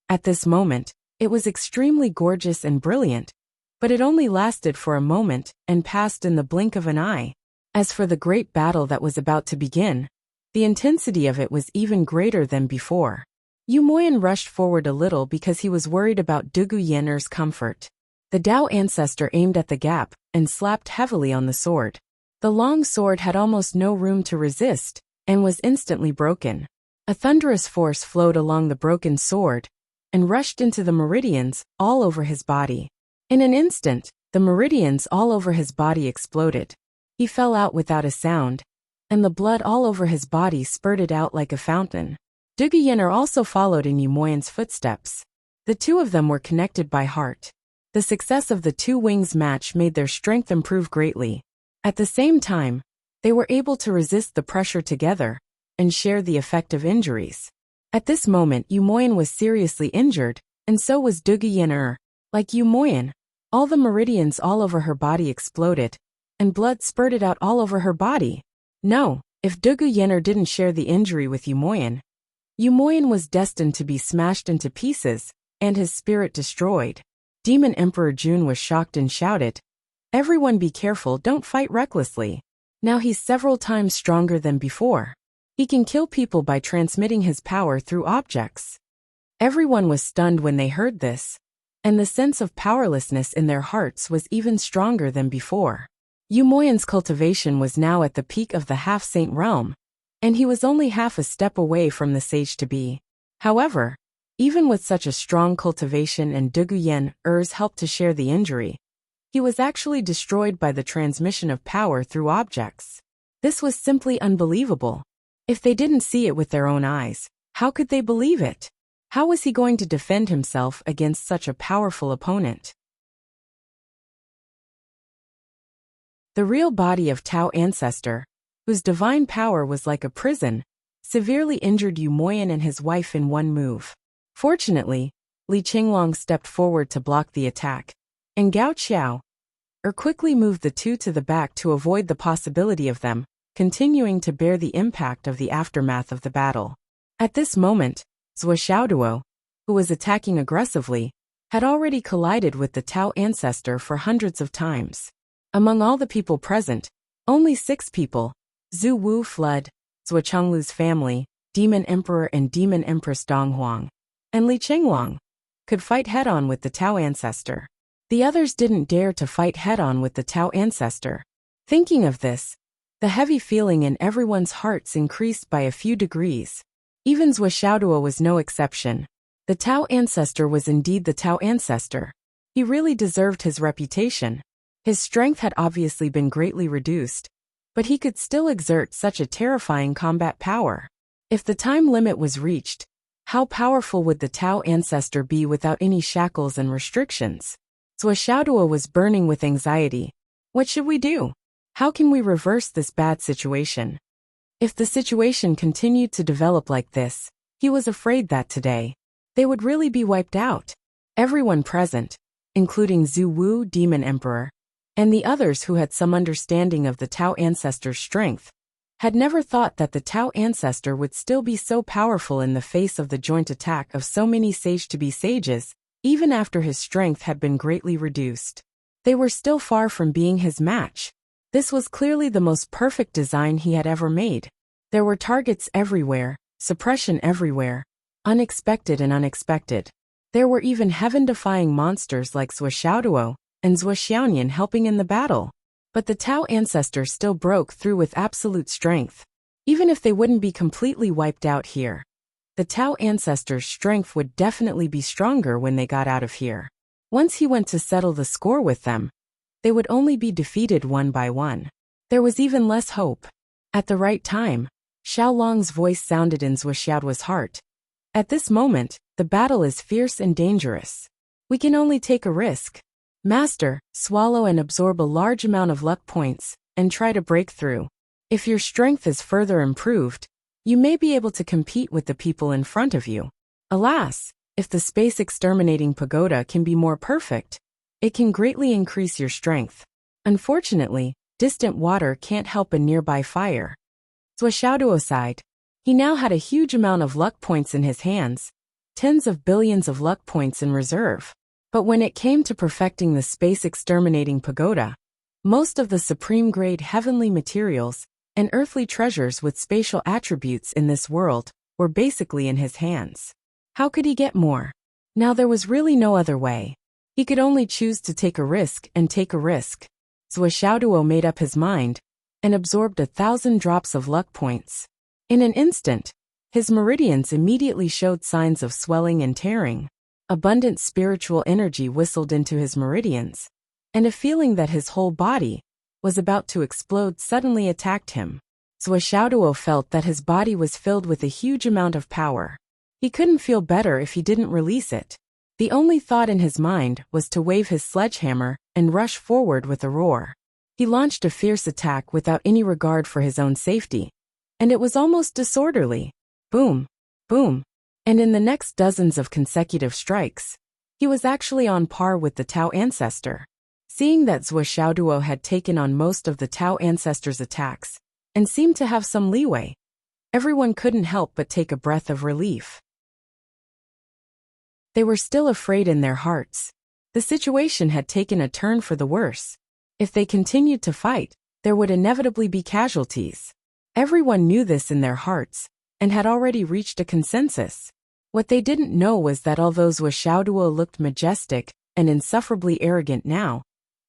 At this moment, it was extremely gorgeous and brilliant, but it only lasted for a moment and passed in the blink of an eye. As for the great battle that was about to begin, the intensity of it was even greater than before. Yu Moyan rushed forward a little because he was worried about Dugu Yener's comfort. The Tao ancestor aimed at the gap and slapped heavily on the sword. The long sword had almost no room to resist and was instantly broken. A A thunderous force flowed along the broken sword and rushed into the meridians all over his body. In an instant, the meridians all over his body exploded. He fell out without a sound, and the blood all over his body spurted out like a fountain. Duguyener also followed in Yumoyan's footsteps. The two of them were connected by heart. The success of the two wings match made their strength improve greatly. At the same time, they were able to resist the pressure together and share the effect of injuries. At this moment, Yumoyan was seriously injured, and so was Duguyener. Like Yumoyan, all the meridians all over her body exploded, and blood spurted out all over her body. No, if Duguyener didn't share the injury with Yumoyan, Yumoyan was destined to be smashed into pieces, and his spirit destroyed. Demon Emperor Jun was shocked and shouted, "Everyone be careful, don't fight recklessly. Now he's several times stronger than before. He can kill people by transmitting his power through objects." Everyone was stunned when they heard this, and the sense of powerlessness in their hearts was even stronger than before. Yumoyan's cultivation was now at the peak of the half-saint realm, and he was only half a step away from the sage-to-be. However, even with such a strong cultivation and Duguyener's help to share the injury, he was actually destroyed by the transmission of power through objects. This was simply unbelievable. If they didn't see it with their own eyes, how could they believe it? How was he going to defend himself against such a powerful opponent? The real body of Tao Ancestor, whose divine power was like a prison, severely injured Yumoyan and his wife in one move. Fortunately, Li Qinglong stepped forward to block the attack, and Gao Qiao quickly moved the two to the back to avoid the possibility of them continuing to bear the impact of the aftermath of the battle. At this moment, Zhou Xiaoduo, who was attacking aggressively, had already collided with the Tao Ancestor for hundreds of times. Among all the people present, only 6 people, Zhu Wu Flood, Zhou Chenglu's family, Demon Emperor and Demon Empress Donghuang, and Li Qinglong, could fight head-on with the Tao Ancestor. The others didn't dare to fight head-on with the Tao Ancestor. Thinking of this, the heavy feeling in everyone's hearts increased by a few degrees. Even Zhou Xiaoduo was no exception. The Tao Ancestor was indeed the Tao Ancestor. He really deserved his reputation. His strength had obviously been greatly reduced, but he could still exert such a terrifying combat power. If the time limit was reached, how powerful would the Tao Ancestor be without any shackles and restrictions? Zhou Xiaoduo was burning with anxiety. What should we do? How can we reverse this bad situation? If the situation continued to develop like this, he was afraid that today, they would really be wiped out. Everyone present, including Zhu Wu, Demon Emperor, and the others who had some understanding of the Tao Ancestor's strength, had never thought that the Tao Ancestor would still be so powerful in the face of the joint attack of so many sage-to-be sages, even after his strength had been greatly reduced. They were still far from being his match. This was clearly the most perfect design he had ever made. There were targets everywhere, suppression everywhere, unexpected and unexpected. There were even heaven-defying monsters like Zhou Xiaoduo and Zhou Xiaonian helping in the battle. But the Tao Ancestor still broke through with absolute strength. Even if they wouldn't be completely wiped out here, the Tao Ancestor's strength would definitely be stronger when they got out of here. Once he went to settle the score with them, they would only be defeated one by one. There was even less hope. At the right time, Xiao Long's voice sounded in Zhou Xiaoduo's heart. At this moment, the battle is fierce and dangerous. We can only take a risk. Master, swallow and absorb a large amount of luck points, and try to break through. If your strength is further improved, you may be able to compete with the people in front of you. Alas, if the space exterminating pagoda can be more perfect, it can greatly increase your strength. Unfortunately, distant water can't help a nearby fire. Zhou Xiaoduo sighed. He now had a huge amount of luck points in his hands, tens of billions of luck points in reserve. But when it came to perfecting the space-exterminating pagoda, most of the supreme-grade heavenly materials and earthly treasures with spatial attributes in this world were basically in his hands. How could he get more? Now there was really no other way. He could only choose to take a risk and take a risk. Zhou Xiaoduo made up his mind and absorbed 1,000 drops of luck points. In an instant, His meridians immediately showed signs of swelling and tearing. Abundant spiritual energy whistled into his meridians, and a feeling that his whole body was about to explode suddenly attacked him. Zhuo felt that his body was filled with a huge amount of power. He couldn't feel better if he didn't release it. The only thought in his mind was to wave his sledgehammer and rush forward with a roar. He launched a fierce attack without any regard for his own safety, and it was almost disorderly. Boom, boom, and in the next dozens of consecutive strikes, he was actually on par with the Tao ancestor. Seeing that Zhuo had taken on most of the Tao ancestor's attacks, and seemed to have some leeway, everyone couldn't help but take a breath of relief. They were still afraid in their hearts. The situation had taken a turn for the worse. If they continued to fight, there would inevitably be casualties. Everyone knew this in their hearts, and had already reached a consensus. What they didn't know was that although Zhuo looked majestic and insufferably arrogant now,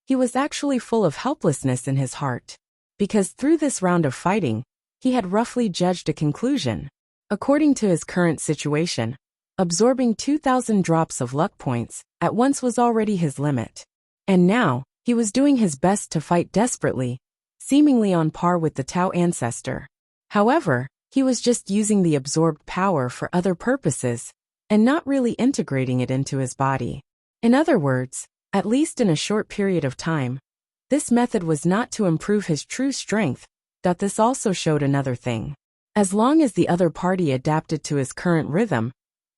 he was actually full of helplessness in his heart. Because through this round of fighting, he had roughly judged a conclusion. According to his current situation, absorbing 2,000 drops of luck points at once was already his limit. And now, he was doing his best to fight desperately, seemingly on par with the Tao ancestor. However, he was just using the absorbed power for other purposes, and not really integrating it into his body. In other words, at least in a short period of time, this method was not to improve his true strength. This also showed another thing. As long as the other party adapted to his current rhythm,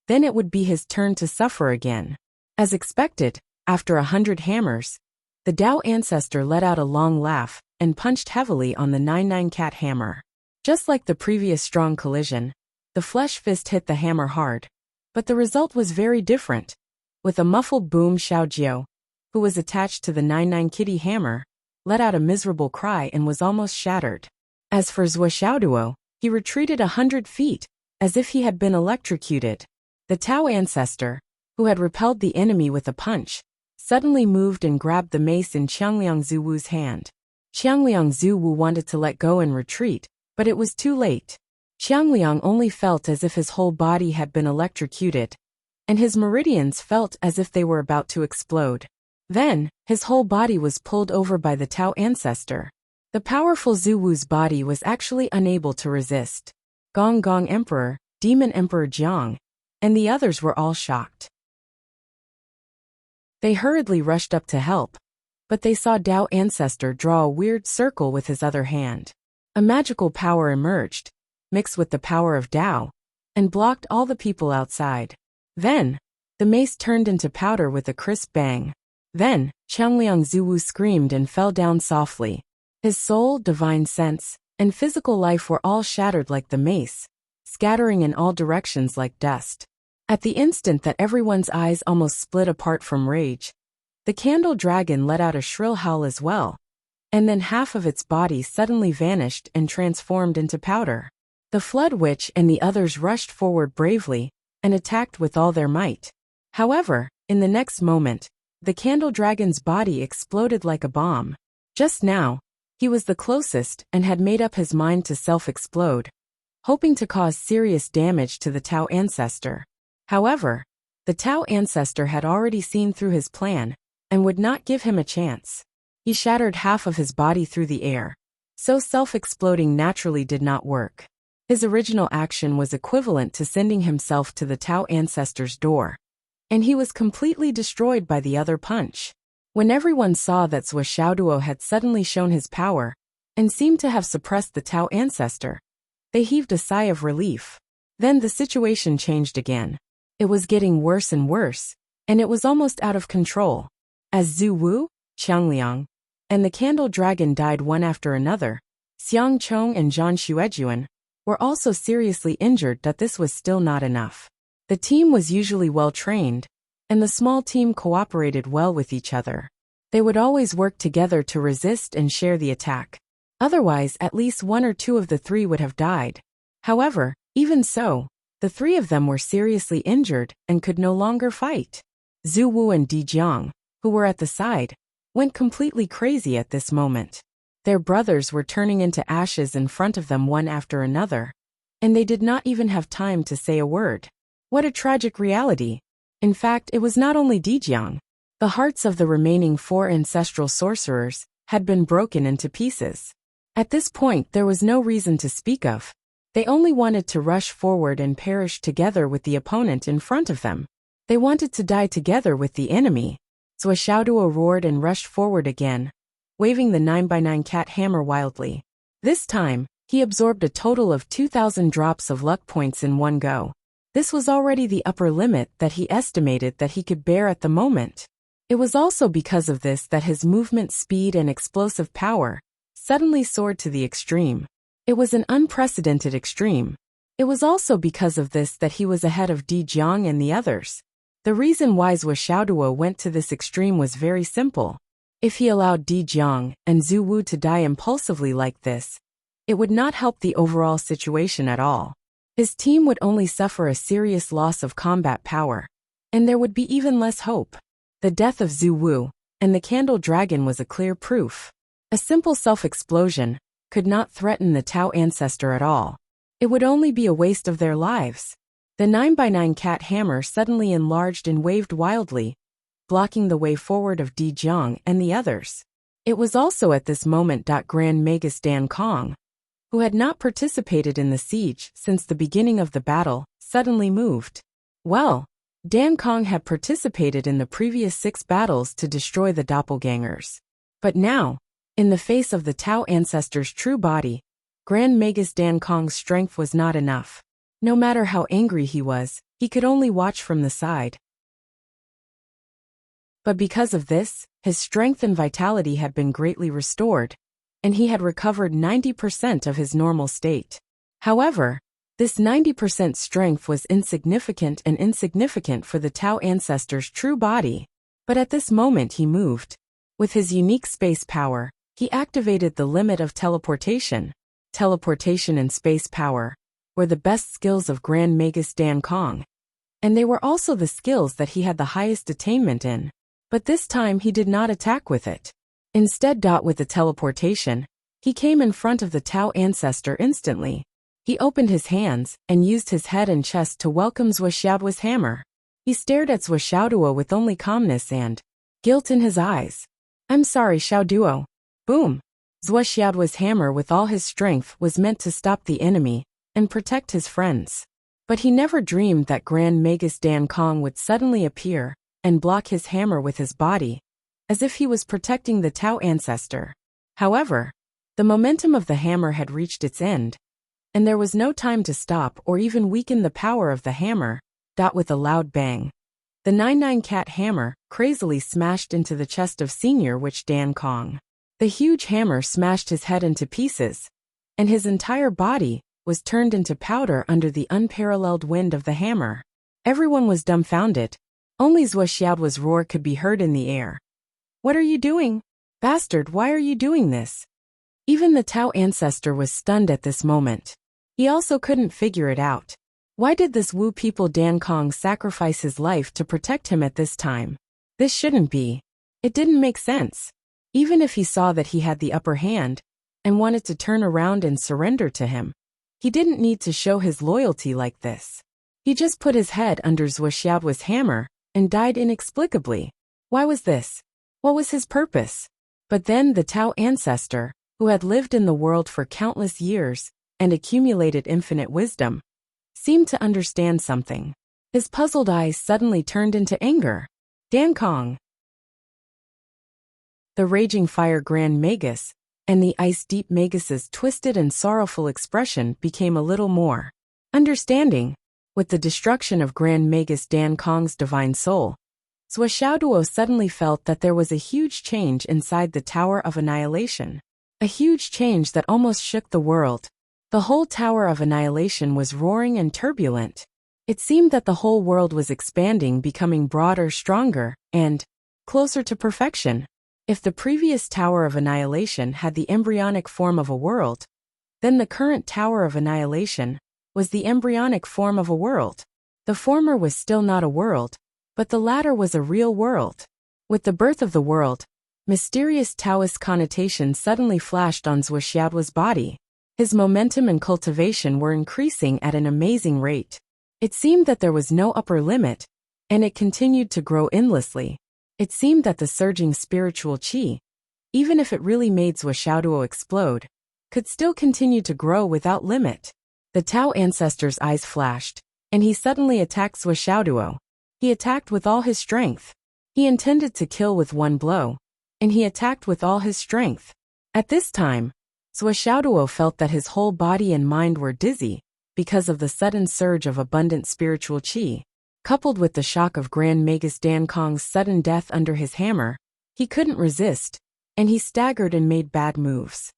then it would be his turn to suffer again. As expected, after 100 hammers, the Tao ancestor let out a long laugh and punched heavily on the 99 cat hammer. Just like the previous strong collision, the flesh fist hit the hammer hard, but the result was very different. With a muffled boom, Xiaojiao, who was attached to the 99 kitty hammer, let out a miserable cry and was almost shattered. As for Zhuo, he retreated 100 feet, as if he had been electrocuted. The Tao ancestor, who had repelled the enemy with a punch, suddenly moved and grabbed the mace in Qiangliang Zuwu's hand. Qiangliang Zuwu wanted to let go and retreat, but it was too late. Qiangliang only felt as if his whole body had been electrocuted, and his meridians felt as if they were about to explode. Then, his whole body was pulled over by the Tao ancestor. The powerful Zuwu's body was actually unable to resist. Gong Gong Emperor, Demon Emperor Jiang, and the others were all shocked. They hurriedly rushed up to help, but they saw Tao ancestor draw a weird circle with his other hand. A magical power emerged, mixed with the power of Tao, and blocked all the people outside. Then, the mace turned into powder with a crisp bang. Then, Qiangliang Zuwu screamed and fell down softly. His soul, divine sense, and physical life were all shattered like the mace, scattering in all directions like dust. At the instant that everyone's eyes almost split apart from rage, the candle dragon let out a shrill howl as well, and then half of its body suddenly vanished and transformed into powder. The Flood Witch and the others rushed forward bravely and attacked with all their might. However, in the next moment, the candle dragon's body exploded like a bomb. Just now, he was the closest and had made up his mind to self-explode, hoping to cause serious damage to the Tao ancestor. However, the Tao ancestor had already seen through his plan and would not give him a chance. He shattered half of his body through the air, so self-exploding naturally did not work. His original action was equivalent to sending himself to the Tao ancestor's door, and he was completely destroyed by the other punch. When everyone saw that Zhuo had suddenly shown his power and seemed to have suppressed the Tao ancestor, they heaved a sigh of relief. Then the situation changed again. It was getting worse and worse, and it was almost out of control. As Zuwu, Qiangliang, and the candle dragon died one after another, Xiang Chong and Zhan Xuejuan were also seriously injured. This was still not enough. The team was usually well trained, and the small team cooperated well with each other. They would always work together to resist and share the attack. Otherwise, at least one or two of the three would have died. However, even so, the three of them were seriously injured and could no longer fight. Zhu Wu and Di Jiang, who were at the side, went completely crazy at this moment. Their brothers were turning into ashes in front of them one after another, and they did not even have time to say a word. What a tragic reality. In fact, it was not only Dijiang. The hearts of the remaining 4 ancestral sorcerers had been broken into pieces. At this point, there was no reason to speak of. They only wanted to rush forward and perish together with the opponent in front of them. They wanted to die together with the enemy. Xiaoduo roared and rushed forward again, waving the 9x9 cat hammer wildly. This time, he absorbed a total of 2,000 drops of luck points in one go. This was already the upper limit that he estimated that he could bear at the moment. It was also because of this that his movement speed and explosive power suddenly soared to the extreme. It was an unprecedented extreme. It was also because of this that he was ahead of Dijiang and the others. The reason why Xiaoduo went to this extreme was very simple. If he allowed Dijiang and Zhu Wu to die impulsively like this, it would not help the overall situation at all. His team would only suffer a serious loss of combat power, and there would be even less hope. The death of Zhu Wu and the Candle Dragon was a clear proof. A simple self-explosion could not threaten the Tao ancestor at all. It would only be a waste of their lives. The 9x9 cat hammer suddenly enlarged and waved wildly, blocking the way forward of Dijiang and the others. It was also at this moment Grand Magus Dan Kong, who had not participated in the siege since the beginning of the battle, suddenly moved. Well, Dan Kong had participated in the previous 6 battles to destroy the doppelgangers. But now, in the face of the Tao ancestor's true body, Grand Magus Dan Kong's strength was not enough. No matter how angry he was, he could only watch from the side. But because of this, his strength and vitality had been greatly restored, and he had recovered 90% of his normal state. However, this 90% strength was insignificant for the Tao ancestor's true body. But at this moment he moved. With his unique space power, he activated the limit of teleportation. Teleportation and space power were the best skills of Grand Magus Dan Kong, and they were also the skills that he had the highest attainment in. But this time he did not attack with it. Instead, with the teleportation, he came in front of the Tao ancestor instantly. He opened his hands and used his head and chest to welcome Xiaoduo's hammer. He stared at Xiaoduo with only calmness and guilt in his eyes. "I'm sorry, Xiaoduo." Boom! Xiaoduo's hammer with all his strength was meant to stop the enemy and protect his friends. But he never dreamed that Grand Magus Dan Kong would suddenly appear and block his hammer with his body, as if he was protecting the Tao ancestor. However, the momentum of the hammer had reached its end, and there was no time to stop or even weaken the power of the hammer. With a loud bang, the 9x9 cat hammer crazily smashed into the chest of Senior Witch Dan Kong. The huge hammer smashed his head into pieces, and his entire body was turned into powder under the unparalleled wind of the hammer. Everyone was dumbfounded. Only Xiaoduo's roar could be heard in the air. "What are you doing? Bastard, why are you doing this?" Even the Tao ancestor was stunned at this moment. He also couldn't figure it out. Why did this Wu people Dan Kong sacrifice his life to protect him at this time? This shouldn't be. It didn't make sense. Even if he saw that he had the upper hand and wanted to turn around and surrender to him, he didn't need to show his loyalty like this. He just put his head under Xiaoduo's hammer and died inexplicably. Why was this? What was his purpose? But then the Tao ancestor, who had lived in the world for countless years and accumulated infinite wisdom, seemed to understand something. His puzzled eyes suddenly turned into anger. Dan Kong, the Raging Fire Grand Magus, and the Ice Deep Magus's twisted and sorrowful expression became a little more understanding. With the destruction of Grand Magus Dan Kong's divine soul, Xiaoduo suddenly felt that there was a huge change inside the Tower of Annihilation. A huge change that almost shook the world. The whole Tower of Annihilation was roaring and turbulent. It seemed that the whole world was expanding, becoming broader, stronger, and closer to perfection. If the previous Tower of Annihilation had the embryonic form of a world, then the current Tower of Annihilation was the embryonic form of a world. The former was still not a world, but the latter was a real world. With the birth of the world, mysterious Taoist connotations suddenly flashed on Xiaoduo's body. His momentum and cultivation were increasing at an amazing rate. It seemed that there was no upper limit, and it continued to grow endlessly. It seemed that the surging spiritual qi, even if it really made Zhuoxiaoduo explode, could still continue to grow without limit. The Tao ancestor's eyes flashed, and he suddenly attacked Zhuoxiaoduo. He attacked with all his strength. He intended to kill with one blow, and he attacked with all his strength. At this time, Zhuoxiaoduo felt that his whole body and mind were dizzy because of the sudden surge of abundant spiritual qi. Coupled with the shock of Grand Magus Dan Kong's sudden death under his hammer, he couldn't resist, and he staggered and made bad moves.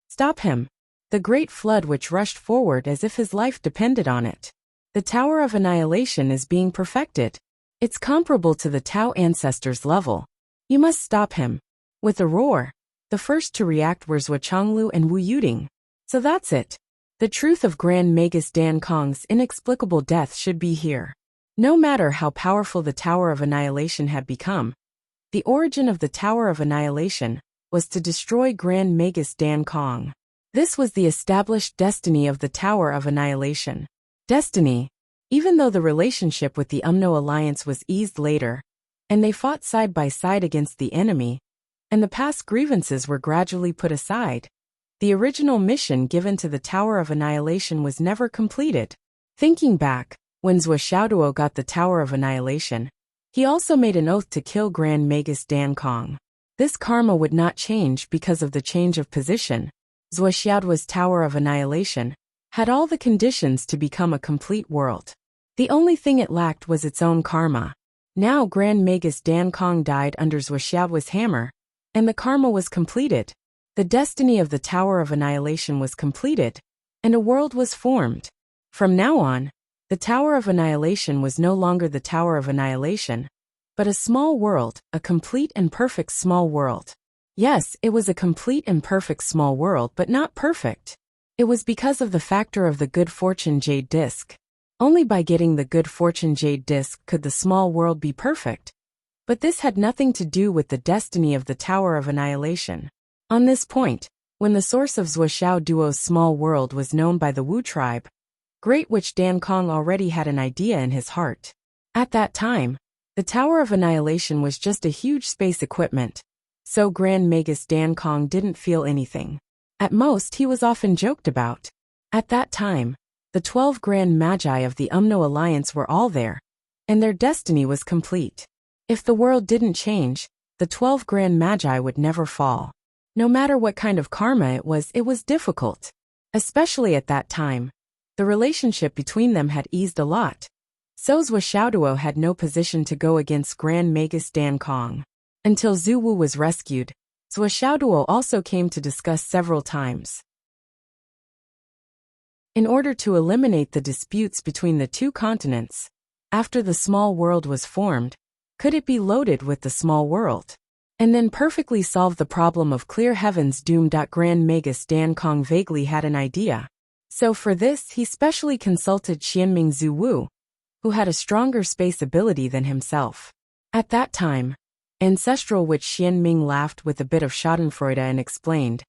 Stop him! The great flood which rushed forward as if his life depended on it. The Tower of Annihilation is being perfected. It's comparable to the Tao ancestor's level. You must stop him. With a roar, the first to react were Zhuo Chonglu and Wu Yuding. So that's it. The truth of Grand Magus Dan Kong's inexplicable death should be here. No matter how powerful the Tower of Annihilation had become, the origin of the Tower of Annihilation was to destroy Grand Magus Dan Kong. This was the established destiny of the Tower of Annihilation. Destiny, even though the relationship with the Umno Alliance was eased later, and they fought side by side against the enemy, and the past grievances were gradually put aside, the original mission given to the Tower of Annihilation was never completed. Thinking back, when Zhuoxiaoduo got the Tower of Annihilation, he also made an oath to kill Grand Magus Dan Kong. This karma would not change because of the change of position. Zhuoxiaoduo's Tower of Annihilation had all the conditions to become a complete world. The only thing it lacked was its own karma. Now Grand Magus Dan Kong died under Zhuoxiaoduo's hammer, and the karma was completed. The destiny of the Tower of Annihilation was completed, and a world was formed. From now on, the Tower of Annihilation was no longer the Tower of Annihilation, but a small world, a complete and perfect small world. Yes, it was a complete and perfect small world, but not perfect. It was because of the factor of the Good Fortune Jade Disc. Only by getting the Good Fortune Jade Disc could the small world be perfect. But this had nothing to do with the destiny of the Tower of Annihilation. On this point, when the source of Zhuoxiaoduo's small world was known by the Wu tribe, Great Witch Dan Kong already had an idea in his heart. At that time, the Tower of Annihilation was just a huge space equipment, so Grand Magus Dan Kong didn't feel anything. At most, he was often joked about. At that time, the 12 Grand Magi of the Umno Alliance were all there, and their destiny was complete. If the world didn't change, the 12 Grand Magi would never fall. No matter what kind of karma it was difficult. Especially at that time, the relationship between them had eased a lot. So Zhuoxiaoduo had no position to go against Grand Magus Dan Kong. Until Zhu Wu was rescued, Zhuoxiaoduo also came to discuss several times. In order to eliminate the disputes between the two continents, after the small world was formed, could it be loaded with the small world? And then perfectly solve the problem of clear heavens doom. Grand Magus Dan Kong vaguely had an idea. So for this he specially consulted Xianming Zhu Wu, who had a stronger space ability than himself. At that time, Ancestral Witch Xianming laughed with a bit of schadenfreude and explained,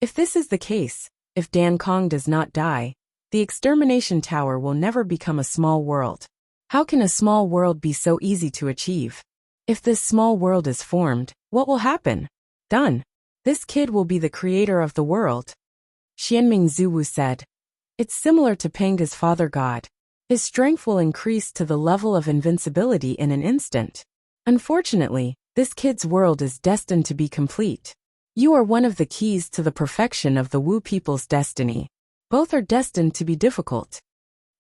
if this is the case, if Dan Kong does not die, the extermination tower will never become a small world. How can a small world be so easy to achieve? If this small world is formed, what will happen? Done. This kid will be the creator of the world. Xianming Zhu Wu said, it's similar to Panga's father god. His strength will increase to the level of invincibility in an instant. Unfortunately, this kid's world is destined to be complete. You are one of the keys to the perfection of the Wu people's destiny. Both are destined to be difficult.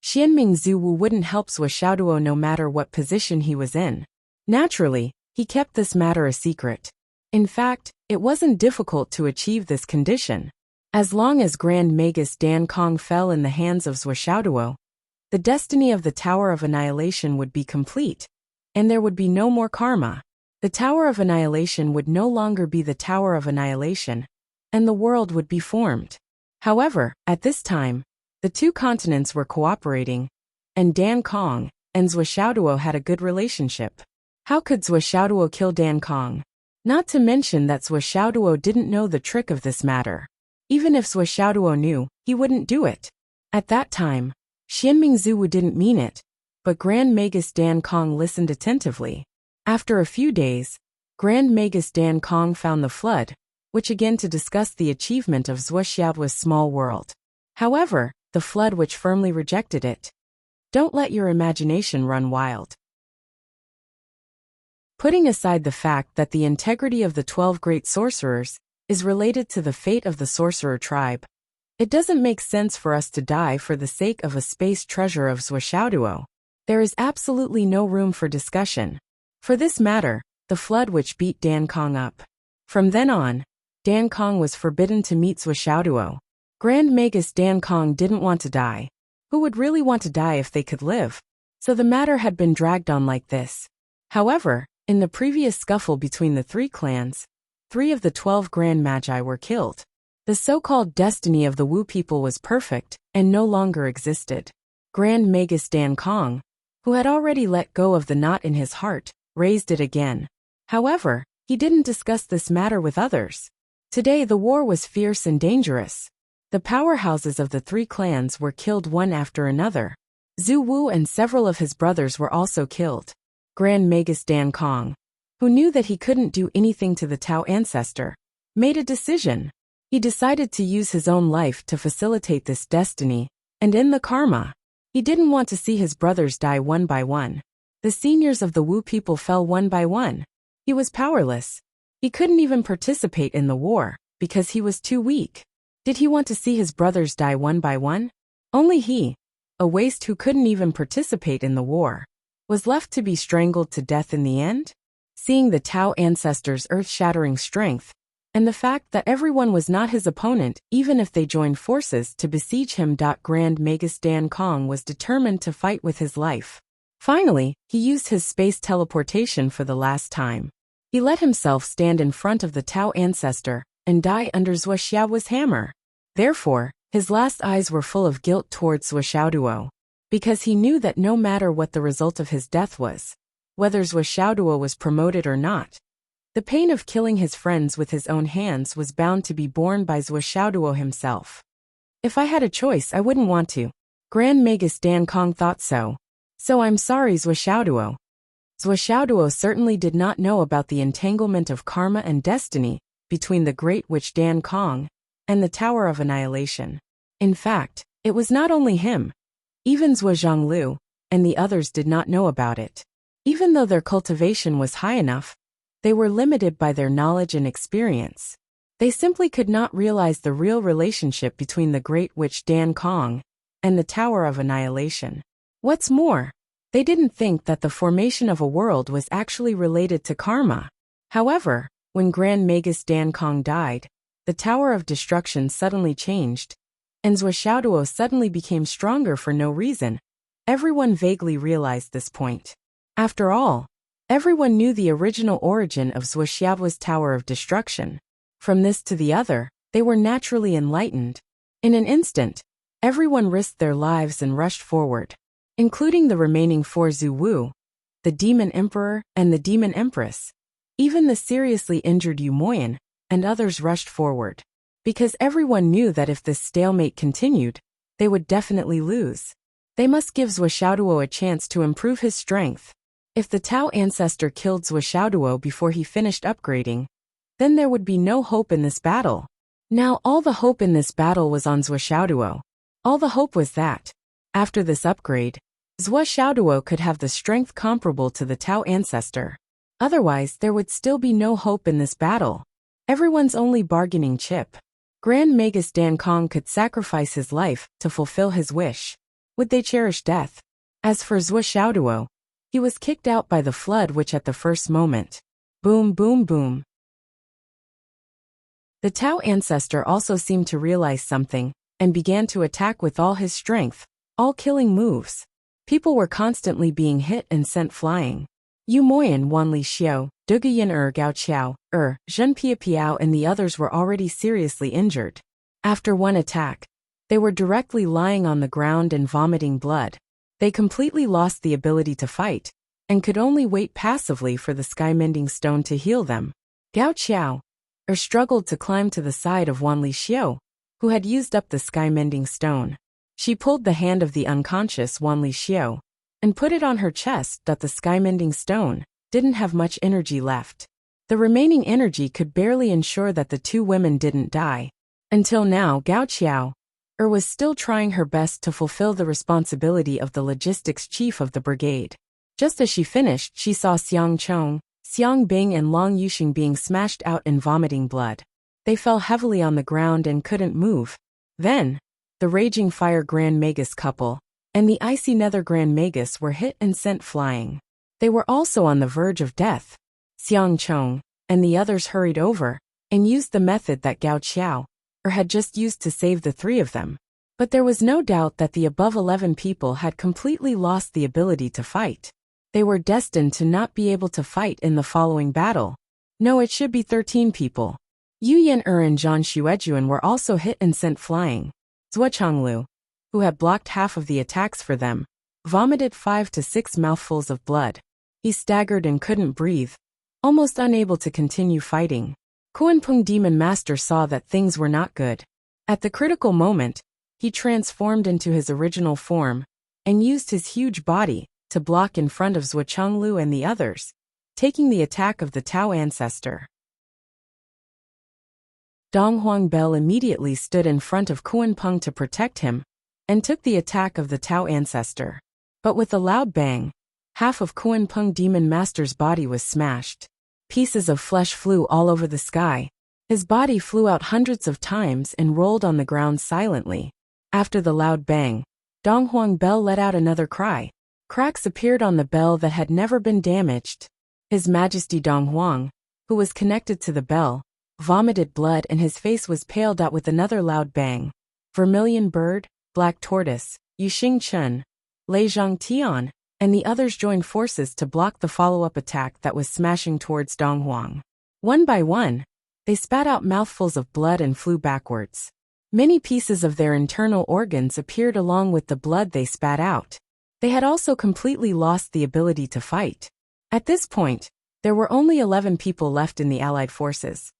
Xianming Zhu Wu wouldn't help Zhuoxiaoduo no matter what position he was in. Naturally, he kept this matter a secret. In fact, it wasn't difficult to achieve this condition. As long as Grand Magus Dan Kong fell in the hands of Zhuoxiaoduo, the destiny of the Tower of Annihilation would be complete, and there would be no more karma. The Tower of Annihilation would no longer be the Tower of Annihilation, and the world would be formed. However, at this time, the two continents were cooperating, and Dan Kong and Zhuoxiaoduo had a good relationship. How could Zhuoxiaoduo kill Dan Kong? Not to mention that Zhuoxiaoduo didn't know the trick of this matter. Even if Zhuoxiaoduo knew, he wouldn't do it. At that time, Xianming Zuwu didn't mean it, but Grand Magus Dan Kong listened attentively. After a few days, Grand Magus Dan Kong found the flood, which again to discuss the achievement of Zhuoxiao's small world. However, the flood which firmly rejected it. Don't let your imagination run wild. Putting aside the fact that the integrity of the 12 great sorcerers is related to the fate of the sorcerer tribe, it doesn't make sense for us to die for the sake of a space treasure of Zhuoxiaoduo. There is absolutely no room for discussion. For this matter, the flood which beat Dan Kong up. From then on, Dan Kong was forbidden to meet Zhuoxiaoduo. Grand Magus Dan Kong didn't want to die. Who would really want to die if they could live? So the matter had been dragged on like this. However, in the previous scuffle between the 3 clans, 3 of the 12 Grand Magi were killed. The so-called destiny of the Wu people was perfect and no longer existed. Grand Magus Dan Kong, who had already let go of the knot in his heart, raised it again. However, he didn't discuss this matter with others. Today the war was fierce and dangerous. The powerhouses of the 3 clans were killed one after another. Zhu Wu and several of his brothers were also killed. Grand Magus Dan Kong, who knew that he couldn't do anything to the Tao ancestor, made a decision. He decided to use his own life to facilitate this destiny and end the karma. He didn't want to see his brothers die one by one. The seniors of the Wu people fell one by one. He was powerless. He couldn't even participate in the war because he was too weak. Did he want to see his brothers die one by one? Only he, a waste who couldn't even participate in the war, was left to be strangled to death in the end? Seeing the Tao ancestors' earth-shattering strength, and the fact that everyone was not his opponent even if they joined forces to besiege him. Grand Magus Dan Kong was determined to fight with his life. Finally, he used his space teleportation for the last time. He let himself stand in front of the Tao ancestor and die under Zhuoxiao's hammer. Therefore, his last eyes were full of guilt towards Zhuoxiaoduo, because he knew that no matter what the result of his death was, whether Zhuoxiaoduo was promoted or not, the pain of killing his friends with his own hands was bound to be borne by Zhuoxiaoduo himself. If I had a choice, I wouldn't want to. Grand Magus Dan Kong thought so. So I'm sorry, Zhuoxiaoduo. Zhuoxiaoduo certainly did not know about the entanglement of karma and destiny between the Great Witch Dan Kong and the Tower of Annihilation. In fact, it was not only him. Even Zhuo Zhonglu and the others did not know about it. Even though their cultivation was high enough, they were limited by their knowledge and experience. They simply could not realize the real relationship between the Great Witch Dan Kong and the Tower of Annihilation. What's more, they didn't think that the formation of a world was actually related to karma. However, when Grand Magus Dan Kong died, the Tower of Destruction suddenly changed, and Zhuoxiaoduo suddenly became stronger for no reason. Everyone vaguely realized this point. After all, everyone knew the original origin of Zhuoxiaoduo's Tower of Destruction. From this to the other, they were naturally enlightened. In an instant, everyone risked their lives and rushed forward, including the remaining 4 Zhu Wu, the Demon Emperor and the Demon Empress. Even the seriously injured Yu Moyan and others rushed forward, because everyone knew that if this stalemate continued, they would definitely lose. They must give Zhuoxiaoduo a chance to improve his strength. If the Tao ancestor killed Zhuoxiaoduo before he finished upgrading, then there would be no hope in this battle. Now all the hope in this battle was on Zhuoxiaoduo. All the hope was that, after this upgrade, Zhuoxiaoduo could have the strength comparable to the Tao ancestor. Otherwise, there would still be no hope in this battle. Everyone's only bargaining chip. Grand Magus Dan Kong could sacrifice his life to fulfill his wish. Would they cherish death? As for Zhuoxiaoduo, he was kicked out by the flood which at the first moment. Boom, boom, boom. The Tao ancestor also seemed to realize something, and began to attack with all his strength, all killing moves. People were constantly being hit and sent flying. Yu Moyan, Wanli Xiao, Dugayan Gao Qiao, Zhen Piao and the others were already seriously injured. After one attack, they were directly lying on the ground and vomiting blood. They completely lost the ability to fight, and could only wait passively for the sky-mending stone to heal them. Gao Qiao, struggled to climb to the side of Wanli Xiao, who had used up the sky-mending stone. She pulled the hand of the unconscious Wan Li Xiao and put it on her chest. The sky-mending stone didn't have much energy left. The remaining energy could barely ensure that the two women didn't die. Until now, Gao Qiao was still trying her best to fulfill the responsibility of the logistics chief of the brigade. Just as she finished, she saw Xiang Chong, Xiang Bing and Long Yuxing being smashed out and vomiting blood. They fell heavily on the ground and couldn't move. Then, the Raging Fire Grand Magus couple and the Icy Nether Grand Magus were hit and sent flying. They were also on the verge of death. Xiang Chong and the others hurried over and used the method that Gao Qiao had just used to save the three of them. But there was no doubt that the above 11 people had completely lost the ability to fight. They were destined to not be able to fight in the following battle. No, it should be 13 people. Yu Yan and Zhang Xuejuan were also hit and sent flying. Zhuo Chonglu, who had blocked half of the attacks for them, vomited 5 to 6 mouthfuls of blood. He staggered and couldn't breathe, almost unable to continue fighting. Kunpeng Demon Master saw that things were not good. At the critical moment, he transformed into his original form and used his huge body to block in front of Zhuo Chonglu and the others, taking the attack of the Tao ancestor. Dong Huangbel immediately stood in front of Kunpeng to protect him and took the attack of the Tao ancestor. But with a loud bang, half of Kunpeng Demon Master's body was smashed. Pieces of flesh flew all over the sky. His body flew out hundreds of times and rolled on the ground silently. After the loud bang, Dong Huangbel let out another cry. Cracks appeared on the bell that had never been damaged. His Majesty Dong Huang, who was connected to the bell, vomited blood and his face was paled out with another loud bang. Vermilion Bird, Black Tortoise, Yuxing Chen, Lei Zhang Tian, and the others joined forces to block the follow-up attack that was smashing towards Dong Huang. One by one, they spat out mouthfuls of blood and flew backwards. Many pieces of their internal organs appeared along with the blood they spat out. They had also completely lost the ability to fight. At this point, there were only 11 people left in the allied forces.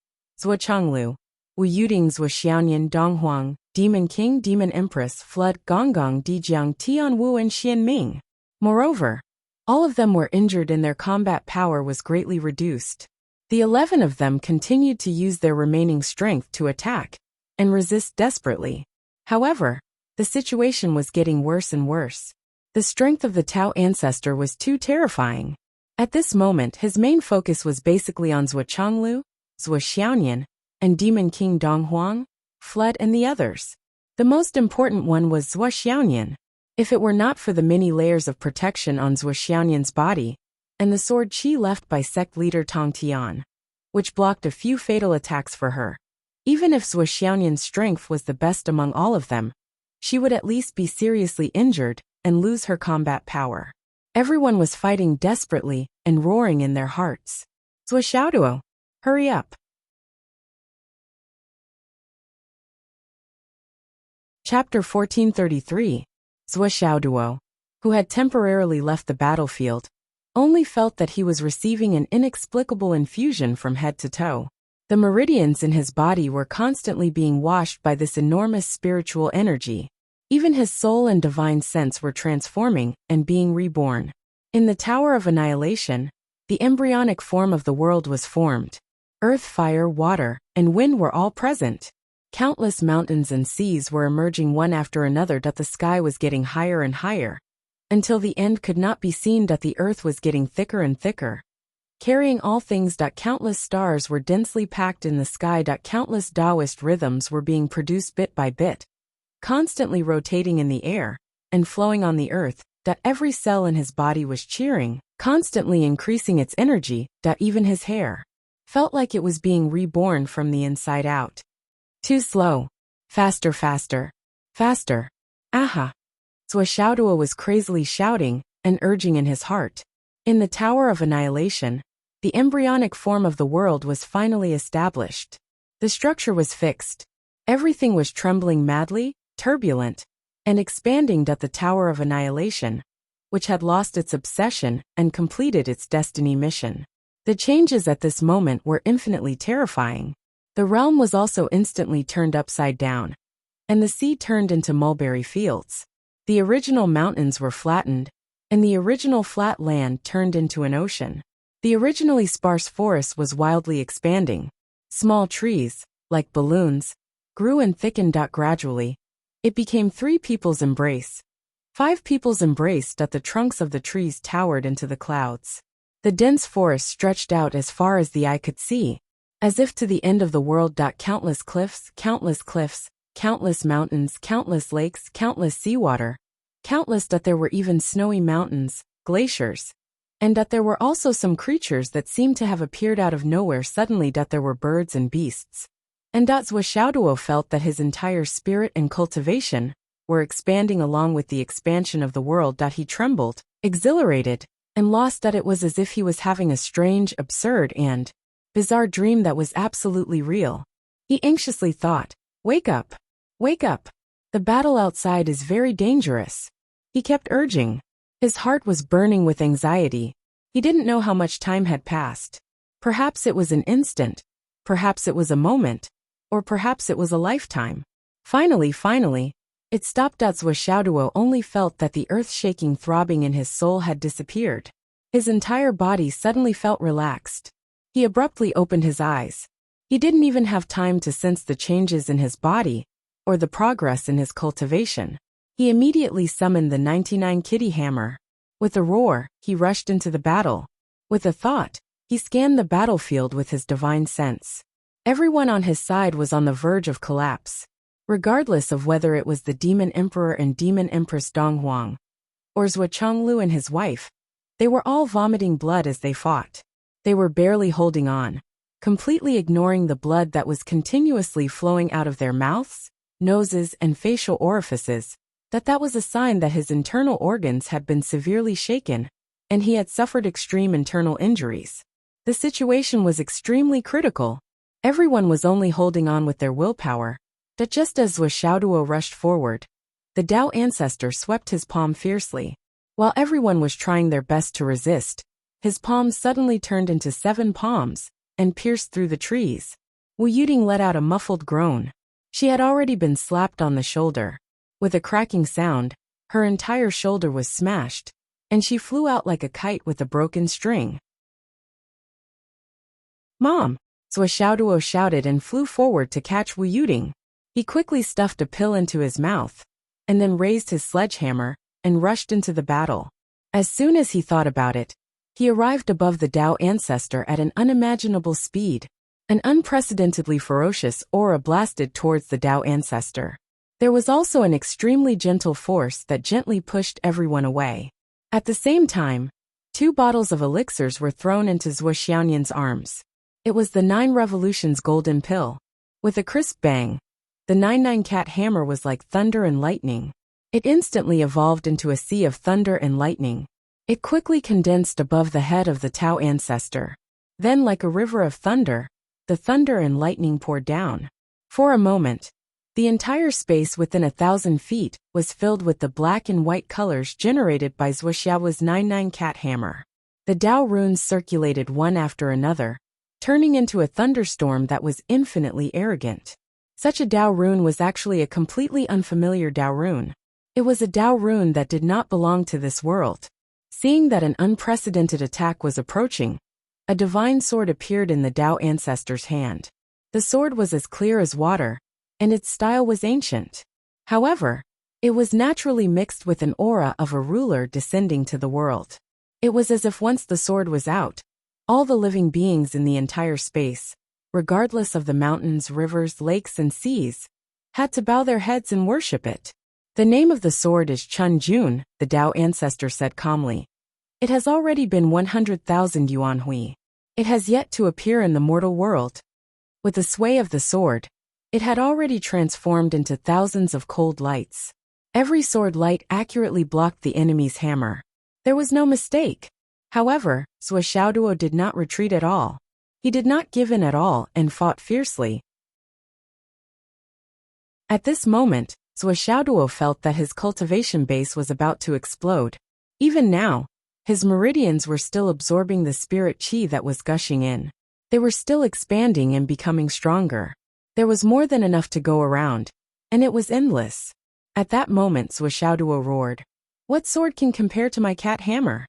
Zhuo Chonglu, Wu Yuding, Zhuo Xiaoyan, Dong Huang, Demon King, Demon Empress, Flood, Gonggong, Dijiang, Tian Wu and Xian Ming. Moreover, all of them were injured and their combat power was greatly reduced. The 11 of them continued to use their remaining strength to attack and resist desperately. However, the situation was getting worse and worse. The strength of the Tao ancestor was too terrifying. At this moment, his main focus was basically on Zhuo Chonglu, Zhuo Xiaoyan, and Demon King Dong Huang, Flood and the others. The most important one was Zhuo Xiaoyan. If it were not for the many layers of protection on Zhuo Xiaoyan's body, and the sword chi left by sect leader Tong Tian, which blocked a few fatal attacks for her, even if Zhuo Xiaoyan's strength was the best among all of them, she would at least be seriously injured and lose her combat power. Everyone was fighting desperately and roaring in their hearts. Zhuo Xiaoduo, hurry up. Chapter 1433. Zhuo Xiaoduo, who had temporarily left the battlefield, only felt that he was receiving an inexplicable infusion from head to toe. The meridians in his body were constantly being washed by this enormous spiritual energy. Even his soul and divine sense were transforming and being reborn. In the Tower of Annihilation, the embryonic form of the world was formed. Earth, fire, water, and wind were all present. Countless mountains and seas were emerging one after another. The sky was getting higher and higher, until the end could not be seen. The earth was getting thicker and thicker, carrying all things. Countless stars were densely packed in the sky. Countless Taoist rhythms were being produced bit by bit, constantly rotating in the air and flowing on the earth. Every cell in his body was cheering, constantly increasing its energy. Even his hair felt like it was being reborn from the inside out. Too slow. Faster, faster. Faster. Aha. Zhuo Xiaoduo was crazily shouting and urging in his heart. In the Tower of Annihilation, the embryonic form of the world was finally established. The structure was fixed. Everything was trembling madly, turbulent, and expanding. The Tower of Annihilation, which had lost its obsession and completed its destiny mission. The changes at this moment were infinitely terrifying. The realm was also instantly turned upside down. and the sea turned into mulberry fields. The original mountains were flattened, and the original flat land turned into an ocean. The originally sparse forest was wildly expanding. Small trees, like balloons, grew and thickened. Gradually, it became 3 people's embrace. 5 people's embrace. The trunks of the trees towered into the clouds. The dense forest stretched out as far as the eye could see, as if to the end of the world. Countless cliffs, countless mountains, countless lakes, countless seawater, countless. There were even snowy mountains, glaciers, and there were also some creatures that seemed to have appeared out of nowhere suddenly. There were birds and beasts. And Zhuo felt that his entire spirit and cultivation were expanding along with the expansion of the world. He trembled, exhilarated, and lost. It was as if he was having a strange, absurd, and bizarre dream that was absolutely real. He anxiously thought, "Wake up! Wake up! The battle outside is very dangerous." He kept urging. His heart was burning with anxiety. He didn't know how much time had passed. Perhaps it was an instant. Perhaps it was a moment. Or perhaps it was a lifetime. Finally, it stopped. Zhuo only felt that the earth-shaking throbbing in his soul had disappeared. His entire body suddenly felt relaxed. He abruptly opened his eyes. He didn't even have time to sense the changes in his body, or the progress in his cultivation. He immediately summoned the 99 kitty hammer. With a roar, he rushed into the battle. With a thought, he scanned the battlefield with his divine sense. Everyone on his side was on the verge of collapse. Regardless of whether it was the Demon Emperor and Demon Empress Donghuang, or Zhuo Chonglu and his wife, they were all vomiting blood as they fought. They were barely holding on, completely ignoring the blood that was continuously flowing out of their mouths, noses, and facial orifices. That was a sign that his internal organs had been severely shaken, and he had suffered extreme internal injuries. The situation was extremely critical. Everyone was only holding on with their willpower. That just as Zhuo rushed forward, the Dao ancestor swept his palm fiercely. While everyone was trying their best to resist, his palm suddenly turned into 7 palms and pierced through the trees. Wu Yuding let out a muffled groan. She had already been slapped on the shoulder. With a cracking sound, her entire shoulder was smashed, and she flew out like a kite with a broken string. "Mom!" Zhuo shouted and flew forward to catch Wu Yuding. He quickly stuffed a pill into his mouth, and then raised his sledgehammer and rushed into the battle. As soon as he thought about it, he arrived above the Dao ancestor at an unimaginable speed. An unprecedentedly ferocious aura blasted towards the Dao ancestor. There was also an extremely gentle force that gently pushed everyone away. At the same time, 2 bottles of elixirs were thrown into Zhuo Xiaoyan's arms. It was the 9 Revolutions golden pill. With a crisp bang, the 99 cat hammer was like thunder and lightning. It instantly evolved into a sea of thunder and lightning. It quickly condensed above the head of the Tao ancestor. Then, like a river of thunder, the thunder and lightning poured down. For a moment, the entire space within 1,000 feet was filled with the black and white colors generated by Zhuo's 99 cat hammer. The Dao runes circulated one after another, turning into a thunderstorm that was infinitely arrogant. Such a Dao rune was actually a completely unfamiliar Dao rune. It was a Dao rune that did not belong to this world. Seeing that an unprecedented attack was approaching, a divine sword appeared in the Dao ancestor's hand. The sword was as clear as water, and its style was ancient. However, it was naturally mixed with an aura of a ruler descending to the world. It was as if once the sword was out, all the living beings in the entire space, regardless of the mountains, rivers, lakes, and seas, had to bow their heads and worship it. "The name of the sword is Chun Jun," the Dao ancestor said calmly. "It has already been 100,000 yuan hui. It has yet to appear in the mortal world." With the sway of the sword, it had already transformed into thousands of cold lights. Every sword light accurately blocked the enemy's hammer. There was no mistake. However, Zhuo did not retreat at all. He did not give in at all and fought fiercely. At this moment, Zhuo felt that his cultivation base was about to explode. Even now, his meridians were still absorbing the spirit qi that was gushing in. They were still expanding and becoming stronger. There was more than enough to go around, and it was endless. At that moment Swishaoduo roared, "What sword can compare to my cat hammer?"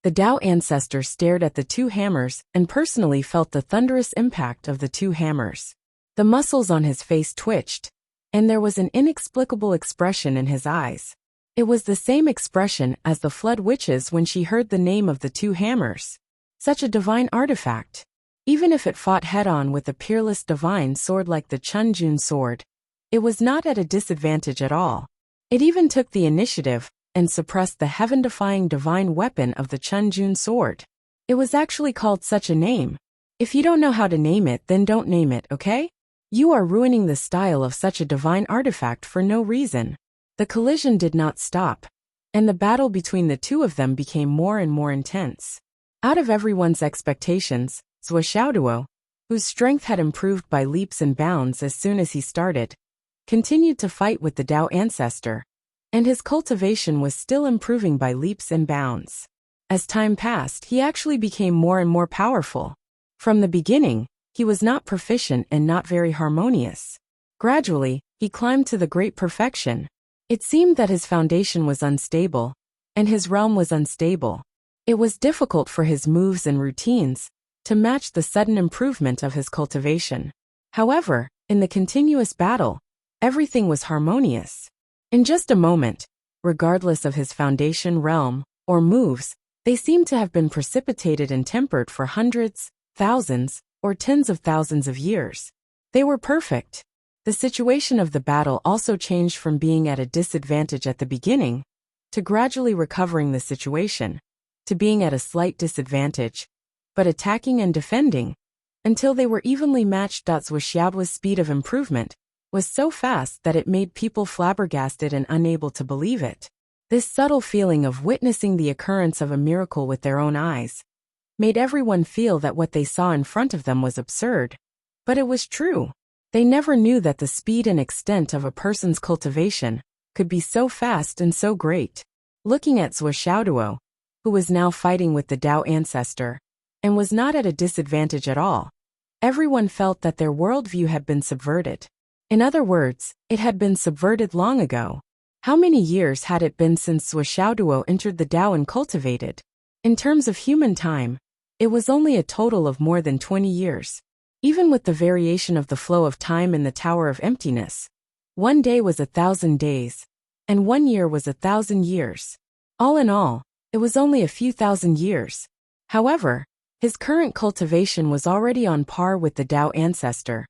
The Tao ancestor stared at the two hammers and personally felt the thunderous impact of the two hammers. The muscles on his face twitched, and there was an inexplicable expression in his eyes. It was the same expression as the Flood Witch's when she heard the name of the two hammers. Such a divine artifact. Even if it fought head-on with a peerless divine sword like the Chunjun sword, it was not at a disadvantage at all. It even took the initiative and suppressed the heaven-defying divine weapon of the Chunjun sword. It was actually called such a name. If you don't know how to name it, then don't name it, okay? You are ruining the style of such a divine artifact for no reason. The collision did not stop, and the battle between the two of them became more and more intense. Out of everyone's expectations, Swishaoduo, whose strength had improved by leaps and bounds as soon as he started, continued to fight with the Tao ancestor, and his cultivation was still improving by leaps and bounds. As time passed, he actually became more and more powerful. From the beginning, he was not proficient and not very harmonious. Gradually, he climbed to the great perfection. It seemed that his foundation was unstable, and his realm was unstable. It was difficult for his moves and routines to match the sudden improvement of his cultivation. However, in the continuous battle, everything was harmonious. In just a moment, regardless of his foundation realm or moves, they seemed to have been precipitated and tempered for hundreds, thousands, or tens of thousands of years. They were perfect. The situation of the battle also changed from being at a disadvantage at the beginning, to gradually recovering the situation, to being at a slight disadvantage, but attacking and defending, until they were evenly matched. Swishaoduo's speed of improvement was so fast that it made people flabbergasted and unable to believe it. This subtle feeling of witnessing the occurrence of a miracle with their own eyes made everyone feel that what they saw in front of them was absurd. But it was true. They never knew that the speed and extent of a person's cultivation could be so fast and so great. Looking at Swishaoduo, who was now fighting with the Tao ancestor, and was not at a disadvantage at all, everyone felt that their worldview had been subverted. In other words, it had been subverted long ago. How many years had it been since Swishaoduo entered the Tao and cultivated? In terms of human time, it was only a total of more than 20 years. Even with the variation of the flow of time in the Tower of Emptiness, 1 day was 1,000 days, and 1 year was 1,000 years. All in all, it was only a few thousand years. However, his current cultivation was already on par with the Tao ancestor,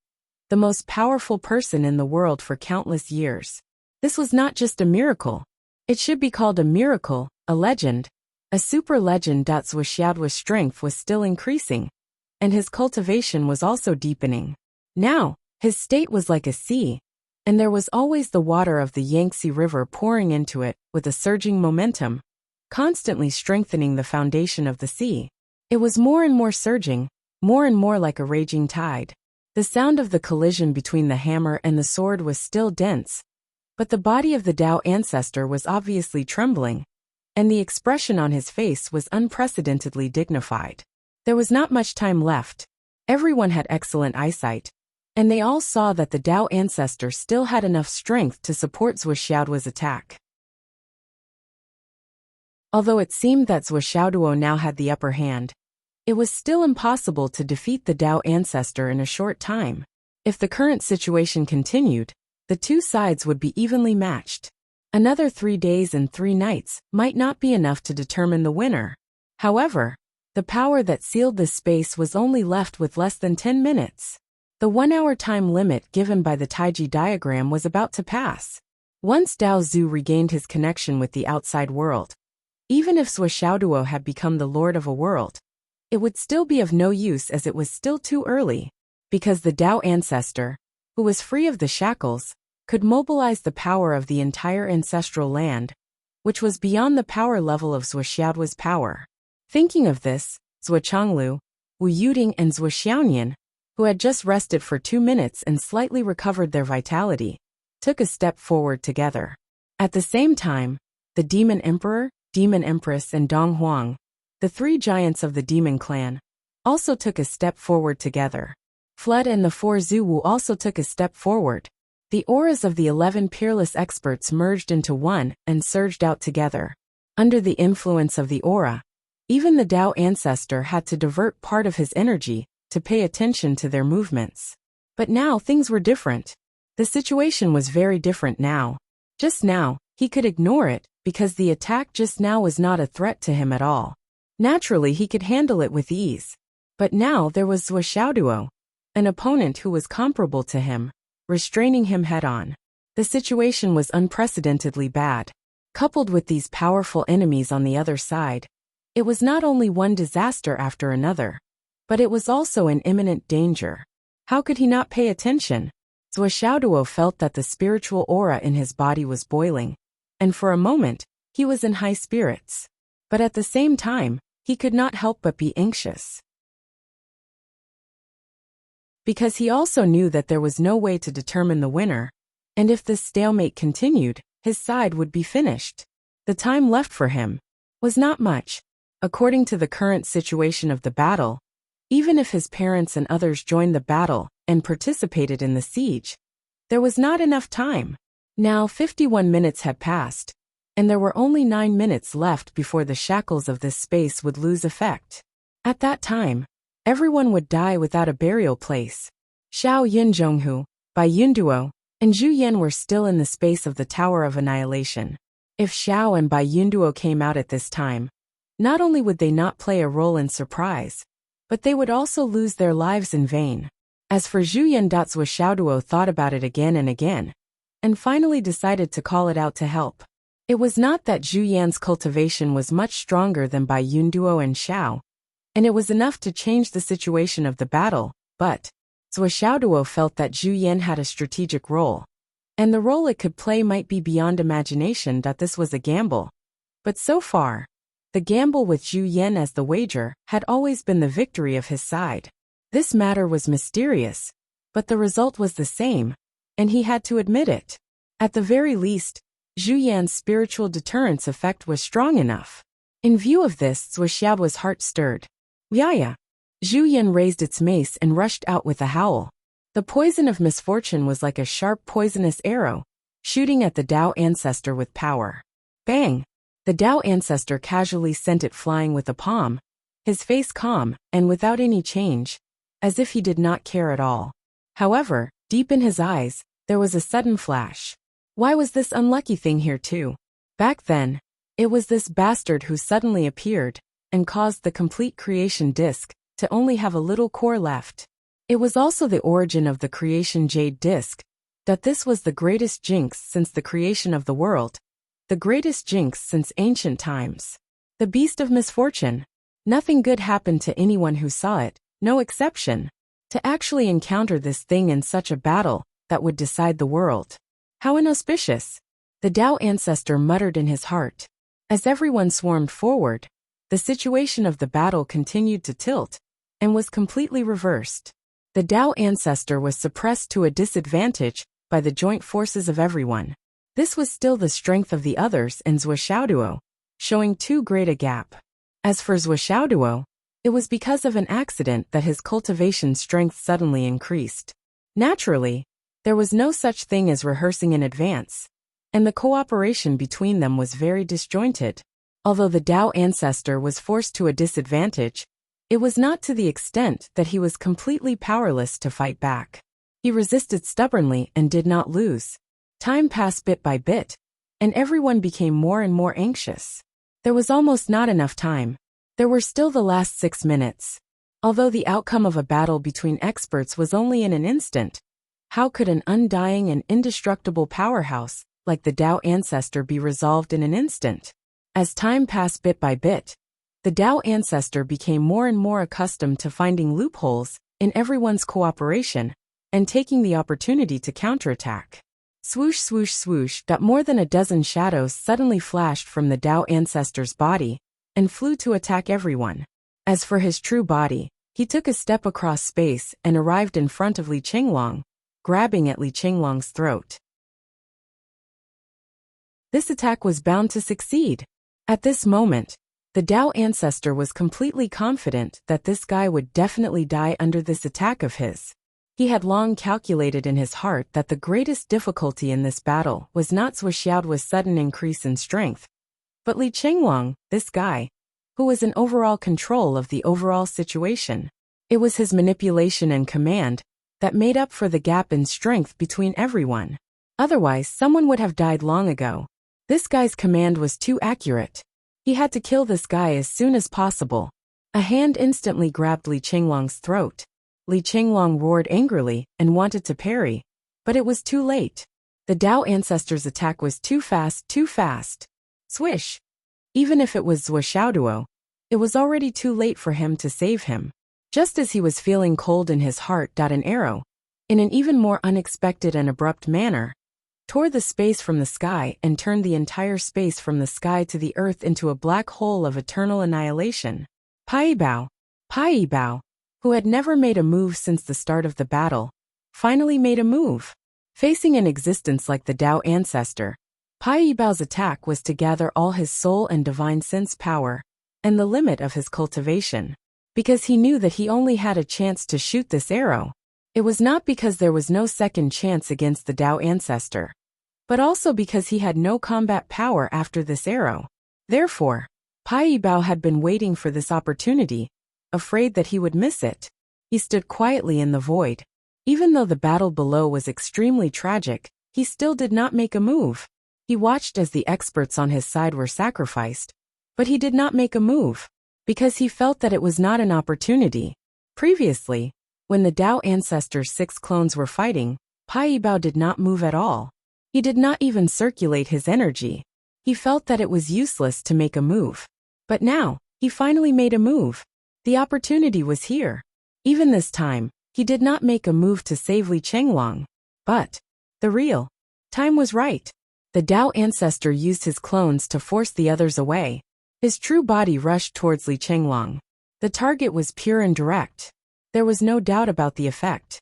the most powerful person in the world for countless years. This was not just a miracle. It should be called a miracle, a legend, a super legend. Swishaoduo's strength was still increasing, and his cultivation was also deepening. Now, his state was like a sea, and there was always the water of the Yangtze River pouring into it with a surging momentum, constantly strengthening the foundation of the sea. It was more and more surging, more and more like a raging tide. The sound of the collision between the hammer and the sword was still dense, but the body of the Tao ancestor was obviously trembling, and the expression on his face was unprecedentedly dignified. There was not much time left. Everyone had excellent eyesight, and they all saw that the Tao ancestor still had enough strength to support Swishaoduo's attack. Although it seemed that Swishaoduo now had the upper hand, it was still impossible to defeat the Tao ancestor in a short time. If the current situation continued, the two sides would be evenly matched. Another 3 days and 3 nights might not be enough to determine the winner. However, the power that sealed this space was only left with less than 10 minutes. The 1-hour time limit given by the Taiji diagram was about to pass. Once Dao Zhu regained his connection with the outside world, even if Swishaoduo had become the lord of a world, it would still be of no use as it was still too early, because the Tao ancestor, who was free of the shackles, could mobilize the power of the entire ancestral land, which was beyond the power level of Swishaoduo's power. Thinking of this, Zhuochanglu, Wu Yuding and Zhuoxiaonian, who had just rested for 2 minutes and slightly recovered their vitality, took a step forward together. At the same time, the Demon Emperor, Demon Empress and Dong Huang, the 3 giants of the Demon clan, also took a step forward together. Flood and the 4 Zhu Wu also took a step forward. The auras of the 11 peerless experts merged into one and surged out together. Under the influence of the aura, even the Tao ancestor had to divert part of his energy to pay attention to their movements. But now things were different. The situation was very different now. Just now, he could ignore it because the attack just now was not a threat to him at all. Naturally, he could handle it with ease. But now there was Xiaoduo, an opponent who was comparable to him, restraining him head-on. The situation was unprecedentedly bad. Coupled with these powerful enemies on the other side, it was not only one disaster after another, but it was also in imminent danger. How could he not pay attention? Xiaoduo felt that the spiritual aura in his body was boiling, and for a moment, he was in high spirits. But at the same time, he could not help but be anxious. Because he also knew that there was no way to determine the winner, and if this stalemate continued, his side would be finished. The time left for him was not much. According to the current situation of the battle, even if his parents and others joined the battle and participated in the siege, there was not enough time. Now 51 minutes had passed, and there were only 9 minutes left before the shackles of this space would lose effect. At that time, everyone would die without a burial place. Xiao Yunzhonghu, Bai Yunduo, and Zhu Yan were still in the space of the Tower of Annihilation. If Xiao and Bai Yunduo came out at this time, not only would they not play a role in surprise, but they would also lose their lives in vain. As for Zhu Yan, Xiaoduo thought about it again and again, and finally decided to call it out to help. It was not that Zhu Yan's cultivation was much stronger than Bai Yunduo and Xiao, and it was enough to change the situation of the battle, but Xiaoduo felt that Zhu Yan had a strategic role, and the role it could play might be beyond imagination. This was a gamble. But so far, the gamble with Zhu Yan as the wager had always been the victory of his side. This matter was mysterious, but the result was the same, and he had to admit it. At the very least, Zhu Yan's spiritual deterrence effect was strong enough. In view of this, Xiaoduo's heart stirred. Yaya! Zhu Yan raised its mace and rushed out with a howl. The poison of misfortune was like a sharp poisonous arrow, shooting at the Tao ancestor with power. Bang! The Tao ancestor casually sent it flying with a palm, his face calm and without any change, as if he did not care at all. However, deep in his eyes, there was a sudden flash. Why was this unlucky thing here too? Back then, it was this bastard who suddenly appeared and caused the complete creation disk to only have a little core left. It was also the origin of the creation jade disk. This was the greatest jinx since the creation of the world, the greatest jinx since ancient times. The beast of misfortune. Nothing good happened to anyone who saw it, no exception. To actually encounter this thing in such a battle that would decide the world. How inauspicious! The Tao ancestor muttered in his heart. As everyone swarmed forward, the situation of the battle continued to tilt, and was completely reversed. The Tao ancestor was suppressed to a disadvantage by the joint forces of everyone. This was still the strength of the others and Xiaoduo, showing too great a gap. As for Xiaoduo, it was because of an accident that his cultivation strength suddenly increased. Naturally, there was no such thing as rehearsing in advance, and the cooperation between them was very disjointed. Although the Tao ancestor was forced to a disadvantage, it was not to the extent that he was completely powerless to fight back. He resisted stubbornly and did not lose. Time passed bit by bit, and everyone became more and more anxious. There was almost not enough time. There were still the last 6 minutes. Although the outcome of a battle between experts was only in an instant, how could an undying and indestructible powerhouse like the Tao ancestor be resolved in an instant? As time passed bit by bit, the Tao ancestor became more and more accustomed to finding loopholes in everyone's cooperation and taking the opportunity to counterattack. Swoosh, swoosh, swoosh. More than a dozen shadows suddenly flashed from the Tao ancestor's body and flew to attack everyone. As for his true body, he took a step across space and arrived in front of Li Qinglong, grabbing at Li Qinglong's throat. This attack was bound to succeed. At this moment, the Tao ancestor was completely confident that this guy would definitely die under this attack of his. He had long calculated in his heart that the greatest difficulty in this battle was not Zhuoxiao's sudden increase in strength, but Li Chenglong, this guy, who was in overall control of the overall situation. It was his manipulation and command that made up for the gap in strength between everyone. Otherwise, someone would have died long ago. This guy's command was too accurate. He had to kill this guy as soon as possible. A hand instantly grabbed Li Chenglong's throat. Li Chenglong roared angrily and wanted to parry, but it was too late. The Dao ancestor's attack was too fast, too fast. Swish! Even if it was Zhuoxiaoduo, it was already too late for him to save him. Just as he was feeling cold in his heart, an arrow, in an even more unexpected and abrupt manner, tore the space from the sky and turned the entire space from the sky to the earth into a black hole of eternal annihilation. Pai Bao, who had never made a move since the start of the battle, finally made a move. Facing an existence like the Dao ancestor, Pai Bao's attack was to gather all his soul and divine sense power, and the limit of his cultivation. Because he knew that he only had a chance to shoot this arrow. It was not because there was no second chance against the Dao ancestor, but also because he had no combat power after this arrow. Therefore, Pai Bao had been waiting for this opportunity, afraid that he would miss it. He stood quietly in the void. Even though the battle below was extremely tragic, he still did not make a move. He watched as the experts on his side were sacrificed, but he did not make a move, because he felt that it was not an opportunity. Previously, when the Dao ancestor's 6 clones were fighting, Pai Bao did not move at all. He did not even circulate his energy. He felt that it was useless to make a move. But now, he finally made a move. The opportunity was here. Even this time, he did not make a move to save Li Chenglong. But the real time was right. The Dao ancestor used his clones to force the others away. His true body rushed towards Li Chenglong. The target was pure and direct. There was no doubt about the effect.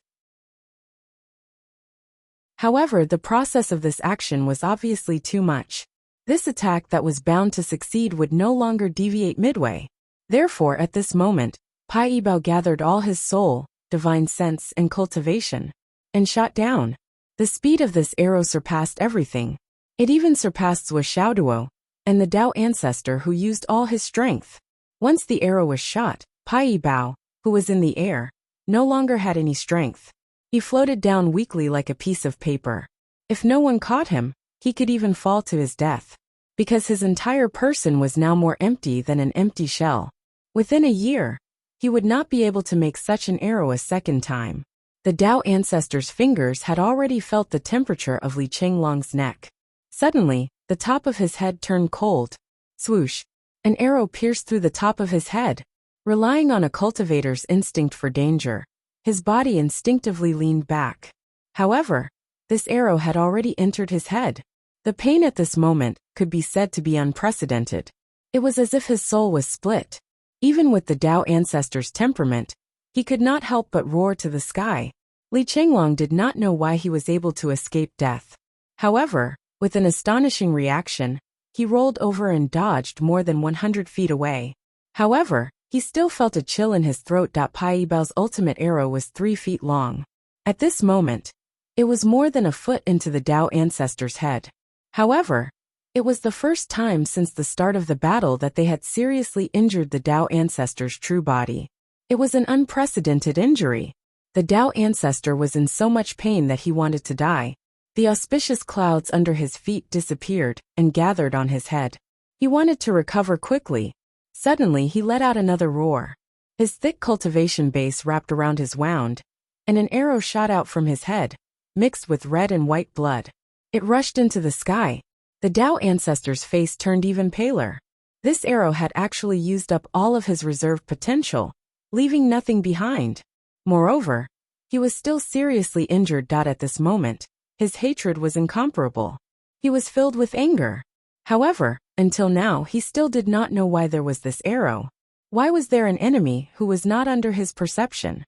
However, the process of this action was obviously too much. This attack that was bound to succeed would no longer deviate midway. Therefore, at this moment, Pai Bao gathered all his soul, divine sense, and cultivation, and shot down. The speed of this arrow surpassed everything. It even surpassed Zhuoxiaoduo, and the Dao ancestor who used all his strength. Once the arrow was shot, Pai Bao, who was in the air, no longer had any strength. He floated down weakly like a piece of paper. If no one caught him, he could even fall to his death, because his entire person was now more empty than an empty shell. Within a year, he would not be able to make such an arrow a second time. The Dao ancestor's fingers had already felt the temperature of Li Chenglong's neck. Suddenly, the top of his head turned cold. Swoosh! An arrow pierced through the top of his head. Relying on a cultivator's instinct for danger, his body instinctively leaned back. However, this arrow had already entered his head. The pain at this moment could be said to be unprecedented. It was as if his soul was split. Even with the Dao ancestor's temperament, he could not help but roar to the sky. Li Chenglong did not know why he was able to escape death. However, with an astonishing reaction, he rolled over and dodged more than 100 feet away. However, he still felt a chill in his throat. Pai Bao's ultimate arrow was 3 feet long. At this moment, it was more than a foot into the Dao ancestor's head. However, it was the first time since the start of the battle that they had seriously injured the Dao ancestor's true body. It was an unprecedented injury. The Dao ancestor was in so much pain that he wanted to die. The auspicious clouds under his feet disappeared and gathered on his head. He wanted to recover quickly. Suddenly he let out another roar. His thick cultivation base wrapped around his wound, and an arrow shot out from his head, mixed with red and white blood. It rushed into the sky. The Dao ancestor's face turned even paler. This arrow had actually used up all of his reserve potential, leaving nothing behind. Moreover, he was still seriously injured. At this moment, his hatred was incomparable. He was filled with anger. However, until now he still did not know why there was this arrow. Why was there an enemy who was not under his perception?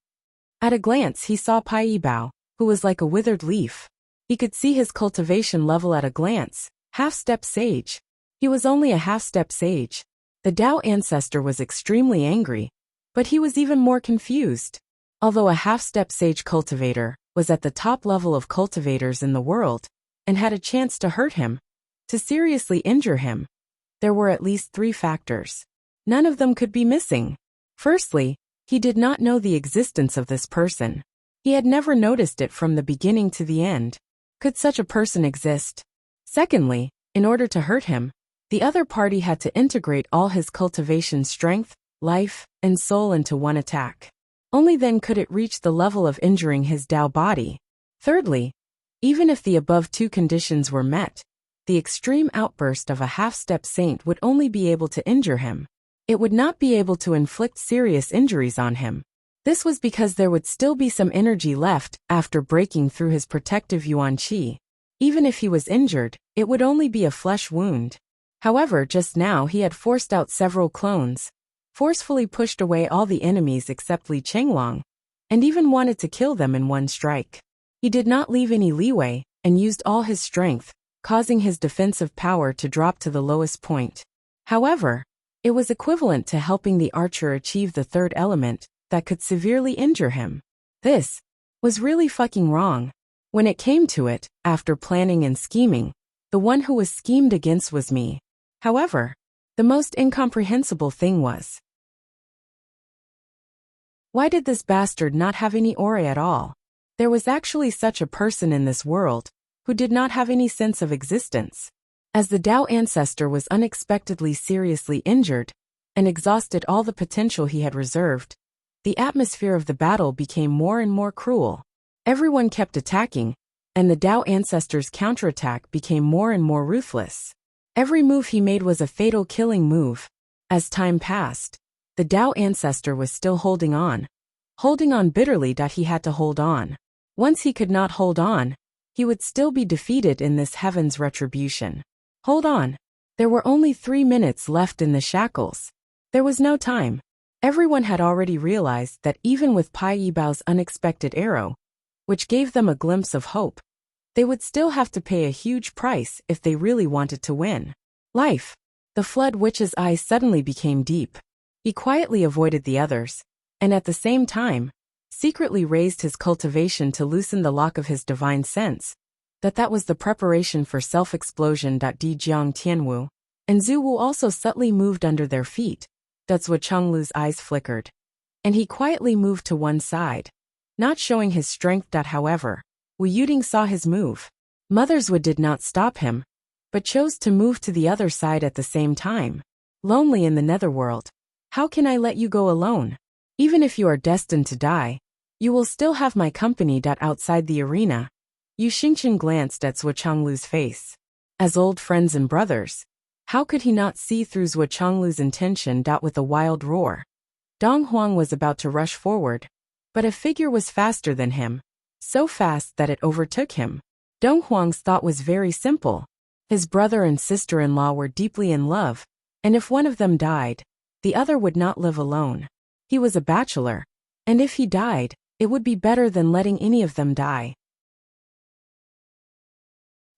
At a glance he saw Pai Bao, who was like a withered leaf. He could see his cultivation level at a glance, half-step sage. He was only a half-step sage. The Dao ancestor was extremely angry, but he was even more confused. Although a half-step sage cultivator was at the top level of cultivators in the world and had a chance to hurt him, to seriously injure him, there were at least 3 factors. None of them could be missing. Firstly, he did not know the existence of this person. He had never noticed it from the beginning to the end. Could such a person exist? Secondly, in order to hurt him, the other party had to integrate all his cultivation strength, life, and soul into one attack. Only then could it reach the level of injuring his Dao body. Thirdly, even if the above 2 conditions were met, the extreme outburst of a half-step saint would only be able to injure him. It would not be able to inflict serious injuries on him. This was because there would still be some energy left after breaking through his protective yuan qi. Even if he was injured, it would only be a flesh wound. However, just now he had forced out several clones, forcefully pushed away all the enemies except Li Chenglong, and even wanted to kill them in one strike. He did not leave any leeway and used all his strength, causing his defensive power to drop to the lowest point. However, it was equivalent to helping the archer achieve the 3rd element that could severely injure him. This was really fucking wrong. When it came to it, after planning and scheming, the one who was schemed against was me. However, the most incomprehensible thing was, why did this bastard not have any aura at all? There was actually such a person in this world who did not have any sense of existence. As the Dao ancestor was unexpectedly seriously injured and exhausted all the potential he had reserved, the atmosphere of the battle became more and more cruel. Everyone kept attacking, and the Dao ancestor's counterattack became more and more ruthless. Every move he made was a fatal killing move. As time passed, the Dao ancestor was still holding on bitterly that he had to hold on. Once he could not hold on, he would still be defeated in this heaven's retribution. Hold on. There were only 3 minutes left in the shackles. There was no time. Everyone had already realized that even with Pai Yibao's unexpected arrow, which gave them a glimpse of hope, they would still have to pay a huge price if they really wanted to win. Life. The Flood Witch's eyes suddenly became deep. He quietly avoided the others, and at the same time, secretly raised his cultivation to loosen the lock of his divine sense. That was the preparation for self-explosion. Di Jiang Tianwu and Zhu Wu also subtly moved under their feet. Zhua Chenglu's eyes flickered, and he quietly moved to one side, not showing his strength. However, Wu Yuding saw his move. Mother's Wood did not stop him, but chose to move to the other side at the same time. Lonely in the netherworld. How can I let you go alone? Even if you are destined to die, you will still have my company. Outside the arena, Yu Xingchen glanced at Zhua Chenglu's face. As old friends and brothers, how could he not see through Zhua Chenglu's intention? With a wild roar, Dong Huang was about to rush forward, but a figure was faster than him, so fast that it overtook him. Dong Huang's thought was very simple. His brother and sister-in-law were deeply in love, and if one of them died, the other would not live alone. He was a bachelor, and if he died, it would be better than letting any of them die.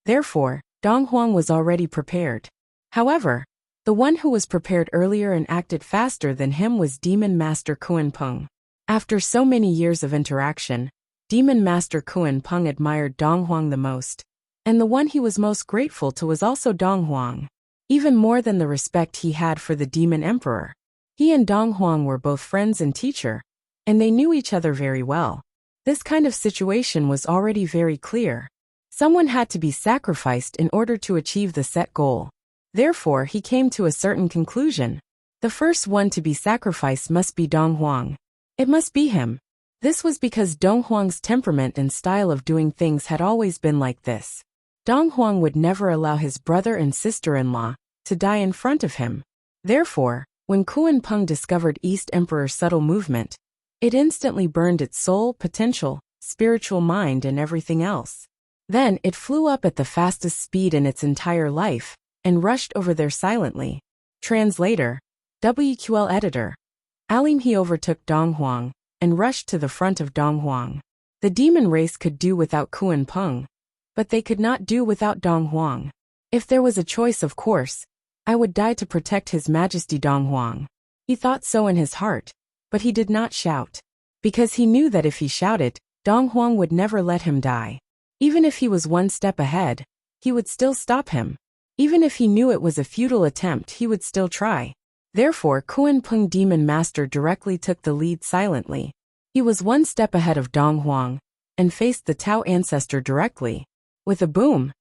Therefore, Dong Huang was already prepared. However, the one who was prepared earlier and acted faster than him was Demon Master Kuan Peng. After so many years of interaction, Demon Master Kuan Peng admired Dong Huang the most, and the one he was most grateful to was also Dong Huang. Even more than the respect he had for the Demon Emperor. He and Dong Huang were both friends and teacher, and they knew each other very well. This kind of situation was already very clear. Someone had to be sacrificed in order to achieve the set goal. Therefore, he came to a certain conclusion. The first one to be sacrificed must be Dong Huang. It must be him. This was because Dong Huang's temperament and style of doing things had always been like this. Dong Huang would never allow his brother and sister-in-law to die in front of him. Therefore, when Kuan Peng discovered East Emperor's subtle movement, it instantly burned its soul, potential, spiritual mind and everything else. Then it flew up at the fastest speed in its entire life, and rushed over there silently. Translator, WQL Editor. Alim he overtook Dong Huang, and rushed to the front of Dong Huang. The demon race could do without Kuan Peng, but they could not do without Dong Huang. If there was a choice, of course, I would die to protect His Majesty Dong Huang. He thought so in his heart, but he did not shout. because he knew that if he shouted, Dong Huang would never let him die. Even if he was one step ahead, he would still stop him. Even if he knew it was a futile attempt, he would still try. Therefore, Kunpeng Demon Master directly took the lead silently. He was one step ahead of Dong Huang, and faced the Tao ancestor directly. With a boom,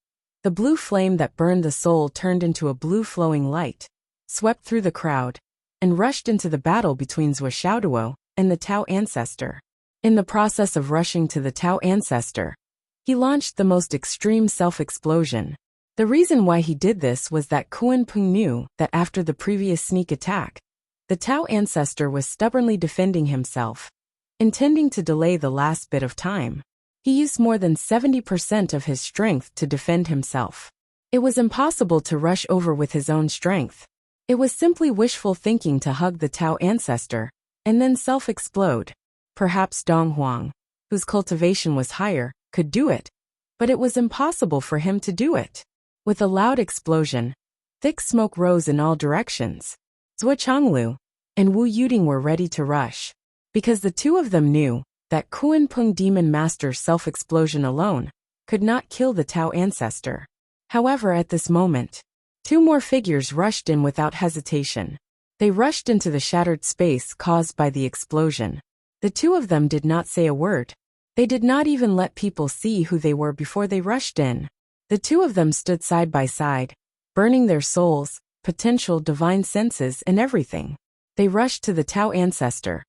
the blue flame that burned the soul turned into a blue flowing light, swept through the crowd, and rushed into the battle between Zhou Xiaoduo and the Tao ancestor. In the process of rushing to the Tao ancestor, he launched the most extreme self-explosion. The reason why he did this was that Kunpeng knew that after the previous sneak attack, the Tao ancestor was stubbornly defending himself, intending to delay the last bit of time. He used more than 70% of his strength to defend himself. It was impossible to rush over with his own strength. It was simply wishful thinking to hug the Tao ancestor, and then self-explode. Perhaps Dong Huang, whose cultivation was higher, could do it, but it was impossible for him to do it. With a loud explosion, thick smoke rose in all directions. Zhou Changlu and Wu Yuding were ready to rush, because the two of them knew that Kunpeng Demon Master's self-explosion alone could not kill the Tao ancestor. However, at this moment, two more figures rushed in without hesitation. They rushed into the shattered space caused by the explosion. The two of them did not say a word. They did not even let people see who they were before they rushed in. The two of them stood side by side, burning their souls, potential divine senses and everything. They rushed to the Tao ancestor,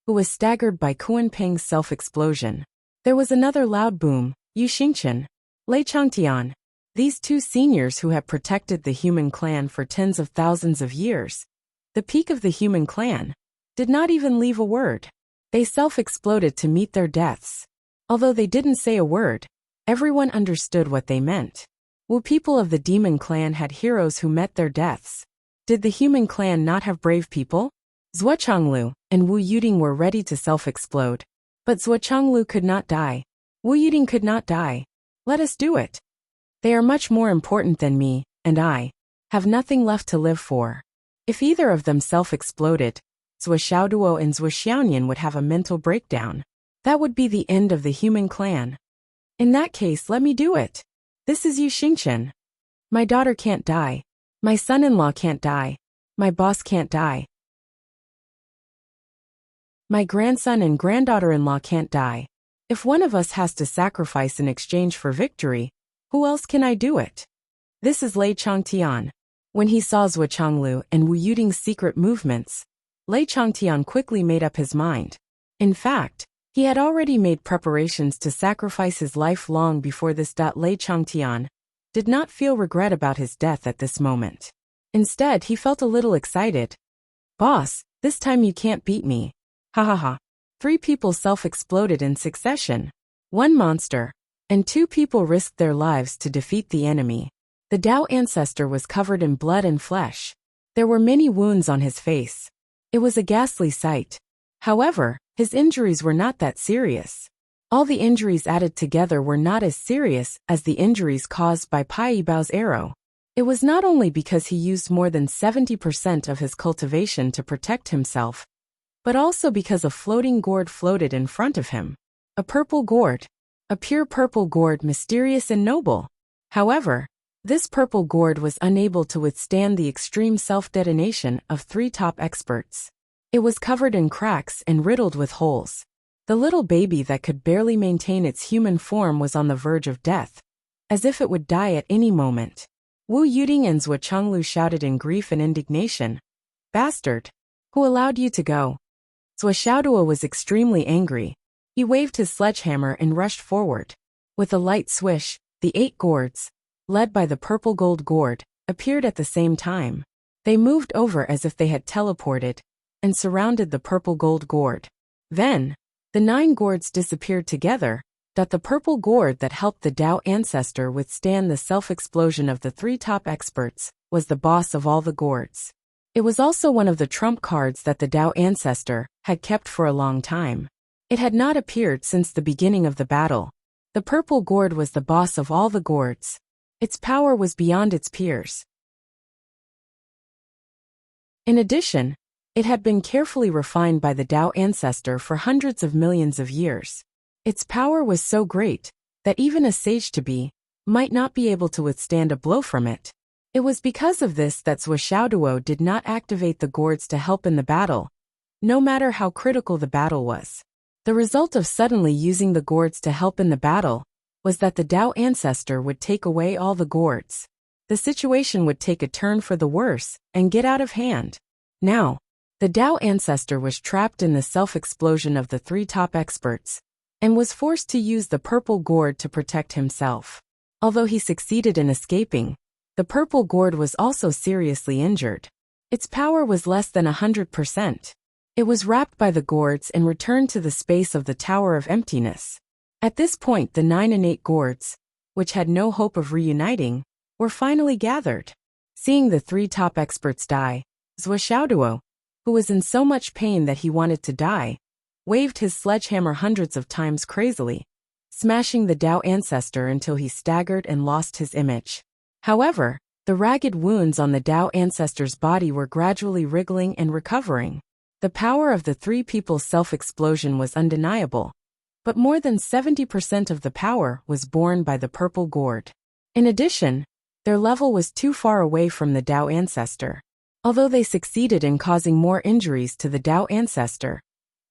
who was staggered by Kunpeng's self-explosion. There was another loud boom. Yu Xingchen, Lei Changtian, these two seniors who had protected the human clan for tens of thousands of years, the peak of the human clan, did not even leave a word. They self-exploded to meet their deaths. Although they didn't say a word, everyone understood what they meant. Wu people of the demon clan had heroes who met their deaths. Did the human clan not have brave people? Zhou Changlu and Wu Yuding were ready to self-explode. But Zhou Changlu could not die. Wu Yuding could not die. Let us do it. They are much more important than me, and I have nothing left to live for. If either of them self-exploded, Zhou Xiaoduo and Zhou Xiaonian would have a mental breakdown. That would be the end of the human clan. In that case, let me do it. This is Yu Xingchen. My daughter can't die. My son-in-law can't die. My boss can't die. My grandson and granddaughter-in-law can't die. If one of us has to sacrifice in exchange for victory, who else can I do it? This is Lei Changtian. When he saw Zhou Changlu and Wu Yuding's secret movements, Lei Changtian quickly made up his mind. In fact, he had already made preparations to sacrifice his life long before this. Lei Changtian did not feel regret about his death at this moment. Instead, he felt a little excited. Boss, this time you can't beat me. Ha ha ha. 3 people self-exploded in succession. 1 monster and 2 people risked their lives to defeat the enemy. The Tao ancestor was covered in blood and flesh. There were many wounds on his face. It was a ghastly sight. However, his injuries were not that serious. All the injuries added together were not as serious as the injuries caused by Pai Bao's arrow. It was not only because he used more than 70% of his cultivation to protect himself, but also because a floating gourd floated in front of him. A purple gourd. A pure purple gourd, mysterious and noble. However, this purple gourd was unable to withstand the extreme self-detonation of 3 top experts. It was covered in cracks and riddled with holes. The little baby that could barely maintain its human form was on the verge of death, as if it would die at any moment. Wu Yuding and Zhou Changlu shouted in grief and indignation. Bastard! Who allowed you to go? Zhou Xiaoduo was extremely angry. He waved his sledgehammer and rushed forward. With a light swish, the 8 gourds, led by the purple gold gourd, appeared at the same time. They moved over as if they had teleported, and surrounded the purple gold gourd. Then, the 9 gourds disappeared together. The purple gourd that helped the Tao ancestor withstand the self-explosion of the 3 top experts was the boss of all the gourds. It was also one of the trump cards that the Tao ancestor had kept for a long time. It had not appeared since the beginning of the battle. The purple gourd was the boss of all the gourds. Its power was beyond its peers. In addition, It had been carefully refined by the Tao ancestor for hundreds of millions of years. Its power was so great that even a sage-to-be might not be able to withstand a blow from it. It was because of this that Swordsmanship did not activate the gourds to help in the battle, no matter how critical the battle was. The result of suddenly using the gourds to help in the battle was that the Tao ancestor would take away all the gourds. The situation would take a turn for the worse and get out of hand. Now, the Tao ancestor was trapped in the self-explosion of the three top experts and was forced to use the purple gourd to protect himself. Although he succeeded in escaping, the purple gourd was also seriously injured. Its power was less than 100%. It was wrapped by the gourds and returned to the space of the Tower of Emptiness. At this point, the 9 innate gourds, which had no hope of reuniting, were finally gathered. Seeing the three top experts die, Swordsmanship, who was in so much pain that he wanted to die, waved his sledgehammer hundreds of times crazily, smashing the Tao ancestor until he staggered and lost his image. However, the ragged wounds on the Tao ancestor's body were gradually wriggling and recovering. The power of the three people's self-explosion was undeniable, but more than 70% of the power was borne by the purple gourd. In addition, their level was too far away from the Tao ancestor. Although they succeeded in causing more injuries to the Tao ancestor,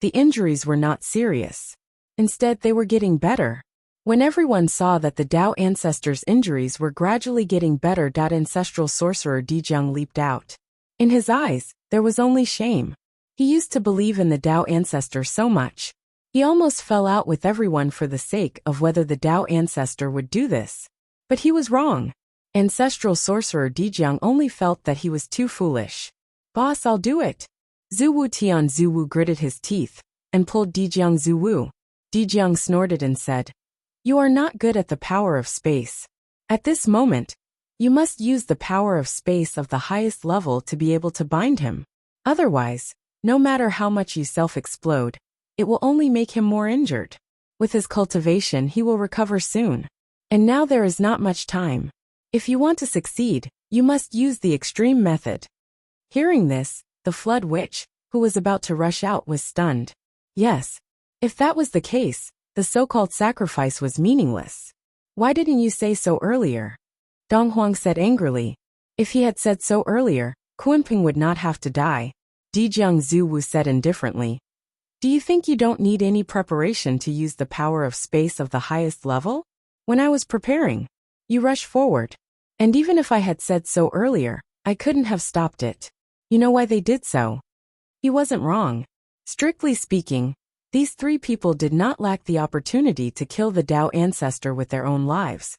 the injuries were not serious. Instead, they were getting better. When everyone saw that the Tao ancestor's injuries were gradually getting better, ancestral sorcerer Dijung leaped out. In his eyes, there was only shame. He used to believe in the Tao ancestor so much. He almost fell out with everyone for the sake of whether the Tao ancestor would do this. But he was wrong. Ancestral sorcerer Dijung only felt that he was too foolish. "Boss, I'll do it." Zuwu Tian Zuwu gritted his teeth and pulled Dijung Zuwu. Dijung snorted and said, "You are not good at the power of space. At this moment, you must use the power of space of the highest level to be able to bind him. Otherwise, no matter how much you self-explode, it will only make him more injured. With his cultivation, he will recover soon. And now there is not much time. If you want to succeed, you must use the extreme method." Hearing this, the flood witch, who was about to rush out, was stunned. Yes, if that was the case, the so-called sacrifice was meaningless. "Why didn't you say so earlier?" Dong Huang said angrily. "If he had said so earlier, Kunping would not have to die." Dijung Zuwu said indifferently. "Do you think you don't need any preparation to use the power of space of the highest level? When I was preparing, you rushed forward. And even if I had said so earlier, I couldn't have stopped it. You know why they did so?" He wasn't wrong. Strictly speaking, these three people did not lack the opportunity to kill the Tao ancestor with their own lives.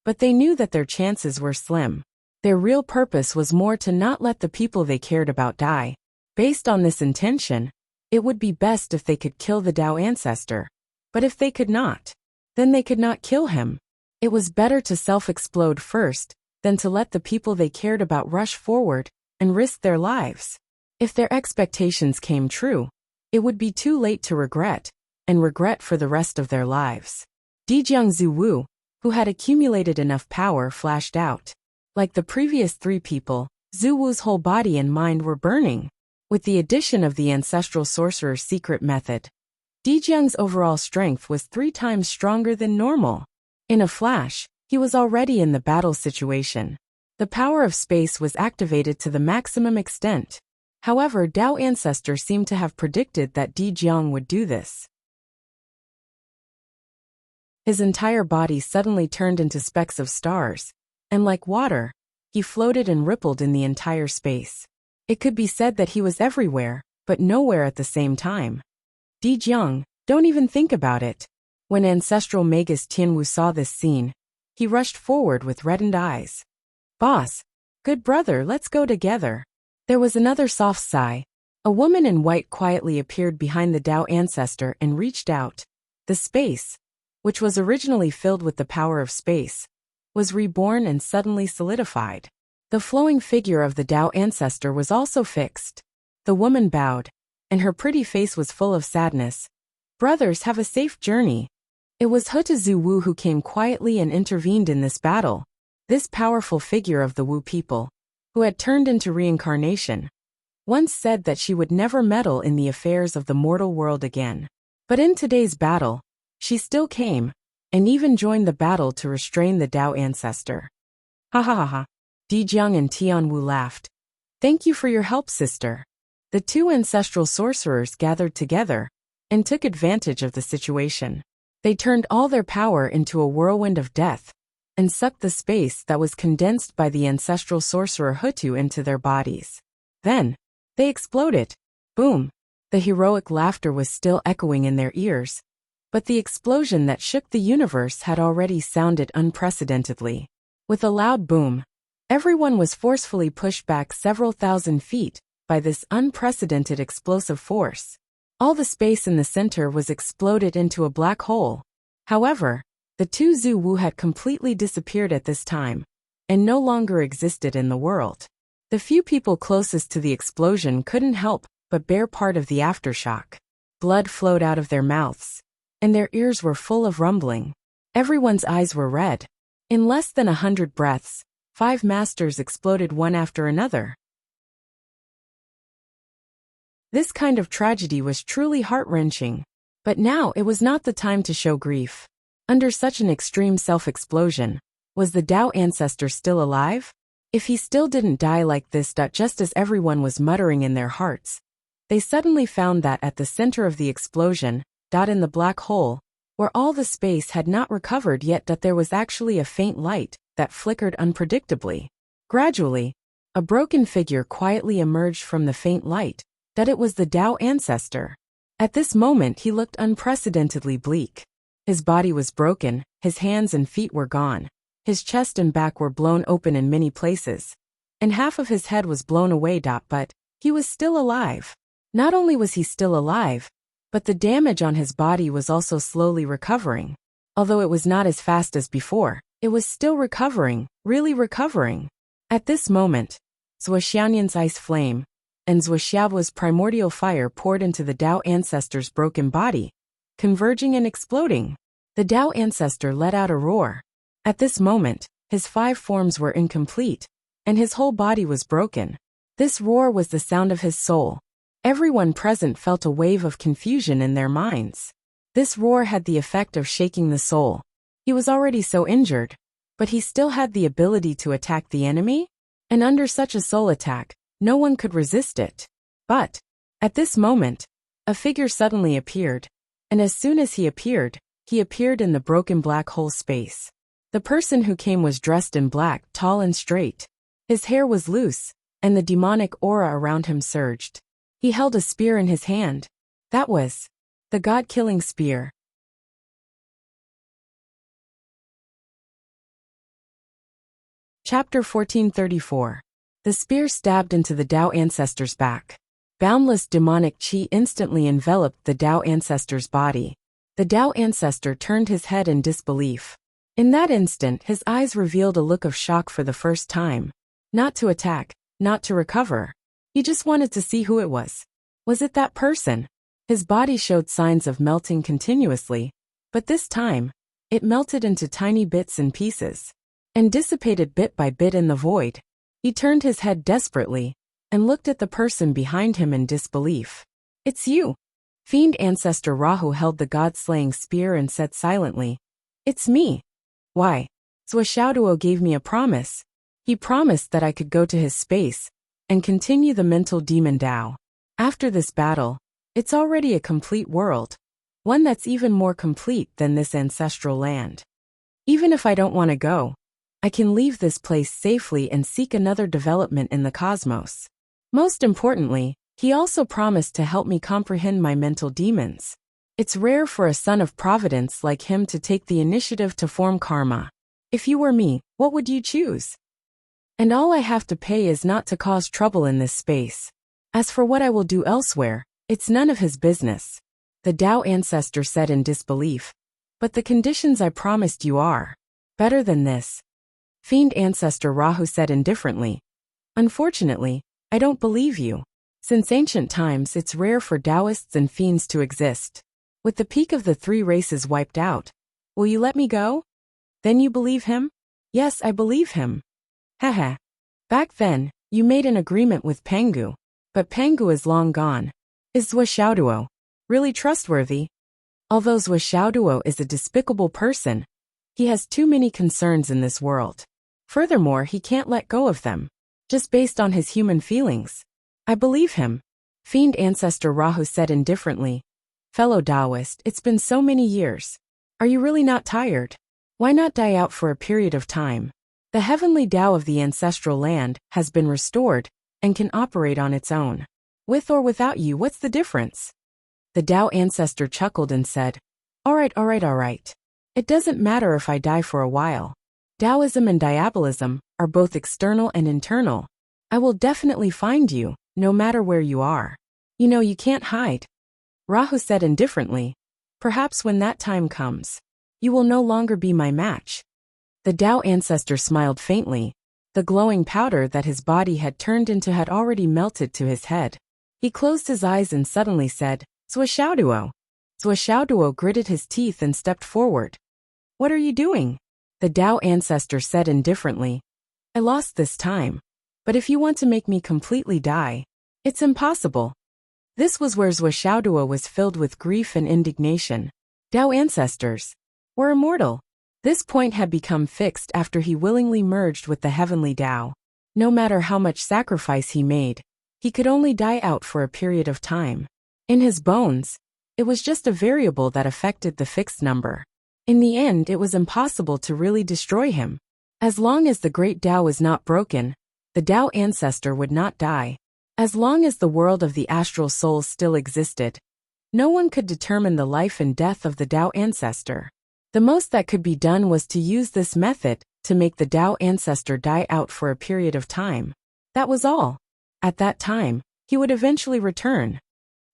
But they knew that their chances were slim. Their real purpose was more to not let the people they cared about die. Based on this intention, it would be best if they could kill the Tao ancestor. But if they could not, then they could not kill him. It was better to self-explode first than to let the people they cared about rush forward and risk their lives. If their expectations came true, it would be too late to regret, and regret for the rest of their lives. Dijung Zuwu, who had accumulated enough power, flashed out. Like the previous three people, Zuwu's whole body and mind were burning. With the addition of the ancestral sorcerer's secret method, Dijung's overall strength was 3 times stronger than normal. In a flash, he was already in the battle situation. The power of space was activated to the maximum extent. However, Tao ancestor seemed to have predicted that Dijung would do this. His entire body suddenly turned into specks of stars, and like water, he floated and rippled in the entire space. It could be said that he was everywhere, but nowhere at the same time. Dijung, don't even think about it. When ancestral Magus Tianwu saw this scene, he rushed forward with reddened eyes. "Boss, good brother, let's go together." There was another soft sigh. A woman in white quietly appeared behind the Tao ancestor and reached out. The space, which was originally filled with the power of space, was reborn and suddenly solidified. The flowing figure of the Tao ancestor was also fixed. The woman bowed, and her pretty face was full of sadness. "Brothers, have a safe journey." It was Huta Zuwu who came quietly and intervened in this battle. This powerful figure of the Wu people, who had turned into reincarnation, once said that she would never meddle in the affairs of the mortal world again. But in today's battle, she still came, and even joined the battle to restrain the Tao ancestor. Ha ha ha ha. Dijiang and Tianwu laughed. Thank you for your help, sister. The two ancestral sorcerers gathered together and took advantage of the situation. They turned all their power into a whirlwind of death and sucked the space that was condensed by the ancestral sorcerer Hutu into their bodies. Then, they exploded. Boom! The heroic laughter was still echoing in their ears, but the explosion that shook the universe had already sounded unprecedentedly. With a loud boom, everyone was forcefully pushed back several thousand feet by this unprecedented explosive force. All the space in the center was exploded into a black hole. However, the two Zhu Wu had completely disappeared at this time, and no longer existed in the world. The few people closest to the explosion couldn't help but bear part of the aftershock. Blood flowed out of their mouths, and their ears were full of rumbling. Everyone's eyes were red. In less than 100 breaths, 5 masters exploded one after another. This kind of tragedy was truly heart-wrenching. But now it was not the time to show grief. Under such an extreme self-explosion, was the Tao ancestor still alive? If he still didn't die like this, just as everyone was muttering in their hearts, they suddenly found that at the center of the explosion, in the black hole, where all the space had not recovered yet, that there was actually a faint light that flickered unpredictably. Gradually, a broken figure quietly emerged from the faint light, that it was the Tao ancestor. At this moment he looked unprecedentedly bleak. His body was broken, his hands and feet were gone, his chest and back were blown open in many places, and half of his head was blown away. But he was still alive. Not only was he still alive, but the damage on his body was also slowly recovering. Although it was not as fast as before, it was still recovering, really recovering. At this moment, Zhuoxianyan's ice flame and Zhuoxiao's primordial fire poured into the Tao ancestor's broken body, converging and exploding. The Tao ancestor let out a roar. At this moment, his 5 forms were incomplete, and his whole body was broken. This roar was the sound of his soul. Everyone present felt a wave of confusion in their minds. This roar had the effect of shaking the soul. He was already so injured, but he still had the ability to attack the enemy? And under such a soul attack, no one could resist it. But, at this moment, a figure suddenly appeared, and as soon as he appeared in the broken black hole space. The person who came was dressed in black, tall and straight. His hair was loose, and the demonic aura around him surged. He held a spear in his hand. That was the god-killing spear. Chapter 1434. The spear stabbed into the Tao ancestor's back. Boundless demonic qi instantly enveloped the Tao ancestor's body. The Tao ancestor turned his head in disbelief. In that instant, his eyes revealed a look of shock for the first time. Not to attack, not to recover. He just wanted to see who it was. Was it that person? His body showed signs of melting continuously, but this time, it melted into tiny bits and pieces, and dissipated bit by bit in the void. He turned his head desperately, and looked at the person behind him in disbelief. It's you. Fiend ancestor Rahu held the god-slaying spear and said silently, It's me. Why? Zhuoxiaoduo gave me a promise. He promised that I could go to his space, and continue the mental demon Tao. After this battle, it's already a complete world, one that's even more complete than this ancestral land. Even if I don't want to go, I can leave this place safely and seek another development in the cosmos. Most importantly, he also promised to help me comprehend my mental demons. It's rare for a son of Providence like him to take the initiative to form karma. If you were me, what would you choose? And all I have to pay is not to cause trouble in this space. As for what I will do elsewhere, it's none of his business. The Tao ancestor said in disbelief. But the conditions I promised you are better than this. Fiend ancestor Rahu said indifferently. Unfortunately, I don't believe you. Since ancient times, it's rare for Taoists and fiends to exist. With the peak of the 3 races wiped out, will you let me go? Then you believe him? Yes, I believe him. Haha. Back then, you made an agreement with Pengu. But Pangu is long gone. Is Zhou Xiaoduo really trustworthy? Although Zhou Xiaoduo is a despicable person, he has too many concerns in this world. Furthermore, he can't let go of them, just based on his human feelings. I believe him. Fiend Ancestor Rahu said indifferently. Fellow Taoist, it's been so many years. Are you really not tired? Why not die out for a period of time? The heavenly Tao of the ancestral land has been restored and can operate on its own. With or without you, what's the difference? The Tao ancestor chuckled and said, all right. It doesn't matter if I die for a while. Taoism and diabolism are both external and internal. I will definitely find you, no matter where you are. You know you can't hide. Rahu said indifferently. Perhaps when that time comes, you will no longer be my match. The Tao ancestor smiled faintly. The glowing powder that his body had turned into had already melted to his head. He closed his eyes and suddenly said, Zhou Xiaoduo. Zhou Xiaoduo gritted his teeth and stepped forward. What are you doing? The Tao ancestor said indifferently. I lost this time. But if you want to make me completely die, it's impossible. This was where Zhou Xiaoduo was filled with grief and indignation. Tao ancestors were immortal. This point had become fixed after he willingly merged with the heavenly Tao. No matter how much sacrifice he made, he could only die out for a period of time. In his bones, it was just a variable that affected the fixed number. In the end, it was impossible to really destroy him. As long as the great Tao was not broken, the Tao ancestor would not die. As long as the world of the astral souls still existed, no one could determine the life and death of the Tao ancestor. The most that could be done was to use this method to make the Tao ancestor die out for a period of time. That was all. At that time, he would eventually return.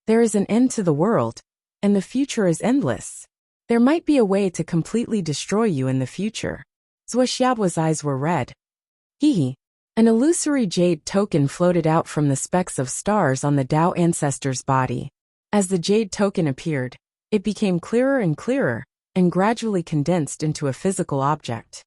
There is an end to the world, and the future is endless. There might be a way to completely destroy you in the future. Zhou Xiaoduo's eyes were red. Hee. An illusory jade token floated out from the specks of stars on the Tao ancestor's body. As the jade token appeared, it became clearer and gradually condensed into a physical object.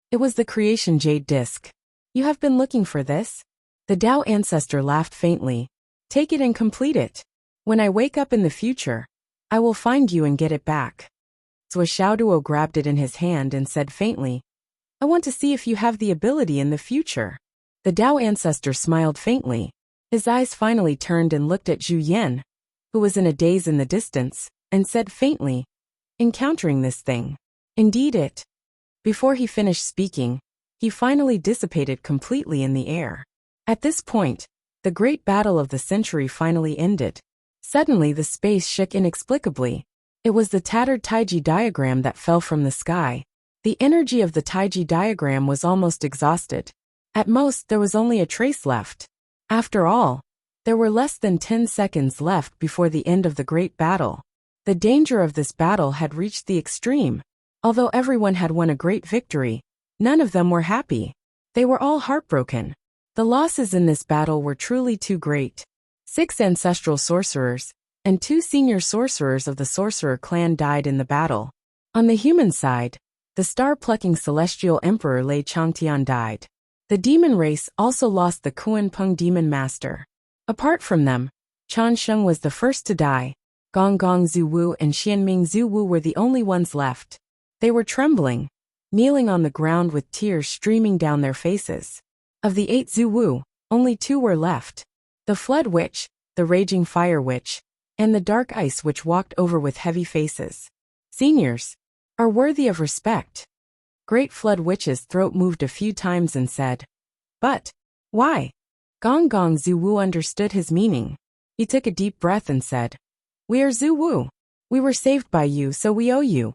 It was the creation jade disc. You have been looking for this? The Tao ancestor laughed faintly. Take it and complete it. When I wake up in the future, I will find you and get it back. Zhou Xiaoduo grabbed it in his hand and said faintly, I want to see if you have the ability in the future. The Tao ancestor smiled faintly. His eyes finally turned and looked at Zhu Yan, who was in a daze in the distance, and said faintly, encountering this thing. Indeed it. Before he finished speaking, he finally dissipated completely in the air. At this point, the great battle of the century finally ended. Suddenly the space shook inexplicably. It was the tattered Taiji diagram that fell from the sky. The energy of the Taiji diagram was almost exhausted. At most, there was only a trace left. After all, there were less than 10 seconds left before the end of the great battle. The danger of this battle had reached the extreme. Although everyone had won a great victory, none of them were happy. They were all heartbroken. The losses in this battle were truly too great. 6 ancestral sorcerers and 2 senior sorcerers of the sorcerer clan died in the battle. On the human side, the star-plucking celestial emperor Lei Changtian died. The demon race also lost the Kuan Peng demon master. Apart from them, Chan Sheng was the first to die. Gong Gong Zuwu and Xianming Zuwu were the only ones left. They were trembling, kneeling on the ground with tears streaming down their faces. Of the 8 Zuwu, only 2 were left. The Flood Witch, the Raging Fire Witch, and the Dark Ice Witch walked over with heavy faces. Seniors are worthy of respect. Great Flood Witch's throat moved a few times and said, But, why? Gong Gong Zuwu understood his meaning. He took a deep breath and said, We are Zuwu. We were saved by you, so we owe you.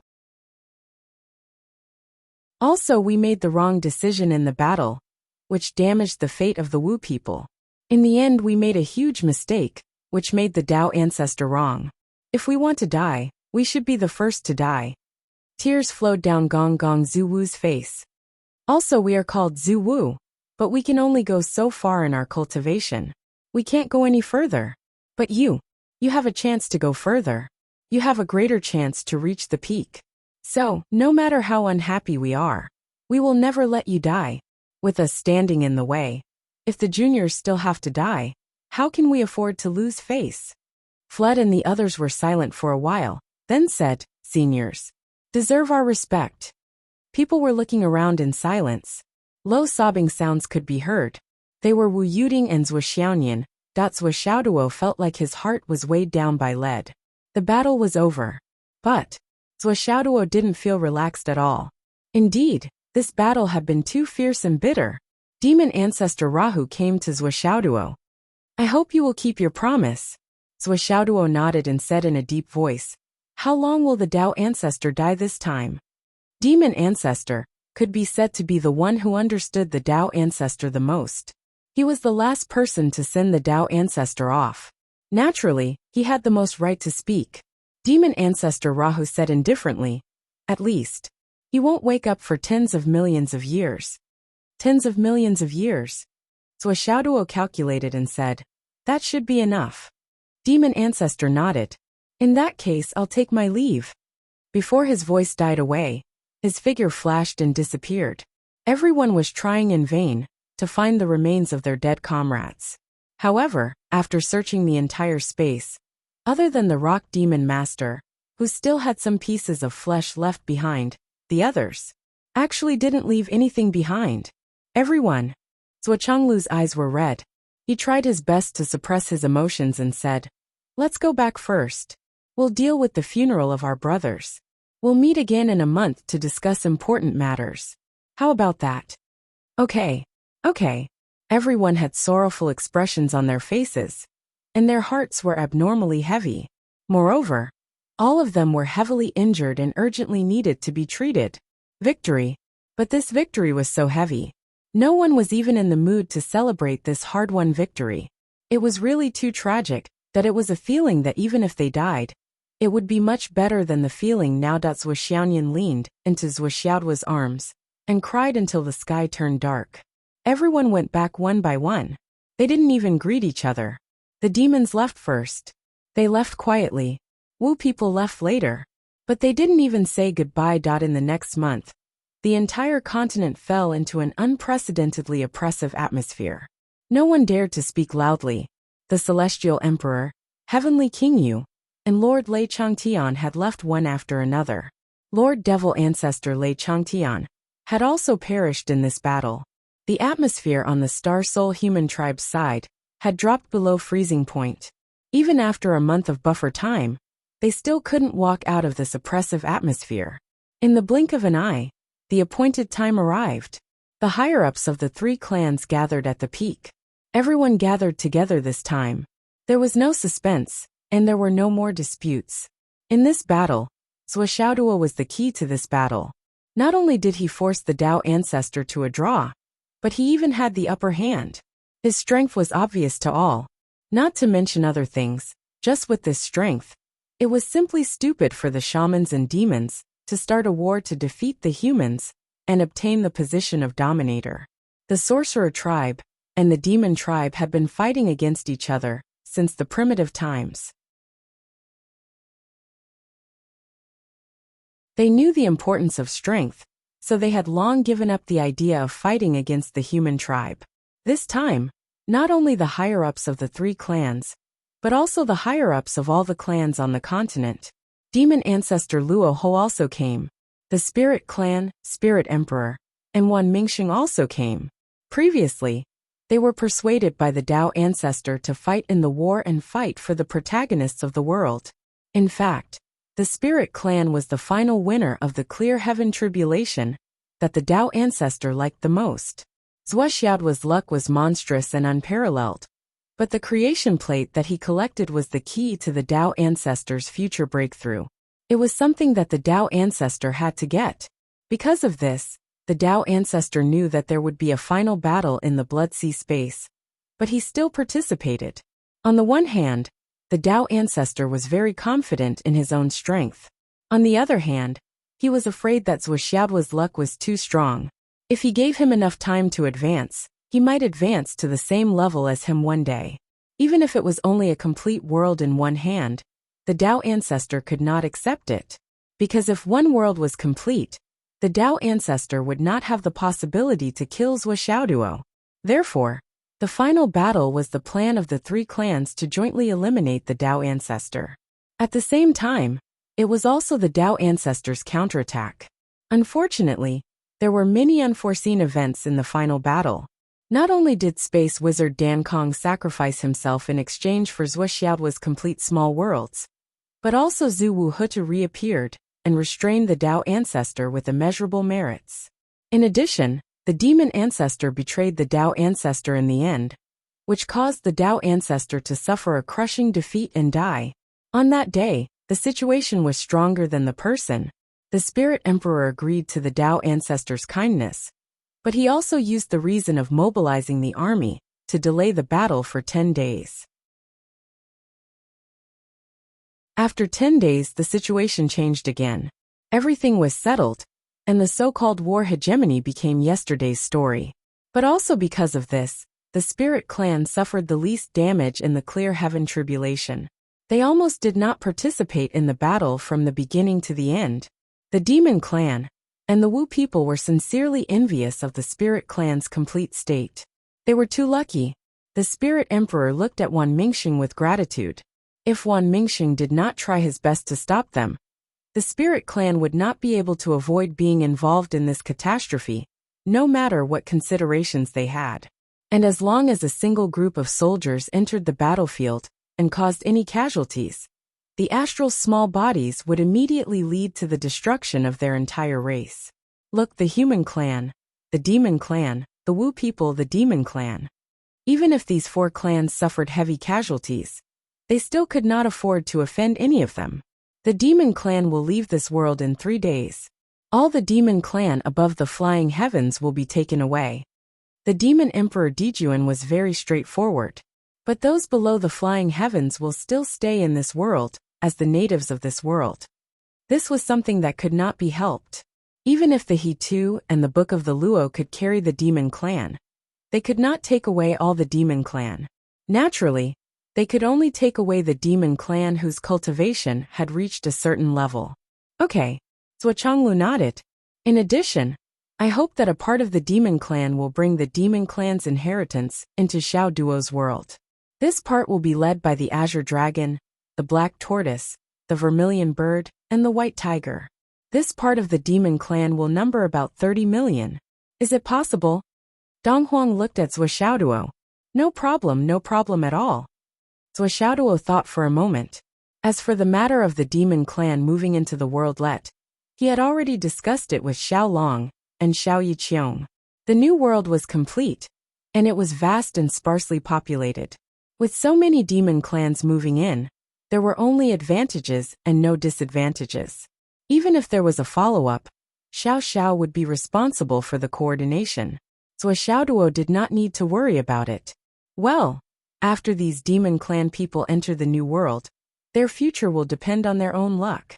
Also, we made the wrong decision in the battle, which damaged the fate of the Wu people. In the end, we made a huge mistake, which made the Tao ancestor wrong. If we want to die, we should be the first to die. Tears flowed down Gong Gong Zuwu's face. Also, we are called Zuwu, but we can only go so far in our cultivation. We can't go any further. But you have a chance to go further. You have a greater chance to reach the peak. So, no matter how unhappy we are, we will never let you die, with us standing in the way. If the juniors still have to die, how can we afford to lose face? Flood and the others were silent for a while, then said, seniors deserve our respect. People were looking around in silence. Low sobbing sounds could be heard. They were Wu Yuding and Zhuxiaonian. Zhou Xiaoduo felt like his heart was weighed down by lead. The battle was over. But Zhou Xiaoduo didn't feel relaxed at all. Indeed, this battle had been too fierce and bitter. Demon ancestor Rahu came to Zhou Xiaoduo. I hope you will keep your promise. Zhou Xiaoduo nodded and said in a deep voice, how long will the Dao ancestor die this time? Demon ancestor could be said to be the one who understood the Dao ancestor the most. He was the last person to send the Dao ancestor off. Naturally, he had the most right to speak. Demon ancestor Rahu said indifferently, at least, he won't wake up for tens of millions of years. Tens of millions of years. Zhou Xiaoduo calculated and said, that should be enough. Demon ancestor nodded. In that case, I'll take my leave. Before his voice died away, his figure flashed and disappeared. Everyone was trying in vain to find the remains of their dead comrades. However, after searching the entire space, other than the rock demon master, who still had some pieces of flesh left behind, the others actually didn't leave anything behind. Everyone. Zhuo Chenglu's eyes were red. He tried his best to suppress his emotions and said, let's go back first. We'll deal with the funeral of our brothers. We'll meet again in a month to discuss important matters. How about that? Okay. Everyone had sorrowful expressions on their faces, and their hearts were abnormally heavy. Moreover, all of them were heavily injured and urgently needed to be treated. Victory. But this victory was so heavy. No one was even in the mood to celebrate this hard-won victory. It was really too tragic that it was a feeling that even if they died, it would be much better than the feeling now. Zhou Xiaonian leaned into Zhou Xiaoduo's arms and cried until the sky turned dark. Everyone went back one by one. They didn't even greet each other. The demons left first. They left quietly. Wu people left later. But they didn't even say goodbye. In the next month, the entire continent fell into an unprecedentedly oppressive atmosphere. No one dared to speak loudly. The Celestial Emperor, Heavenly King Yu, and Lord Lei Changtian had left one after another. Lord Devil Ancestor Lei Changtian had also perished in this battle. The atmosphere on the Star Soul human tribe's side had dropped below freezing point. Even after a month of buffer time, they still couldn't walk out of this oppressive atmosphere. In the blink of an eye, the appointed time arrived. The higher-ups of the three clans gathered at the peak. Everyone gathered together this time. There was no suspense, and there were no more disputes. In this battle, Zhou Xiaoduo was the key to this battle. Not only did he force the Dao ancestor to a draw, but he even had the upper hand. His strength was obvious to all. Not to mention other things, just with this strength, it was simply stupid for the shamans and demons to start a war to defeat the humans and obtain the position of dominator. The sorcerer tribe and the demon tribe had been fighting against each other since the primitive times. They knew the importance of strength, so they had long given up the idea of fighting against the human tribe. This time, not only the higher-ups of the three clans, but also the higher-ups of all the clans on the continent. Demon ancestor Luo Ho also came. The Spirit Clan, Spirit Emperor, and Wan Mingxing also came. Previously, they were persuaded by the Dao ancestor to fight in the war and fight for the protagonists of the world. In fact, the Spirit Clan was the final winner of the Clear Heaven tribulation that the Dao ancestor liked the most. Zhou Xiaoduo's luck was monstrous and unparalleled, but the creation plate that he collected was the key to the Dao ancestor's future breakthrough. It was something that the Dao ancestor had to get. Because of this, the Dao ancestor knew that there would be a final battle in the Blood Sea space, but he still participated. On the one hand, the Dao ancestor was very confident in his own strength. On the other hand, he was afraid that Zhou Xiaoduo's luck was too strong. If he gave him enough time to advance, he might advance to the same level as him one day. Even if it was only a complete world in one hand, the Dao ancestor could not accept it. Because if one world was complete, the Dao ancestor would not have the possibility to kill Zhou Xiaoduo. Therefore, The final battle was the plan of the three clans to jointly eliminate the Dao ancestor. At the same time, it was also the Dao ancestor's counterattack. Unfortunately, there were many unforeseen events in the final battle. Not only did space wizard Dan Kong sacrifice himself in exchange for Zhou Xiaoduo's complete small worlds, but also Zhu Wuhutu reappeared and restrained the Dao ancestor with immeasurable merits. In addition, the demon ancestor betrayed the Dao ancestor in the end, which caused the Dao ancestor to suffer a crushing defeat and die. On that day, the situation was stronger than the person. The spirit emperor agreed to the Dao ancestor's kindness, but he also used the reason of mobilizing the army to delay the battle for 10 days. After 10 days, the situation changed again. Everything was settled, and the so-called war hegemony became yesterday's story. But also because of this, the spirit clan suffered the least damage in the Clear Heaven tribulation. They almost did not participate in the battle from the beginning to the end. The demon clan and the Wu people were sincerely envious of the spirit clan's complete state. They were too lucky. The spirit emperor looked at Wan Mingxing with gratitude. If Wan Mingxing did not try his best to stop them, the spirit clan would not be able to avoid being involved in this catastrophe, no matter what considerations they had. And as long as a single group of soldiers entered the battlefield and caused any casualties, the astral small bodies would immediately lead to the destruction of their entire race. Look, the human clan, the demon clan, the Wu people, the demon clan. Even if these four clans suffered heavy casualties, they still could not afford to offend any of them. The demon clan will leave this world in 3 days. All the demon clan above the flying heavens will be taken away. The demon emperor Dijuan was very straightforward. But those below the flying heavens will still stay in this world, as the natives of this world. This was something that could not be helped. Even if the He Tu and the Book of the Luo could carry the demon clan, they could not take away all the demon clan. Naturally, they could only take away the demon clan whose cultivation had reached a certain level. Okay, Zuochanglu nodded. In addition, I hope that a part of the demon clan will bring the demon clan's inheritance into Xiao Duo's world. This part will be led by the azure dragon, the black tortoise, the vermilion bird, and the white tiger. This part of the demon clan will number about 30 million. Is it possible? Dong Huang looked at Zhou Xiaoduo. No problem at all. Zhou Xiaoduo thought for a moment. As for the matter of the demon clan moving into the worldlet, he had already discussed it with Xiao Long and Xiao Yiqiong. The new world was complete, and it was vast and sparsely populated. With so many demon clans moving in, there were only advantages and no disadvantages. Even if there was a follow-up, Xiao Xiao would be responsible for the coordination. Zhou Xiaoduo did not need to worry about it. Well, after these demon clan people enter the new world, their future will depend on their own luck.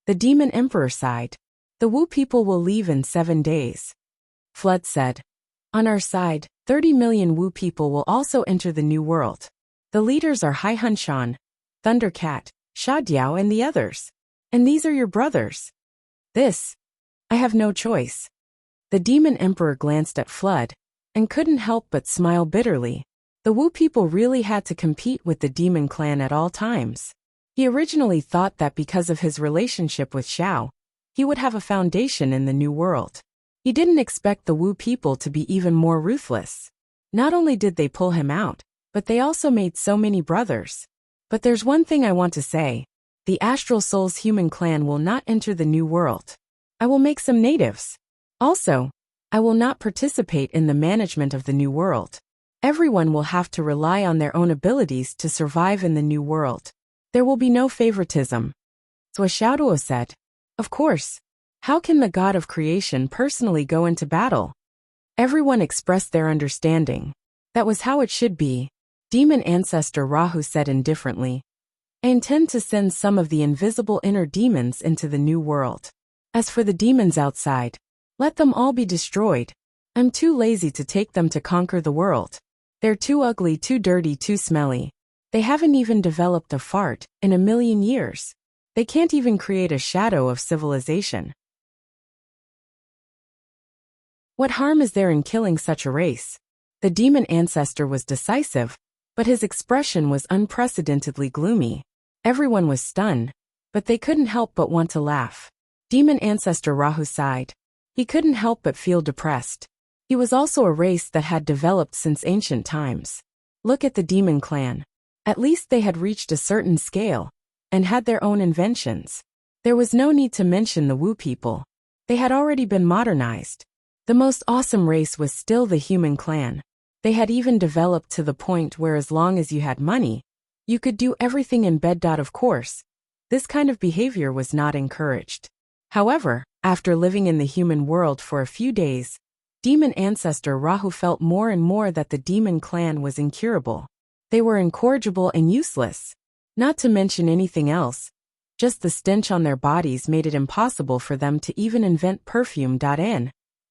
The demon emperor sighed. The Wu people will leave in 7 days. Flood said. On our side, 30 million Wu people will also enter the new world. The leaders are Hai Hunshan, Thundercat, Sha Diao and the others. And these are your brothers. I have no choice. The demon emperor glanced at Flood and couldn't help but smile bitterly. The Wu people really had to compete with the demon clan at all times. He originally thought that because of his relationship with Xiao, he would have a foundation in the new world. He didn't expect the Wu people to be even more ruthless. Not only did they pull him out, but they also made so many brothers. But there's one thing I want to say. The Astral Souls human clan will not enter the new world. I will make some natives. Also, I will not participate in the management of the new world. Everyone will have to rely on their own abilities to survive in the new world. There will be no favoritism. Zhou Xiaoduo said. Of course. How can the god of creation personally go into battle? Everyone expressed their understanding. That was how it should be. Demon ancestor Rahu said indifferently. I intend to send some of the invisible inner demons into the new world. As for the demons outside, let them all be destroyed. I'm too lazy to take them to conquer the world. They're too ugly, too dirty, too smelly. They haven't even developed a fart in 1,000,000 years. They can't even create a shadow of civilization. What harm is there in killing such a race? The demon ancestor was decisive, but his expression was unprecedentedly gloomy. Everyone was stunned, but they couldn't help but want to laugh. Demon ancestor Rahu sighed. He couldn't help but feel depressed. He was also a race that had developed since ancient times. Look at the demon clan. At least they had reached a certain scale, and had their own inventions. There was no need to mention the Wu people. They had already been modernized. The most awesome race was still the human clan. They had even developed to the point where as long as you had money, you could do everything in bed. Of course, this kind of behavior was not encouraged. However, after living in the human world for a few days, demon ancestor Rahu felt more and more that the demon clan was incurable. They were incorrigible and useless. Not to mention anything else, just the stench on their bodies made it impossible for them to even invent perfume.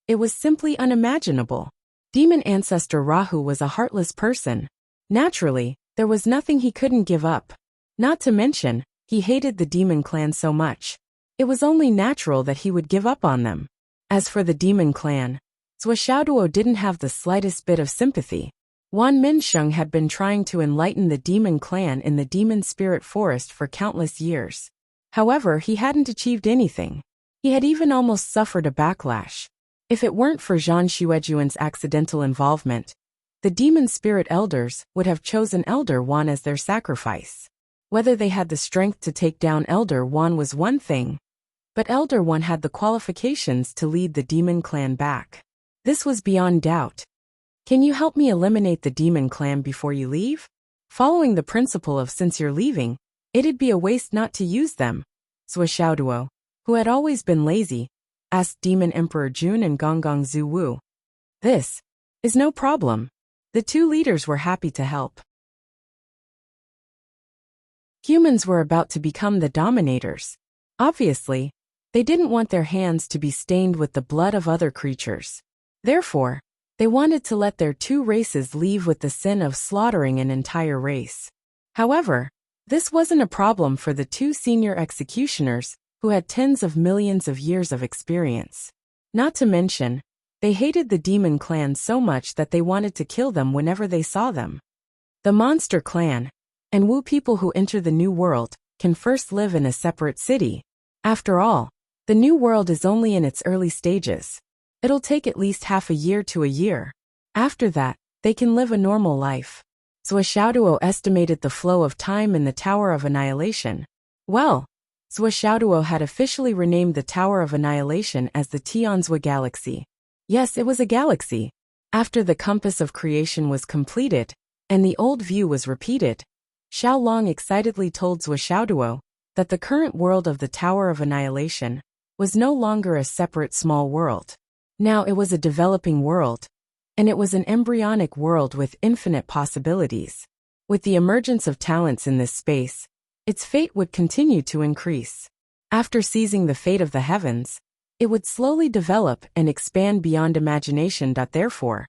It was simply unimaginable. Demon ancestor Rahu was a heartless person. Naturally, there was nothing he couldn't give up. Not to mention, he hated the demon clan so much. It was only natural that he would give up on them. As for the demon clan, Swaxiaoduo didn't have the slightest bit of sympathy. Wan Minsheng had been trying to enlighten the demon clan in the demon spirit forest for countless years. However, he hadn't achieved anything. He had even almost suffered a backlash. If it weren't for Zhang Xuejuan's accidental involvement, the demon spirit elders would have chosen Elder Wan as their sacrifice. Whether they had the strength to take down Elder Wan was one thing, but Elder Wan had the qualifications to lead the demon clan back. This was beyond doubt. Can you help me eliminate the demon clan before you leave? Following the principle of since you're leaving, it'd be a waste not to use them, Swaxiaoduo, who had always been lazy, asked Demon Emperor Jun and Gonggong Zhu Wu. This is no problem. The two leaders were happy to help. Humans were about to become the dominators. Obviously, they didn't want their hands to be stained with the blood of other creatures. Therefore, they wanted to let their two races leave with the sin of slaughtering an entire race. However, this wasn't a problem for the two senior executioners, who had tens of millions of years of experience. Not to mention, they hated the demon clan so much that they wanted to kill them whenever they saw them. The monster clan, and Wu people who enter the new world, can first live in a separate city. After all, the new world is only in its early stages. It'll take at least half a year to a year. After that, they can live a normal life. Swaxiaoduo estimated the flow of time in the Tower of Annihilation. Well, Swaxiaoduo had officially renamed the Tower of Annihilation as the Tianzhua Galaxy. Yes, it was a galaxy. After the compass of creation was completed, and the old view was repeated, Xiao Long excitedly told Swaxiaoduo that the current world of the Tower of Annihilation was no longer a separate small world. Now it was a developing world, and it was an embryonic world with infinite possibilities. With the emergence of talents in this space, its fate would continue to increase. After seizing the fate of the heavens, it would slowly develop and expand beyond imagination. Therefore,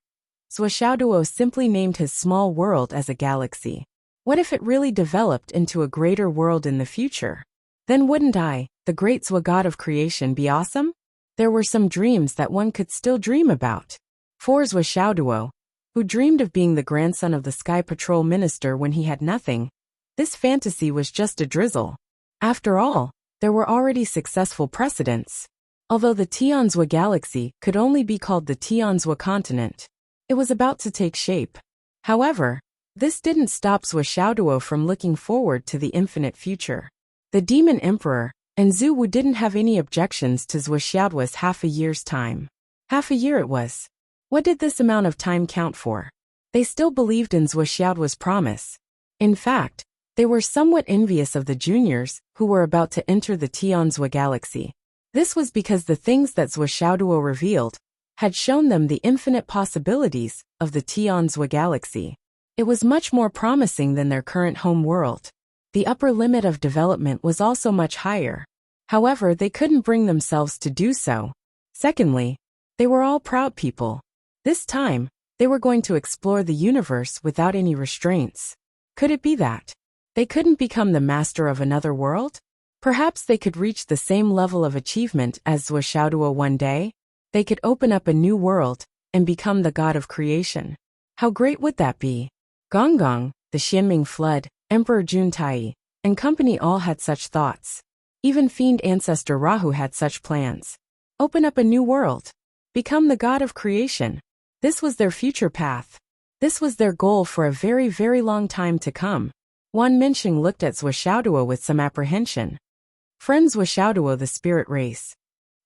Swaxiaoduo simply named his small world as a galaxy. What if it really developed into a greater world in the future? Then wouldn't I, the great Zhua god of creation, be awesome? There were some dreams that one could still dream about. For Swaxiaoduo, who dreamed of being the grandson of the Sky Patrol minister when he had nothing, this fantasy was just a drizzle. After all, there were already successful precedents. Although the Tianzhua galaxy could only be called the Tianzhua continent, it was about to take shape. However, this didn't stop Swaxiaoduo from looking forward to the infinite future. The Demon Emperor and Zhu Wu didn't have any objections to Swaxiaoduo's half a year's time. Half a year it was. What did this amount of time count for? They still believed in Swaxiaoduo's promise. In fact, they were somewhat envious of the juniors who were about to enter the Tianzhua galaxy. This was because the things that Swaxiaoduo revealed had shown them the infinite possibilities of the Tianzhua galaxy. It was much more promising than their current home world. The upper limit of development was also much higher. However, they couldn't bring themselves to do so. Secondly, they were all proud people. This time, they were going to explore the universe without any restraints. Could it be that they couldn't become the master of another world? Perhaps they could reach the same level of achievement as Swaxiaoduo one day. They could open up a new world and become the god of creation. How great would that be? Gonggong, the Xianming flood, Emperor Juntai, and company all had such thoughts. Even fiend ancestor Rahu had such plans. Open up a new world. Become the god of creation. This was their future path. This was their goal for a very, very long time to come. Wan Minxing looked at Zhou Xiaoduo with some apprehension. Friend Zhou Xiaoduo, the spirit race.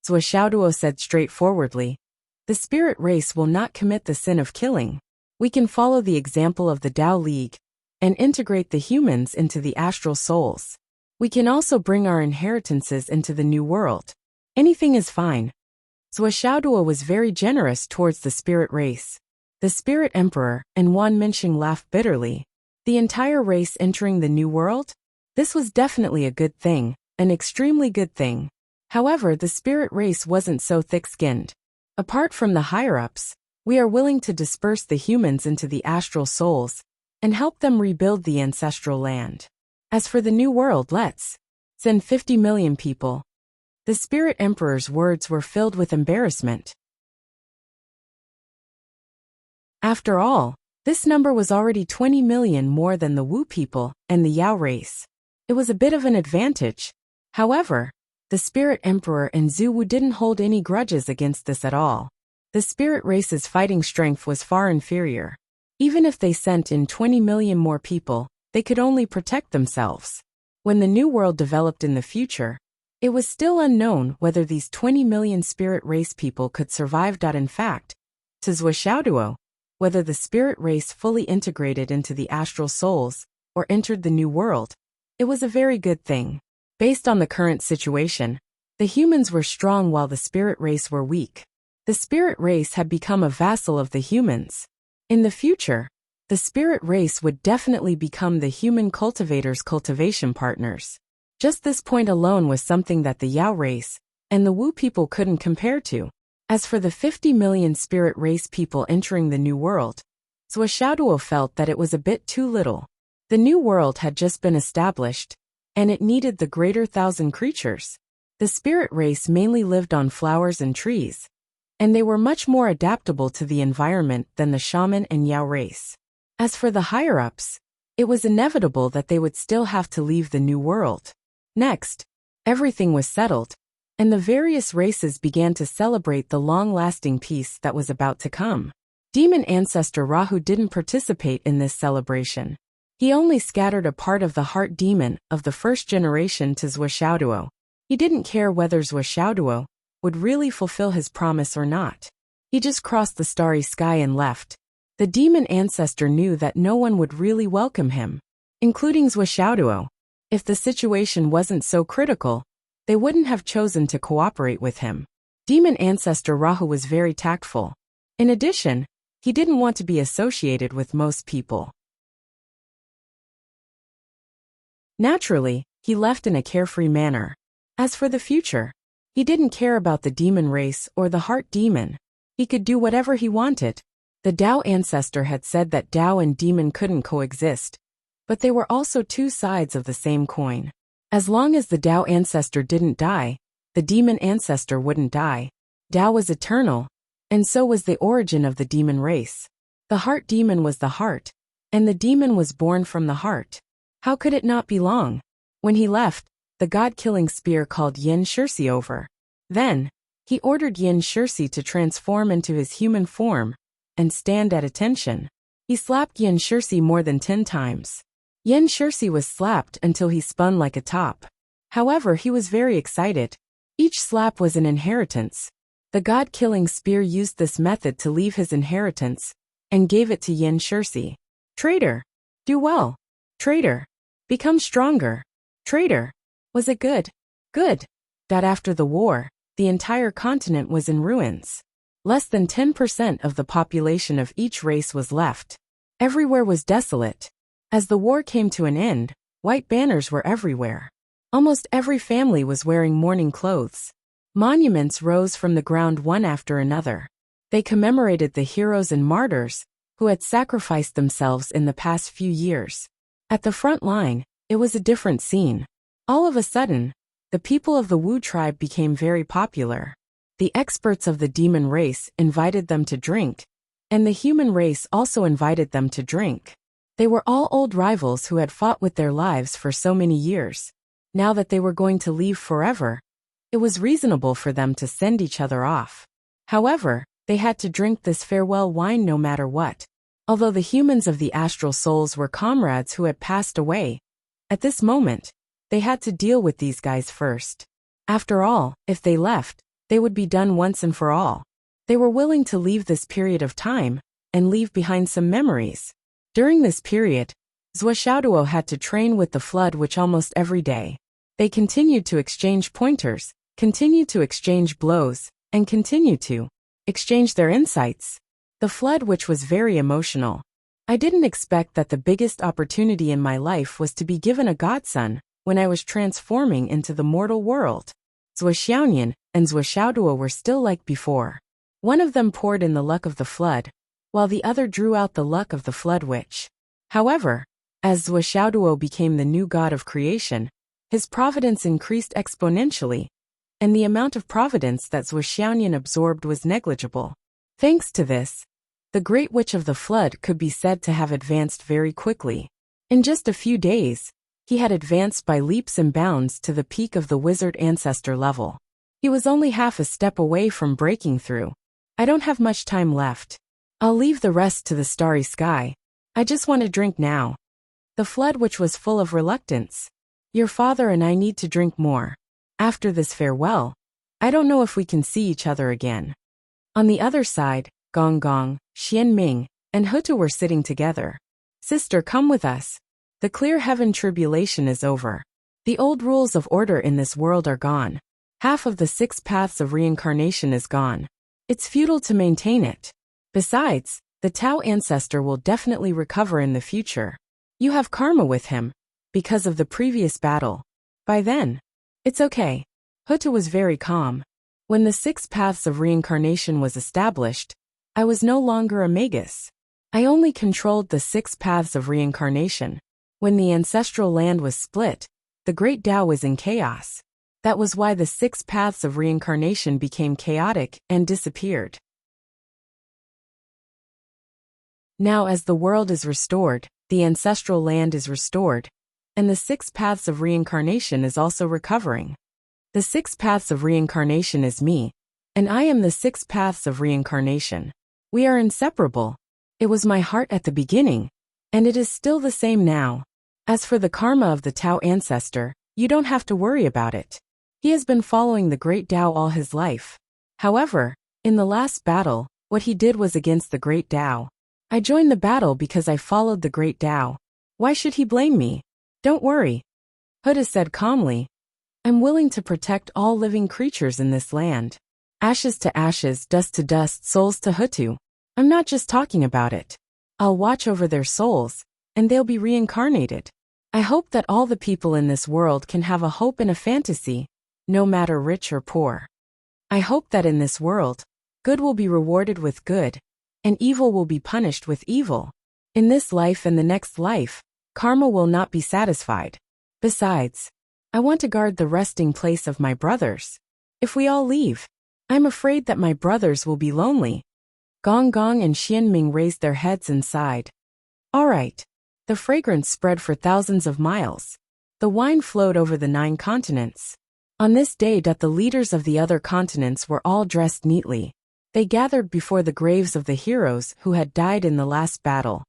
Zhou Xiaoduo said straightforwardly, the spirit race will not commit the sin of killing. We can follow the example of the Tao League and integrate the humans into the astral souls. We can also bring our inheritances into the new world. Anything is fine. Zhou Xiaoduo was very generous towards the spirit race. The spirit emperor and Wan Minxing laughed bitterly. The entire race entering the new world? This was definitely a good thing, an extremely good thing. However, the spirit race wasn't so thick-skinned. Apart from the higher-ups, we are willing to disperse the humans into the astral souls and help them rebuild the ancestral land. As for the new world, let's send 50 million people. The spirit emperor's words were filled with embarrassment. After all, this number was already 20 million more than the Wu people and the Yao race. It was a bit of an advantage. However, the spirit emperor and Zhu Wu didn't hold any grudges against this at all. The spirit race's fighting strength was far inferior. Even if they sent in 20 million more people, they could only protect themselves. When the new world developed in the future, it was still unknown whether these 20 million spirit race people could survive. In fact, to Zhou Xiaoduo, whether the spirit race fully integrated into the astral souls or entered the new world, it was a very good thing. Based on the current situation, the humans were strong while the spirit race were weak. The spirit race had become a vassal of the humans. In the future, the spirit race would definitely become the human cultivators' cultivation partners. Just this point alone was something that the Yao race and the Wu people couldn't compare to. As for the 50 million spirit race people entering the new world, Zhou Xiaoduo felt that it was a bit too little. The new world had just been established, and it needed the greater 1,000 creatures. The spirit race mainly lived on flowers and trees, and they were much more adaptable to the environment than the shaman and Yao race. As for the higher-ups, it was inevitable that they would still have to leave the new world. Next, everything was settled, and the various races began to celebrate the long-lasting peace that was about to come. Demon ancestor Rahu didn't participate in this celebration. He only scattered a part of the heart demon of the first generation to Zhou Xiaoduo. He didn't care whether Zhou Xiaoduo would really fulfill his promise or not. He just crossed the starry sky and left. The demon ancestor knew that no one would really welcome him, including Zhou Xiaoduo. If the situation wasn't so critical, they wouldn't have chosen to cooperate with him. Demon ancestor Rahu was very tactful. In addition, he didn't want to be associated with most people. Naturally, he left in a carefree manner. As for the future, he didn't care about the demon race or the heart demon. He could do whatever he wanted. The Tao ancestor had said that Tao and demon couldn't coexist, but they were also two sides of the same coin. As long as the Tao ancestor didn't die, the demon ancestor wouldn't die. Tao was eternal, and so was the origin of the demon race. The heart demon was the heart, and the demon was born from the heart. How could it not belong? When he left, the god-killing spear called Yin Shirsi over. Then, he ordered Yin Shirsi to transform into his human form and stand at attention. He slapped Yin Shirsi more than 10 times. Yin Shirsi was slapped until he spun like a top. However, he was very excited. Each slap was an inheritance. The god-killing spear used this method to leave his inheritance and gave it to Yin Shirsi. Traitor! Do well. Traitor! Become stronger. Traitor! Was it good? Good. After the war, the entire continent was in ruins. Less than 10% of the population of each race was left. Everywhere was desolate. As the war came to an end, white banners were everywhere. Almost every family was wearing mourning clothes. Monuments rose from the ground one after another. They commemorated the heroes and martyrs who had sacrificed themselves in the past few years. At the front line, it was a different scene. All of a sudden, the people of the Wu tribe became very popular. The experts of the demon race invited them to drink, And the human race also invited them to drink. They were all old rivals who had fought with their lives for so many years. Now that they were going to leave forever, it was reasonable for them to send each other off. However, they had to drink this farewell wine no matter what. Although the humans of the astral souls were comrades who had passed away, at this moment, they had to deal with these guys first. After all, if they left, they would be done once and for all. They were willing to leave this period of time and leave behind some memories. During this period, Zhuoxiaoduo had to train with the flood witch almost every day. They continued to exchange pointers, continued to exchange blows, and continued to exchange their insights. The flood witch was very emotional. I didn't expect that the biggest opportunity in my life was to be given a godson when I was transforming into the mortal world. Zhuoxiaonian and Zhuoxiaoduo were still like before. One of them poured in the luck of the flood, while the other drew out the luck of the flood witch. However, as Zhuoxiaoduo became the new god of creation, his providence increased exponentially, and the amount of providence that Zhuoxiaonian absorbed was negligible. Thanks to this, the Great Witch of the Flood could be said to have advanced very quickly. In just a few days, he had advanced by leaps and bounds to the peak of the wizard ancestor level. He was only half a step away from breaking through. I don't have much time left. I'll leave the rest to the starry sky. I just want to drink now. The flood witch was full of reluctance. Your father and I need to drink more. After this farewell, I don't know if we can see each other again. On the other side, Gong Gong, Xian Ming, and Hutu were sitting together. Sister, come with us. The clear heaven tribulation is over. The old rules of order in this world are gone. Half of the 6 paths of reincarnation is gone. It's futile to maintain it. Besides, the Tao ancestor will definitely recover in the future. You have karma with him, because of the previous battle. By then, it's okay. Hutu was very calm. When the 6 paths of reincarnation was established, I was no longer a magus. I only controlled the 6 paths of reincarnation. When the ancestral land was split, the great Tao was in chaos. That was why the 6 paths of reincarnation became chaotic and disappeared. Now as the world is restored, the ancestral land is restored, and the 6 paths of reincarnation is also recovering. The 6 paths of reincarnation is me, and I am the 6 paths of reincarnation. We are inseparable. It was my heart at the beginning, and it is still the same now. As for the karma of the Tao ancestor, you don't have to worry about it. He has been following the great Tao all his life. However, in the last battle, what he did was against the great Tao. I joined the battle because I followed the great Tao. Why should he blame me? Don't worry. Huda said calmly. I'm willing to protect all living creatures in this land. Ashes to ashes, dust to dust, souls to Hutu. I'm not just talking about it. I'll watch over their souls, and they'll be reincarnated. I hope that all the people in this world can have a hope and a fantasy, no matter rich or poor. I hope that in this world, good will be rewarded with good, and evil will be punished with evil. In this life and the next life, karma will not be satisfied. Besides, I want to guard the resting place of my brothers. If we all leave, I'm afraid that my brothers will be lonely. Gong Gong and Xian Ming raised their heads and sighed. All right. The fragrance spread for thousands of miles. The wine flowed over the 9 continents. On this day the leaders of the other continents were all dressed neatly. They gathered before the graves of the heroes who had died in the last battle.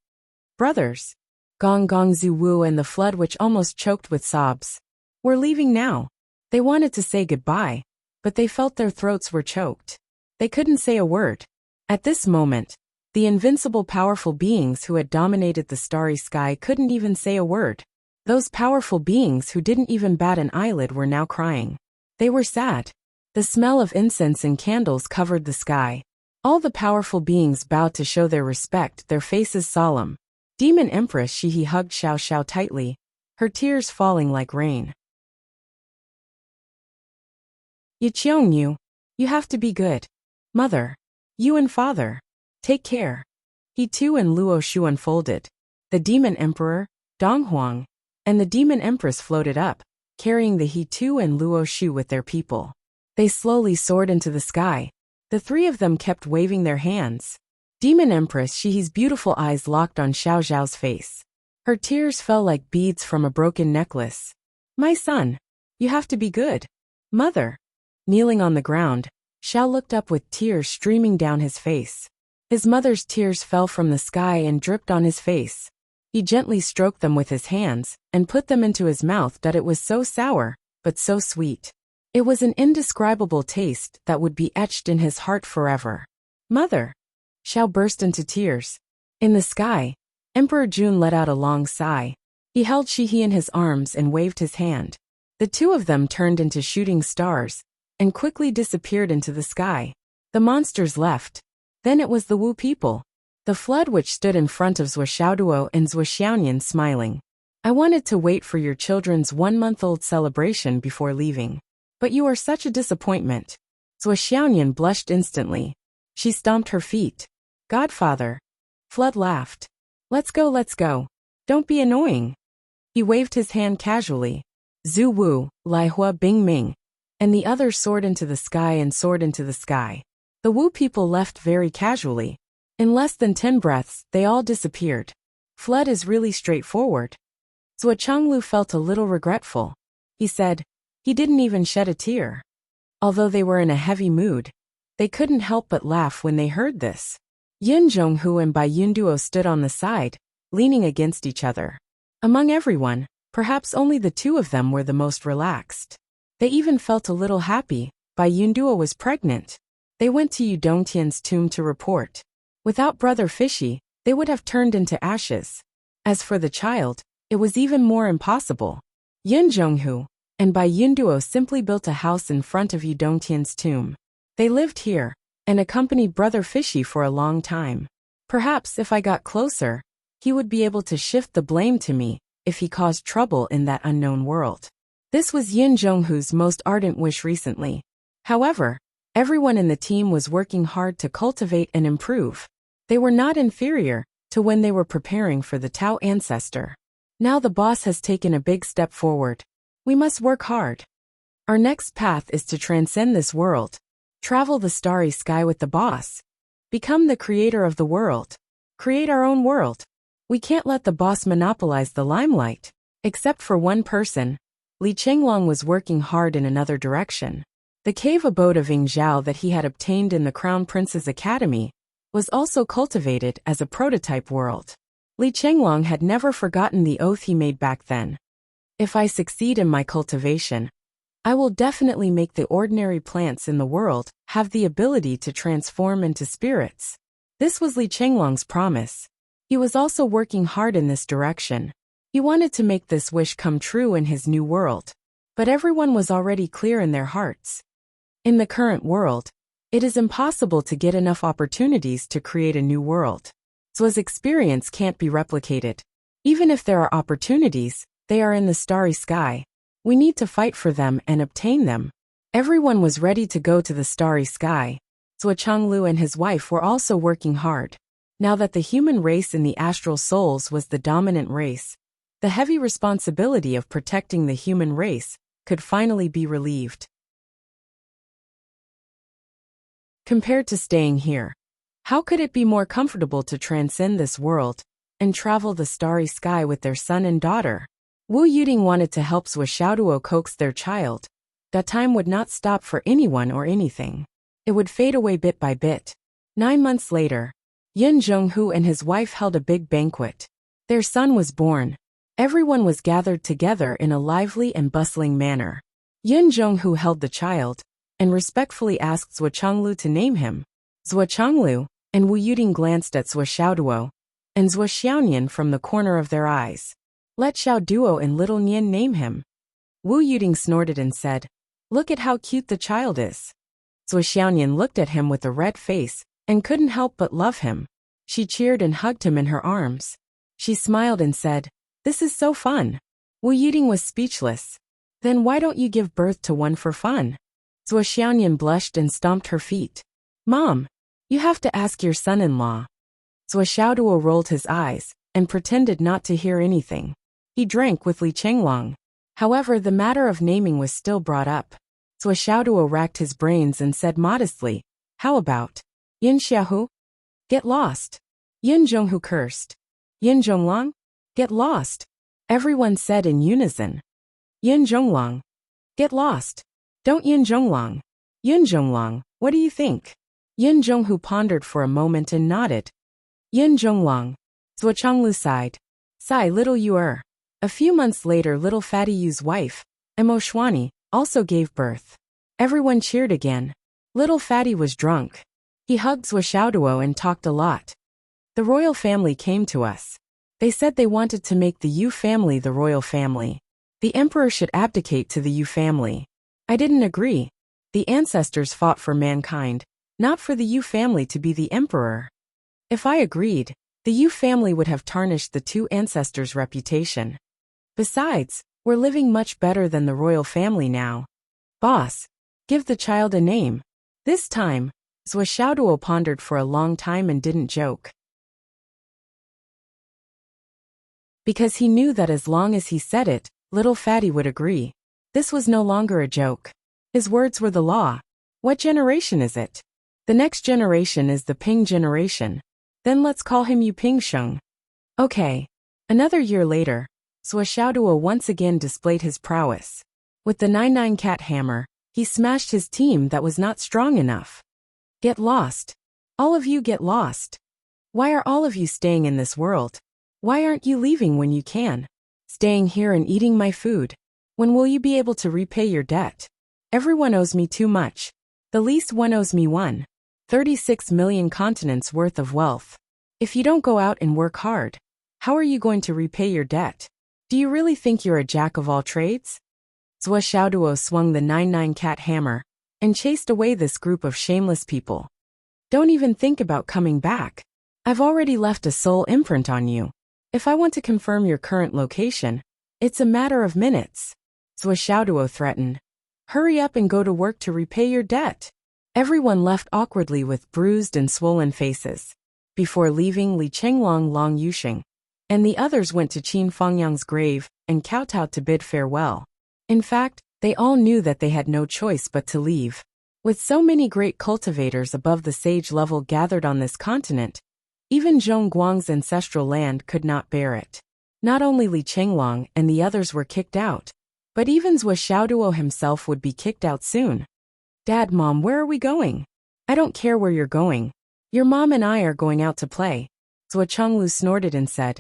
Brothers, Gong Gong Ziwu and the flood witch almost choked with sobs. We're leaving now. They wanted to say goodbye, but they felt their throats were choked. They couldn't say a word. At this moment, the invincible powerful beings who had dominated the starry sky couldn't even say a word. Those powerful beings who didn't even bat an eyelid were now crying. They were sad. The smell of incense and candles covered the sky. All the powerful beings bowed to show their respect, their faces solemn. Demon Empress Shihi hugged Xiao Xiao tightly, her tears falling like rain. Yiqiongyu, you have to be good. Mother, you and father, take care. He too and Luo Shu unfolded. The Demon Emperor, Dong Huang, and the Demon Empress floated up, carrying the He Tu and Luo Shu with their people. They slowly soared into the sky. The 3 of them kept waving their hands. Demon Empress Shihi's beautiful eyes locked on Xiao Zhao's face. Her tears fell like beads from a broken necklace. My son, you have to be good. Mother. Kneeling on the ground, Xiao looked up with tears streaming down his face. His mother's tears fell from the sky and dripped on his face. He gently stroked them with his hands and put them into his mouth. That it was so sour, but so sweet. It was an indescribable taste that would be etched in his heart forever. Mother. Xiao burst into tears. In the sky, Emperor Jun let out a long sigh. He held Shihi in his arms and waved his hand. The two of them turned into shooting stars and quickly disappeared into the sky. The monsters left. Then it was the Wu people. The flood which stood in front of Zhuo and Zhuo Xiaoyan smiling. I wanted to wait for your children's 1-month-old celebration before leaving. But you are such a disappointment. Zhuo Xiaoyan blushed instantly. She stomped her feet. Godfather. Flood laughed. Let's go, let's go. Don't be annoying. He waved his hand casually. Zhu Wu, Lai Hua Bing Ming. And the others soared into the sky and soared into the sky. The Wu people left very casually. In less than 10 breaths, they all disappeared. Flood is really straightforward. Zhuo Changlu felt a little regretful. He said, he didn't even shed a tear. Although they were in a heavy mood, they couldn't help but laugh when they heard this. Yin Zhonghu and Bai Yunduo stood on the side, leaning against each other. Among everyone, perhaps only the two of them were the most relaxed. They even felt a little happy. Bai Yunduo was pregnant. They went to Yu Dongtian's tomb to report. Without Brother Fishy, they would have turned into ashes. As for the child, it was even more impossible. Yin Zhonghu and Bai Yunduo simply built a house in front of Yu Dongtian's tomb. They lived here and accompanied Brother Fishy for a long time. Perhaps if I got closer, he would be able to shift the blame to me if he caused trouble in that unknown world. This was Yin Zhonghu's most ardent wish recently. However, everyone in the team was working hard to cultivate and improve. They were not inferior to when they were preparing for the Tao ancestor. Now the boss has taken a big step forward. We must work hard. Our next path is to transcend this world. Travel the starry sky with the boss. Become the creator of the world. Create our own world. We can't let the boss monopolize the limelight. Except for one person. Li Chenglong was working hard in another direction. The cave abode of Ying Zhao that he had obtained in the Crown Prince's Academy was also cultivated as a prototype world. Li Chenglong had never forgotten the oath he made back then. If I succeed in my cultivation, I will definitely make the ordinary plants in the world have the ability to transform into spirits. This was Li Chenglong's promise. He was also working hard in this direction. He wanted to make this wish come true in his new world. But everyone was already clear in their hearts. In the current world, it is impossible to get enough opportunities to create a new world. Zhuo's experience can't be replicated. Even if there are opportunities, they are in the starry sky. We need to fight for them and obtain them. Everyone was ready to go to the starry sky. Zhuo Changlu and his wife were also working hard. Now that the human race in the astral souls was the dominant race, the heavy responsibility of protecting the human race could finally be relieved. Compared to staying here, how could it be more comfortable to transcend this world and travel the starry sky with their son and daughter? Wu Yuding wanted to help Zhuo Xiaoduo coax their child. That time would not stop for anyone or anything. It would fade away bit by bit. 9 months later, Yin Zhonghu and his wife held a big banquet. Their son was born. Everyone was gathered together in a lively and bustling manner. Yin Zhonghu held the child and respectfully asked Zhuo Changlu to name him. Zhuo Changlu and Wu Yuding glanced at Zhuo Xiaoduo and Zhuo Xiaoyan from the corner of their eyes. Let Xiaoduo and little Nian name him. Wu Yuding snorted and said, look at how cute the child is. Zhuo Xiaoyan looked at him with a red face and couldn't help but love him. She cheered and hugged him in her arms. She smiled and said, this is so fun. Wu Yuding was speechless. Then why don't you give birth to one for fun? Zhuo Xiaoyan blushed and stomped her feet. Mom, you have to ask your son-in-law. Zhuo Xiaoduo rolled his eyes and pretended not to hear anything. He drank with Li Chenglong. However, the matter of naming was still brought up. Zhuo Xiaoduo racked his brains and said modestly, how about Yin Xiaohu? Get lost. Yin Zhonghu cursed. Yin Zhonglang? Get lost. Everyone said in unison. Yin Zhonglang. Get lost. Don't Yin Zhonglang. Yin Zhonglang, what do you think? Yin Zhonghu pondered for a moment and nodded. Yin Zhonglang. Zhuo Changlu sighed. Sigh little you er. A few months later little Fatty Yu's wife, Mo Xuani, also gave birth. Everyone cheered again. Little Fatty was drunk. He hugged Zhuo Xiaoduo and talked a lot. The royal family came to us. They said they wanted to make the Yu family the royal family. The emperor should abdicate to the Yu family. I didn't agree. The ancestors fought for mankind, not for the Yu family to be the emperor. If I agreed, the Yu family would have tarnished the two ancestors' reputation. Besides, we're living much better than the royal family now. Boss, give the child a name. This time, Zhuo Xiaoduo pondered for a long time and didn't joke. Because he knew that as long as he said it, little Fatty would agree. This was no longer a joke. His words were the law. What generation is it? The next generation is the Ping generation. Then let's call him Yu Ping Sheng. Okay. Another year later, Zhuo Xiaoduo once again displayed his prowess. With the 99 cat hammer, he smashed his team that was not strong enough. Get lost. All of you get lost. Why are all of you staying in this world? Why aren't you leaving when you can? Staying here and eating my food. When will you be able to repay your debt? Everyone owes me too much. The least one owes me 36 million continents worth of wealth. If you don't go out and work hard, how are you going to repay your debt? Do you really think you're a jack of all trades? Zhuo Xiaoduo swung the 99 cat hammer and chased away this group of shameless people. Don't even think about coming back. I've already left a soul imprint on you. If I want to confirm your current location, it's a matter of minutes. Zhuo Xiaoduo threatened. Hurry up and go to work to repay your debt. Everyone left awkwardly with bruised and swollen faces. Before leaving, Li Chenglong, Long Yusheng, and the others went to Qin Fangyang's grave and kowtowed to bid farewell. In fact, they all knew that they had no choice but to leave. With so many great cultivators above the sage level gathered on this continent, even Zhong Guang's ancestral land could not bear it. Not only Li Chenglong and the others were kicked out, but even Zhuo Xiaoduo himself would be kicked out soon. Dad, Mom, where are we going? I don't care where you're going. Your mom and I are going out to play. Zhuo Chenglu snorted and said.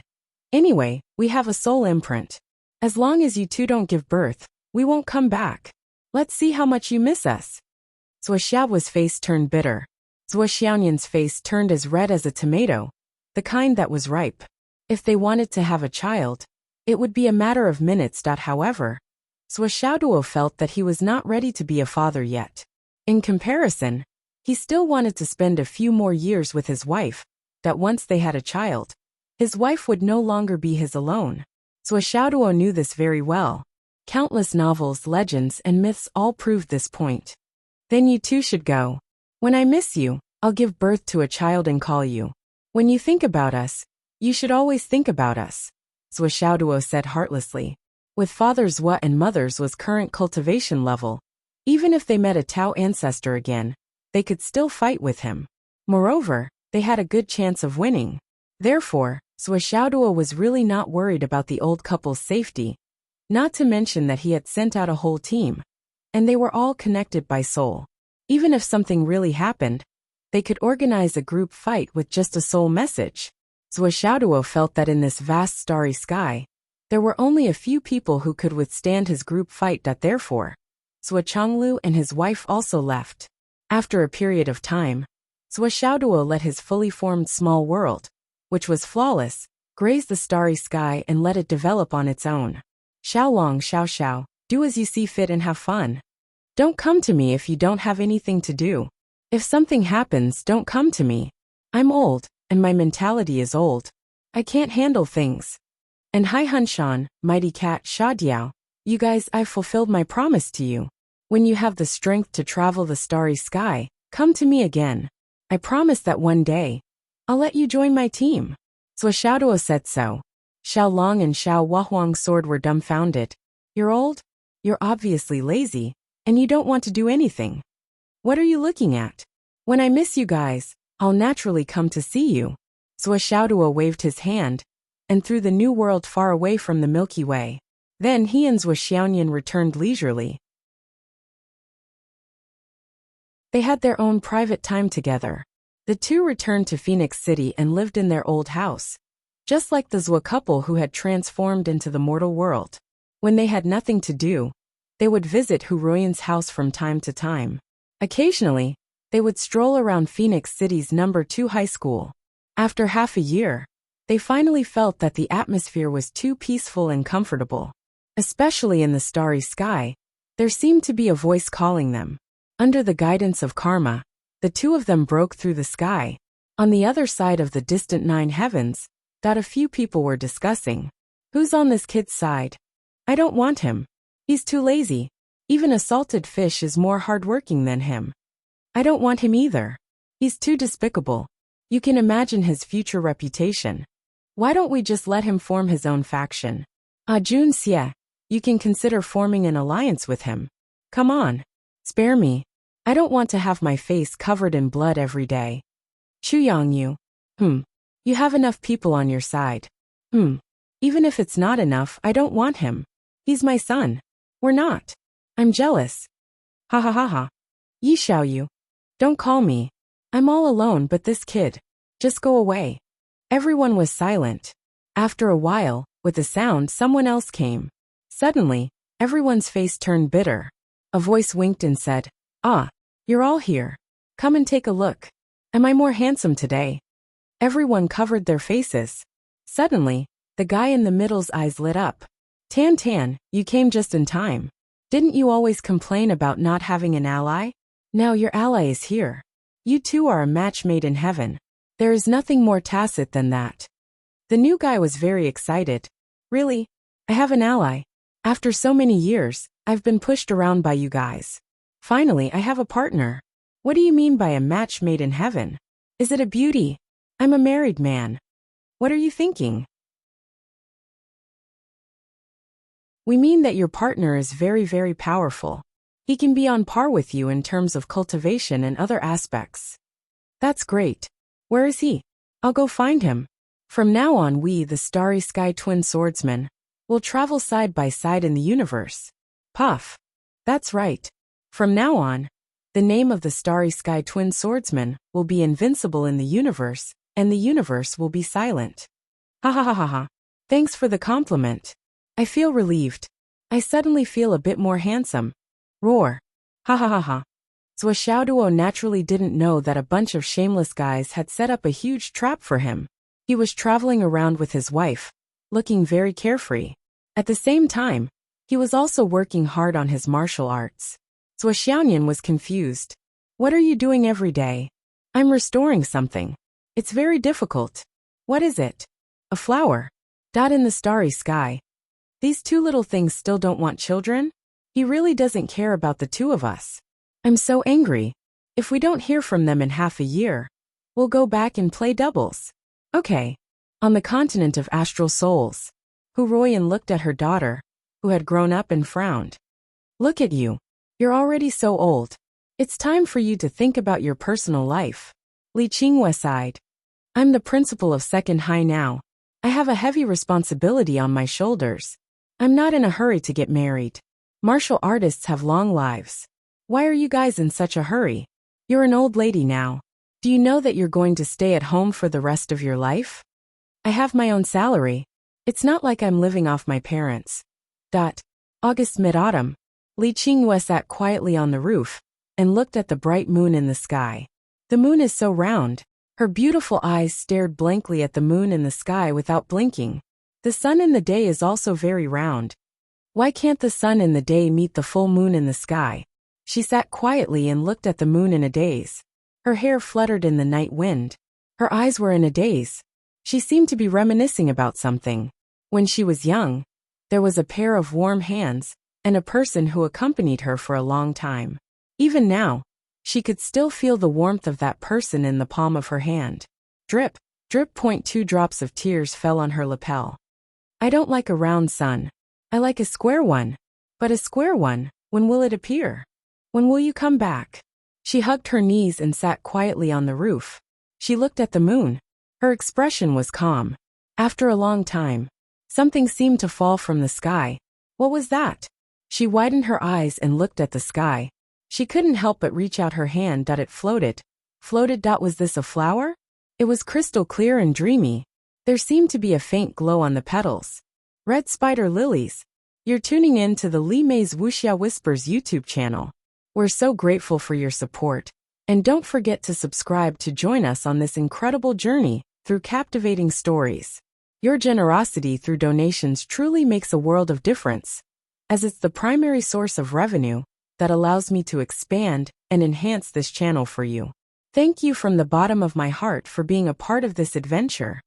Anyway, we have a soul imprint. As long as you two don't give birth, we won't come back. Let's see how much you miss us. Zhuo Xiao's face turned bitter. Zhuo Xiaonian's face turned as red as a tomato, the kind that was ripe. If they wanted to have a child, it would be a matter of minutes. However, Zhuo Xiaoduo felt that he was not ready to be a father yet. In comparison, he still wanted to spend a few more years with his wife, that once they had a child, his wife would no longer be his alone. Zhuo Xiaoduo knew this very well. Countless novels, legends, and myths all proved this point. Then you too should go. When I miss you, I'll give birth to a child and call you. When you think about us, you should always think about us. Zhuo Xiaoduo said heartlessly. With father's Zhuo and mother's was current cultivation level, even if they met a Tao ancestor again, they could still fight with him. Moreover, they had a good chance of winning. Therefore, Zhuo Xiaoduo was really not worried about the old couple's safety, not to mention that he had sent out a whole team, and they were all connected by soul. Even if something really happened, they could organize a group fight with just a soul message. Zhuo Xiaoduo felt that in this vast starry sky, there were only a few people who could withstand his group fight. Therefore, Zhuo Chenglu and his wife also left. After a period of time, Zhuo Xiaoduo let his fully formed small world, which was flawless, graze the starry sky and let it develop on its own. Xiaolong Xiao, do as you see fit and have fun. Don't come to me if you don't have anything to do. If something happens, don't come to me. I'm old, and my mentality is old. I can't handle things. And Hai Hunshan, Mighty Cat, Sha Diao, you guys, I've fulfilled my promise to you. When you have the strength to travel the starry sky, come to me again. I promise that one day, I'll let you join my team. Zhuo Xiaoduo said so. Xiao Long and Xiao Wahuang's sword were dumbfounded. You're old? You're obviously lazy, and you don't want to do anything. What are you looking at? When I miss you guys, I'll naturally come to see you. Swaxiaoduo waved his hand, and through the new world far away from the Milky Way. Then he and Zhuoxiaonian returned leisurely. They had their own private time together. The two returned to Phoenix City and lived in their old house, just like the Zhua couple who had transformed into the mortal world. When they had nothing to do, they would visit Hu Ruoyan's house from time to time. Occasionally, they would stroll around Phoenix City's number 2 high school. After half a year, they finally felt that the atmosphere was too peaceful and comfortable. Especially in the starry sky, there seemed to be a voice calling them. Under the guidance of karma, the two of them broke through the sky. On the other side of the distant 9 heavens, that a few people were discussing. Who's on this kid's side? I don't want him. He's too lazy. Even a salted fish is more hardworking than him. I don't want him either. He's too despicable. You can imagine his future reputation. Why don't we just let him form his own faction? Jun Xie, you can consider forming an alliance with him. Come on. Spare me. I don't want to have my face covered in blood every day. Chu Yongyu. You have enough people on your side. Even if it's not enough, I don't want him. He's my son. We're not. I'm jealous. Ha ha ha ha. Yi Xiaoyu. Don't call me. I'm all alone but this kid. Just go away. Everyone was silent. After a while, with a sound, someone else came. Suddenly, everyone's face turned bitter. A voice winked and said, you're all here. Come and take a look. Am I more handsome today? Everyone covered their faces. Suddenly, the guy in the middle's eyes lit up. Tan Tan, you came just in time. Didn't you always complain about not having an ally? Now your ally is here. You two are a match made in heaven. There is nothing more tacit than that. The new guy was very excited. Really? I have an ally. After so many years, I've been pushed around by you guys. Finally, I have a partner. What do you mean by a match made in heaven? Is it a beauty? I'm a married man. What are you thinking? We mean that your partner is very, very powerful. He can be on par with you in terms of cultivation and other aspects. That's great. Where is he? I'll go find him. From now on, we, the Starry Sky Twin Swordsmen, will travel side by side in the universe. Puff. That's right. From now on, the name of the Starry Sky Twin Swordsmen will be invincible in the universe, and the universe will be silent. Ha ha ha ha ha. Thanks for the compliment. I feel relieved. I suddenly feel a bit more handsome. Roar. Ha ha ha ha. Zhuoxiaoduo naturally didn't know that a bunch of shameless guys had set up a huge trap for him. He was traveling around with his wife, looking very carefree. At the same time, he was also working hard on his martial arts. Zhuoxiaonian was confused. What are you doing every day? I'm restoring something. It's very difficult. What is it? A flower. Dot in the starry sky. These two little things still don't want children? He really doesn't care about the two of us. I'm so angry. If we don't hear from them in half a year, we'll go back and play doubles. Okay. On the continent of astral souls, Hu Ruoyan looked at her daughter, who had grown up and frowned. Look at you. You're already so old. It's time for you to think about your personal life. Li Qinghua sighed. I'm the principal of Second High now. I have a heavy responsibility on my shoulders. I'm not in a hurry to get married. Martial artists have long lives. Why are you guys in such a hurry? You're an old lady now. Do you know that you're going to stay at home for the rest of your life? I have my own salary. It's not like I'm living off my parents. August mid-autumn. Li Qinghua sat quietly on the roof and looked at the bright moon in the sky. The moon is so round. Her beautiful eyes stared blankly at the moon in the sky without blinking. The sun in the day is also very round. Why can't the sun in the day meet the full moon in the sky? She sat quietly and looked at the moon in a daze. Her hair fluttered in the night wind. Her eyes were in a daze. She seemed to be reminiscing about something. When she was young, there was a pair of warm hands and a person who accompanied her for a long time. Even now, she could still feel the warmth of that person in the palm of her hand. Drip, drip. 2 drops of tears fell on her lapel. I don't like a round sun. I like a square one. But a square one, when will it appear? When will you come back? She hugged her knees and sat quietly on the roof. She looked at the moon. Her expression was calm. After a long time, something seemed to fall from the sky. What was that? She widened her eyes and looked at the sky. She couldn't help but reach out her hand. It floated. Floated. Was this a flower? It was crystal clear and dreamy. There seemed to be a faint glow on the petals. Red spider lilies. You're tuning in to the Li Mei's Wuxia Whispers YouTube channel. We're so grateful for your support. And don't forget to subscribe to join us on this incredible journey through captivating stories. Your generosity through donations truly makes a world of difference, as it's the primary source of revenue that allows me to expand and enhance this channel for you. Thank you from the bottom of my heart for being a part of this adventure.